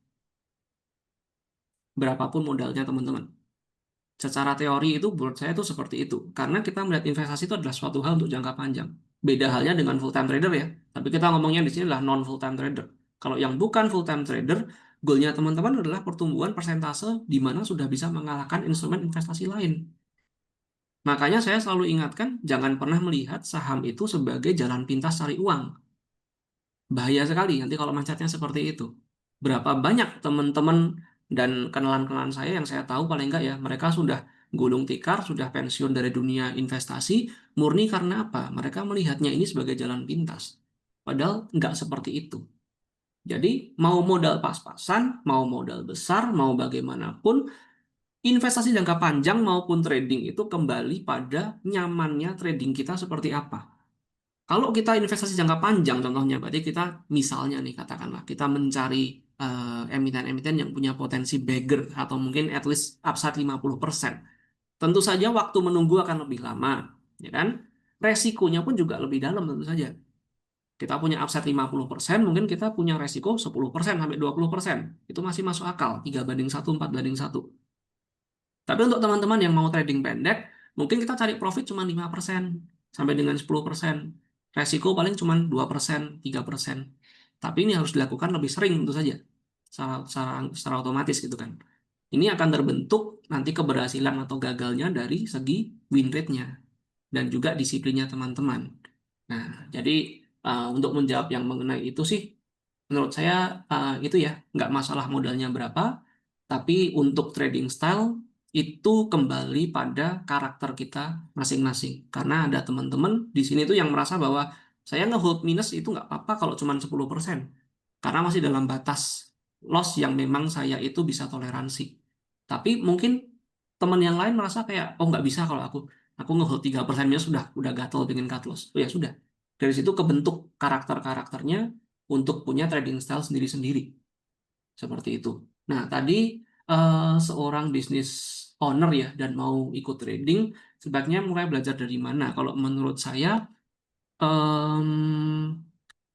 berapapun modalnya teman-teman. Secara teori itu menurut saya itu seperti itu. Karena kita melihat investasi itu adalah suatu hal untuk jangka panjang. Beda halnya dengan full time trader ya. Tapi kita ngomongnya di sini adalah non full time trader. Kalau yang bukan full time trader, goalnya teman-teman adalah pertumbuhan persentase di mana sudah bisa mengalahkan instrumen investasi lain. Makanya saya selalu ingatkan, jangan pernah melihat saham itu sebagai jalan pintas cari uang. Bahaya sekali nanti kalau mindsetnya seperti itu. Berapa banyak teman-teman dan kenalan-kenalan saya yang saya tahu paling enggak ya, mereka sudah gulung tikar, sudah pensiun dari dunia investasi, murni karena apa? Mereka melihatnya ini sebagai jalan pintas. Padahal enggak seperti itu. Jadi mau modal pas-pasan, mau modal besar, mau bagaimanapun, investasi jangka panjang maupun trading itu kembali pada nyamannya trading kita seperti apa. Kalau kita investasi jangka panjang, contohnya berarti kita misalnya nih katakanlah kita mencari emiten-emiten yang punya potensi beggar atau mungkin at least upside 50%. Tentu saja waktu menunggu akan lebih lama, ya kan? Resikonya pun juga lebih dalam tentu saja. Kita punya upside 50%, mungkin kita punya resiko 10% sampai 20%. Itu masih masuk akal, 3:1, 4:1. Tapi untuk teman-teman yang mau trading pendek, mungkin kita cari profit cuma 5% sampai dengan 10%. Resiko paling cuma 2%, 3%. Tapi ini harus dilakukan lebih sering tentu saja. Secara otomatis gitu kan. Ini akan terbentuk nanti keberhasilan atau gagalnya dari segi win rate-nya dan juga disiplinnya teman-teman. Nah, jadi untuk menjawab yang mengenai itu sih, menurut saya itu ya nggak masalah modalnya berapa, tapi untuk trading style itu kembali pada karakter kita masing-masing. Karena ada teman-teman di sini tuh yang merasa bahwa saya nge-hold minus itu nggak apa-apa kalau cuma 10%. Karena masih dalam batas loss yang memang saya itu bisa toleransi. Tapi mungkin teman yang lain merasa kayak, oh nggak bisa kalau aku nge-hold 3% minus udah gatel pengen cut loss. Oh ya sudah. Dari situ kebentuk karakter-karakternya untuk punya trading style sendiri-sendiri. Seperti itu. Nah, tadi seorang bisnis owner ya dan mau ikut trading, sebaiknya mulai belajar dari mana? Kalau menurut saya,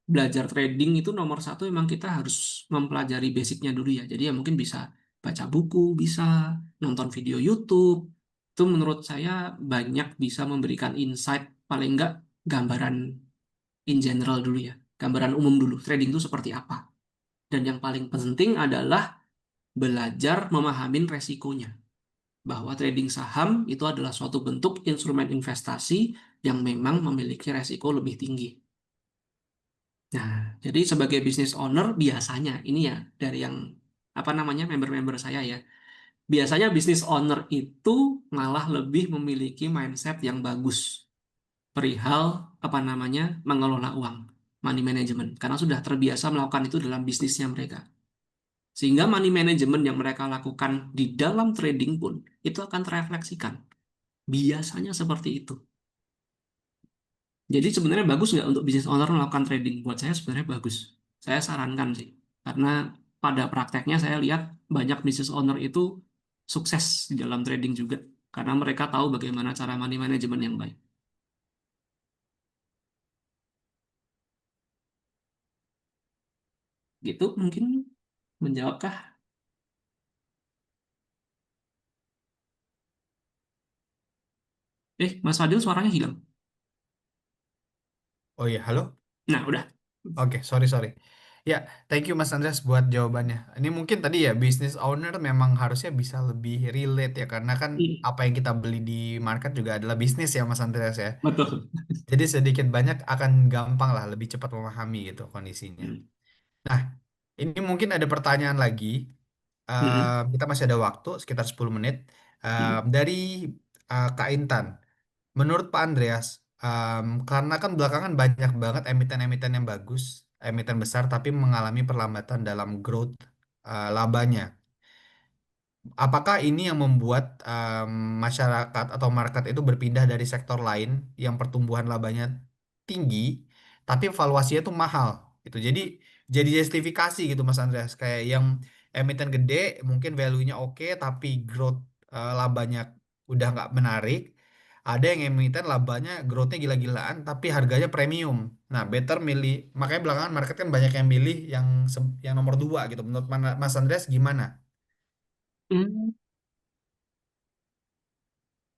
belajar trading itu nomor satu memang kita harus mempelajari basicnya dulu ya. Jadi ya mungkin bisa baca buku, bisa nonton video YouTube. Itu menurut saya banyak bisa memberikan insight, paling enggak gambaran in general dulu ya. Gambaran umum dulu, trading itu seperti apa. Dan yang paling penting adalah belajar memahami resikonya. Bahwa trading saham itu adalah suatu bentuk instrumen investasi yang memang memiliki resiko lebih tinggi. Nah, jadi sebagai business owner biasanya ini ya dari yang apa namanya member-member saya ya. Biasanya business owner itu malah lebih memiliki mindset yang bagus perihal apa namanya mengelola uang, money management karena sudah terbiasa melakukan itu dalam bisnisnya mereka. Sehingga money management yang mereka lakukan di dalam trading pun itu akan terefleksikan. Biasanya seperti itu. Jadi sebenarnya bagus nggak untuk business owner melakukan trading? Buat saya sebenarnya bagus. Saya sarankan sih. Karena pada prakteknya saya lihat banyak business owner itu sukses di dalam trading juga. Karena mereka tahu bagaimana cara money management yang baik. Gitu mungkin menjawabkah? Mas Fadil suaranya hilang. Oh iya, halo. Nah, udah. Oke, sorry sorry. Ya, thank you Mas Andreas buat jawabannya. Ini mungkin tadi ya business owner memang harusnya bisa lebih relate ya karena kan Hmm, apa yang kita beli di market juga adalah bisnis ya Mas Andreas ya. betul. Jadi sedikit banyak akan gampang lah lebih cepat memahami gitu kondisinya. Hmm. Nah, ini mungkin ada pertanyaan lagi. Hmm. Kita masih ada waktu sekitar 10 menit. Hmm. Dari Kak Intan. Menurut Pak Andreas, karena kan belakangan banyak banget emiten-emiten yang bagus, emiten besar, tapi mengalami perlambatan dalam growth labanya. Apakah ini yang membuat masyarakat atau market itu berpindah dari sektor lain yang pertumbuhan labanya tinggi, tapi valuasinya tuh mahal gitu. Jadi justifikasi gitu Mas Andreas, kayak yang emiten gede mungkin value-nya oke, tapi growth labanya udah nggak menarik. Ada yang emiten labanya growth-nya gila-gilaan, tapi harganya premium. Nah, better milih. Makanya belakangan market kan banyak yang milih yang nomor dua gitu. Menurut Mas Andreas gimana? Hmm.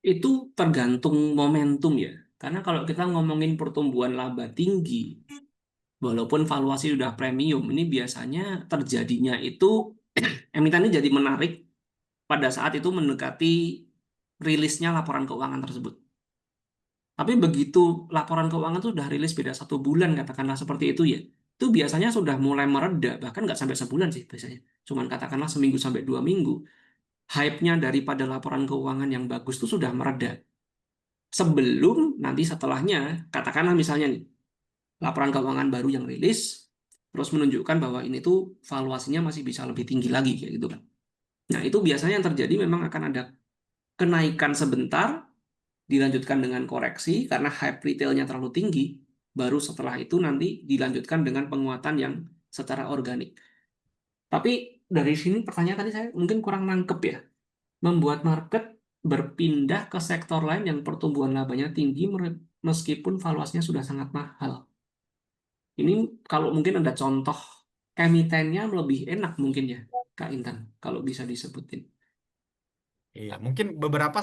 Itu tergantung momentum ya. Karena kalau kita ngomongin pertumbuhan laba tinggi, walaupun valuasi udah premium, ini biasanya terjadinya itu emiten ini jadi menarik pada saat itu mendekati rilisnya laporan keuangan tersebut. Tapi begitu laporan keuangan itu sudah rilis beda 1 bulan, katakanlah seperti itu ya, itu biasanya sudah mulai mereda, bahkan nggak sampai sebulan sih biasanya. Cuman katakanlah seminggu sampai 2 minggu, hype-nya daripada laporan keuangan yang bagus itu sudah mereda. Sebelum nanti setelahnya, katakanlah misalnya nih, laporan keuangan baru yang rilis, terus menunjukkan bahwa ini tuh valuasinya masih bisa lebih tinggi lagi, kayak gitu kan. Nah, itu biasanya yang terjadi memang akan ada kenaikan sebentar, dilanjutkan dengan koreksi karena hype retailnya terlalu tinggi, baru setelah itu nanti dilanjutkan dengan penguatan yang secara organik. Tapi dari sini pertanyaan tadi saya mungkin kurang nangkep ya, membuat market berpindah ke sektor lain yang pertumbuhan labanya tinggi meskipun valuasinya sudah sangat mahal. Ini kalau mungkin ada contoh emitennya lebih enak mungkin ya, Kak Intan, kalau bisa disebutin. Iya, mungkin beberapa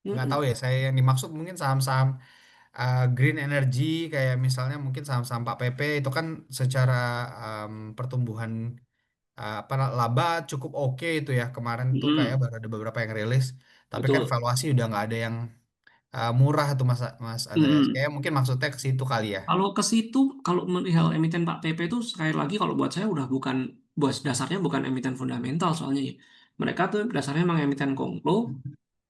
nggak tahu Mm-mm. ya. Saya yang dimaksud mungkin saham-saham green energy kayak misalnya mungkin saham-saham Pak PP itu kan secara pertumbuhan apa laba cukup oke itu ya kemarin tuh kayak Mm-mm. baru ada beberapa yang rilis. Tapi kan Betul. valuasi udah nggak ada yang murah tuh Mas Mas Andreas. Mm-mm. Kayak mungkin maksudnya ke situ kali ya. Kalau ke situ, kalau melihat emiten Pak PP itu sekali lagi kalau buat saya udah bukan, bos dasarnya bukan emiten fundamental soalnya ya. Mereka tuh dasarnya emang emiten konglo,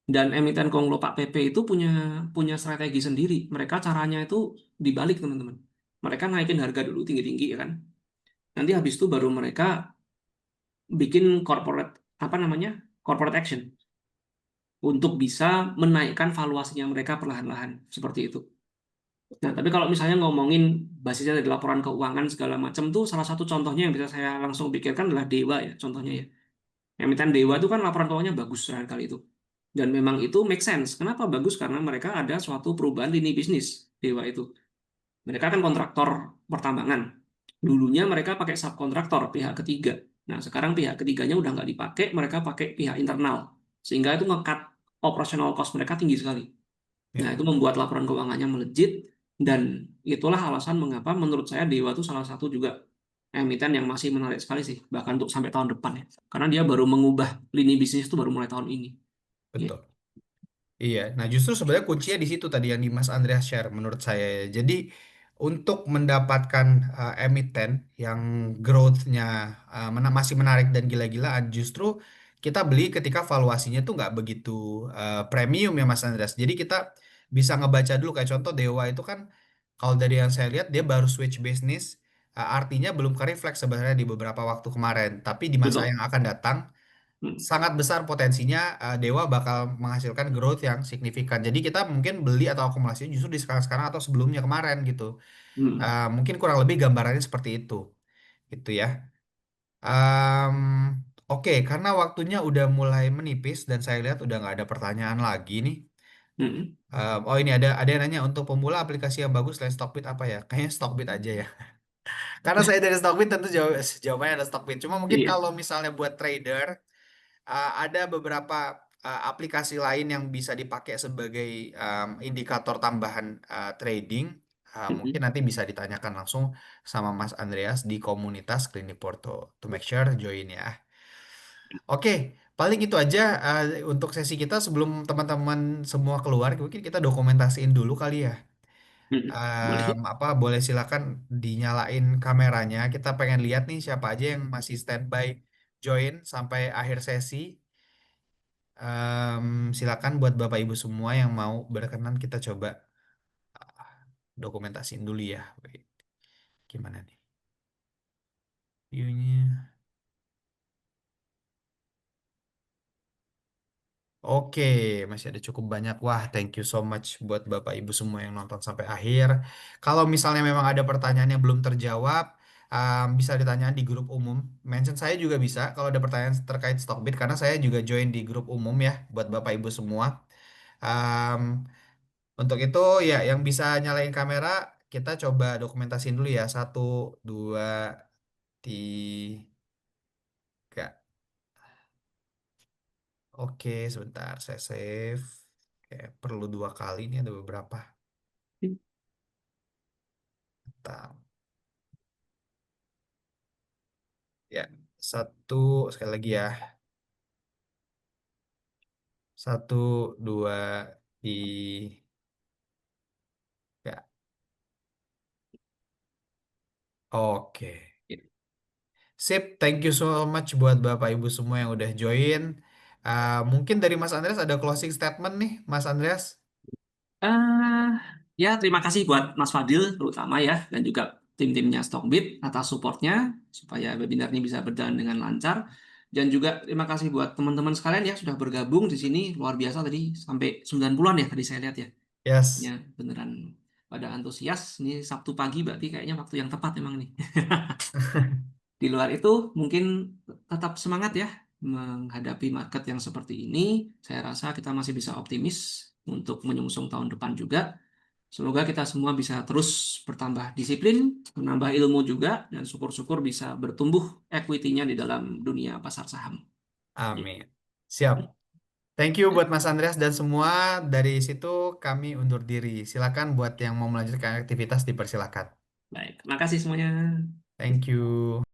dan emiten konglo Pak PP itu punya punya strategi sendiri. Mereka caranya itu dibalik teman-teman. Mereka naikin harga dulu tinggi-tinggi ya kan. Nanti habis itu baru mereka bikin corporate, apa namanya, corporate action untuk bisa menaikkan valuasinya mereka perlahan-lahan seperti itu. Nah, tapi kalau misalnya ngomongin basisnya dari laporan keuangan segala macam tuh, salah satu contohnya yang bisa saya langsung pikirkan adalah Dewa ya, contohnya ya. Emiten Dewa itu kan laporan keuangannya bagus terakhir kali itu. Dan memang itu make sense. Kenapa bagus? Karena mereka ada suatu perubahan lini bisnis Dewa itu. Mereka kan kontraktor pertambangan. Dulunya mereka pakai subkontraktor pihak ketiga. Nah, sekarang pihak ketiganya udah nggak dipakai, mereka pakai pihak internal. Sehingga itu nge-cut operational cost mereka tinggi sekali. Nah, Ya, itu membuat laporan keuangannya melejit, dan itulah alasan mengapa menurut saya Dewa itu salah satu juga emiten yang masih menarik sekali sih, bahkan untuk sampai tahun depan ya. Karena dia baru mengubah lini bisnis itu baru mulai tahun ini. Ya. betul. Iya, nah justru sebenarnya kuncinya di situ tadi yang di Mas Andreas share menurut saya ya. Jadi untuk mendapatkan emiten yang growth-nya masih menarik dan gila-gilaan, justru kita beli ketika valuasinya tuh nggak begitu premium ya Mas Andreas. Jadi kita bisa ngebaca dulu kayak contoh Dewa itu kan kalau dari yang saya lihat dia baru switch bisnis, artinya belum ke refleks sebenarnya di beberapa waktu kemarin. Tapi di masa Betul. yang akan datang Hmm. sangat besar potensinya Dewa bakal menghasilkan growth yang signifikan. Jadi kita mungkin beli atau akumulasi justru di sekarang-sekarang atau sebelumnya kemarin gitu. Hmm. Mungkin kurang lebih gambarannya seperti itu, gitu ya. Em, oke, karena waktunya udah mulai menipis dan saya lihat udah nggak ada pertanyaan lagi nih. Hmm. Oh ini ada yang nanya untuk pemula aplikasi yang bagus selain Stockbit apa ya? Kayaknya Stockbit aja ya. Karena saya dari Stockbit tentu jawabannya ada Stockbit. Cuma mungkin Iya. kalau misalnya buat trader ada beberapa aplikasi lain yang bisa dipakai sebagai indikator tambahan trading. Mungkin Mm-mm. nanti bisa ditanyakan langsung sama Mas Andreas di komunitas Klinik Porto. To make sure join ya. Oke, paling itu aja untuk sesi kita sebelum teman-teman semua keluar. Mungkin kita dokumentasiin dulu kali ya. Mm-mm. Boleh. Apa boleh silakan dinyalain kameranya. Kita pengen lihat nih siapa aja yang masih standby join sampai akhir sesi. Silakan buat Bapak Ibu semua yang mau berkenan kita coba dokumentasiin dulu ya. Wait, gimana nih viewnya? Oke, masih ada cukup banyak. Wah, thank you so much buat Bapak Ibu semua yang nonton sampai akhir. Kalau misalnya memang ada pertanyaan yang belum terjawab, bisa ditanyakan di grup umum. Mention saya juga bisa kalau ada pertanyaan terkait Stockbit, karena saya juga join di grup umum ya buat Bapak Ibu semua. Um, untuk itu ya, yang bisa nyalain kamera, kita coba dokumentasiin dulu ya. Satu, dua, tiga. Oke, sebentar, saya save. Kayak perlu dua kali, ini ada beberapa. Bentar. Ya, satu, sekali lagi ya. Satu, dua, tiga. Oke. Sip, thank you so much buat Bapak Ibu semua yang udah join. Mungkin dari Mas Andreas ada closing statement nih, Mas Andreas. eh ya, terima kasih buat Mas Fadil terutama ya, dan juga tim-timnya Stockbit atas supportnya supaya webinar ini bisa berjalan dengan lancar. Dan juga terima kasih buat teman-teman sekalian ya sudah bergabung di sini, luar biasa tadi sampai 90-an ya tadi saya lihat ya. Ya, Yes. beneran pada antusias. Ini Sabtu pagi berarti kayaknya waktu yang tepat emang nih. Di luar itu mungkin tetap semangat ya menghadapi market yang seperti ini. Saya rasa kita masih bisa optimis untuk menyongsong tahun depan juga. Semoga kita semua bisa terus bertambah disiplin, menambah ilmu juga, dan syukur-syukur bisa bertumbuh equity-nya di dalam dunia pasar saham. Amin. Siap. Thank you buat Mas Andreas dan semua. Dari situ kami undur diri. Silakan buat yang mau melanjutkan aktivitas dipersilakan. Baik, terima kasih semuanya. Thank you.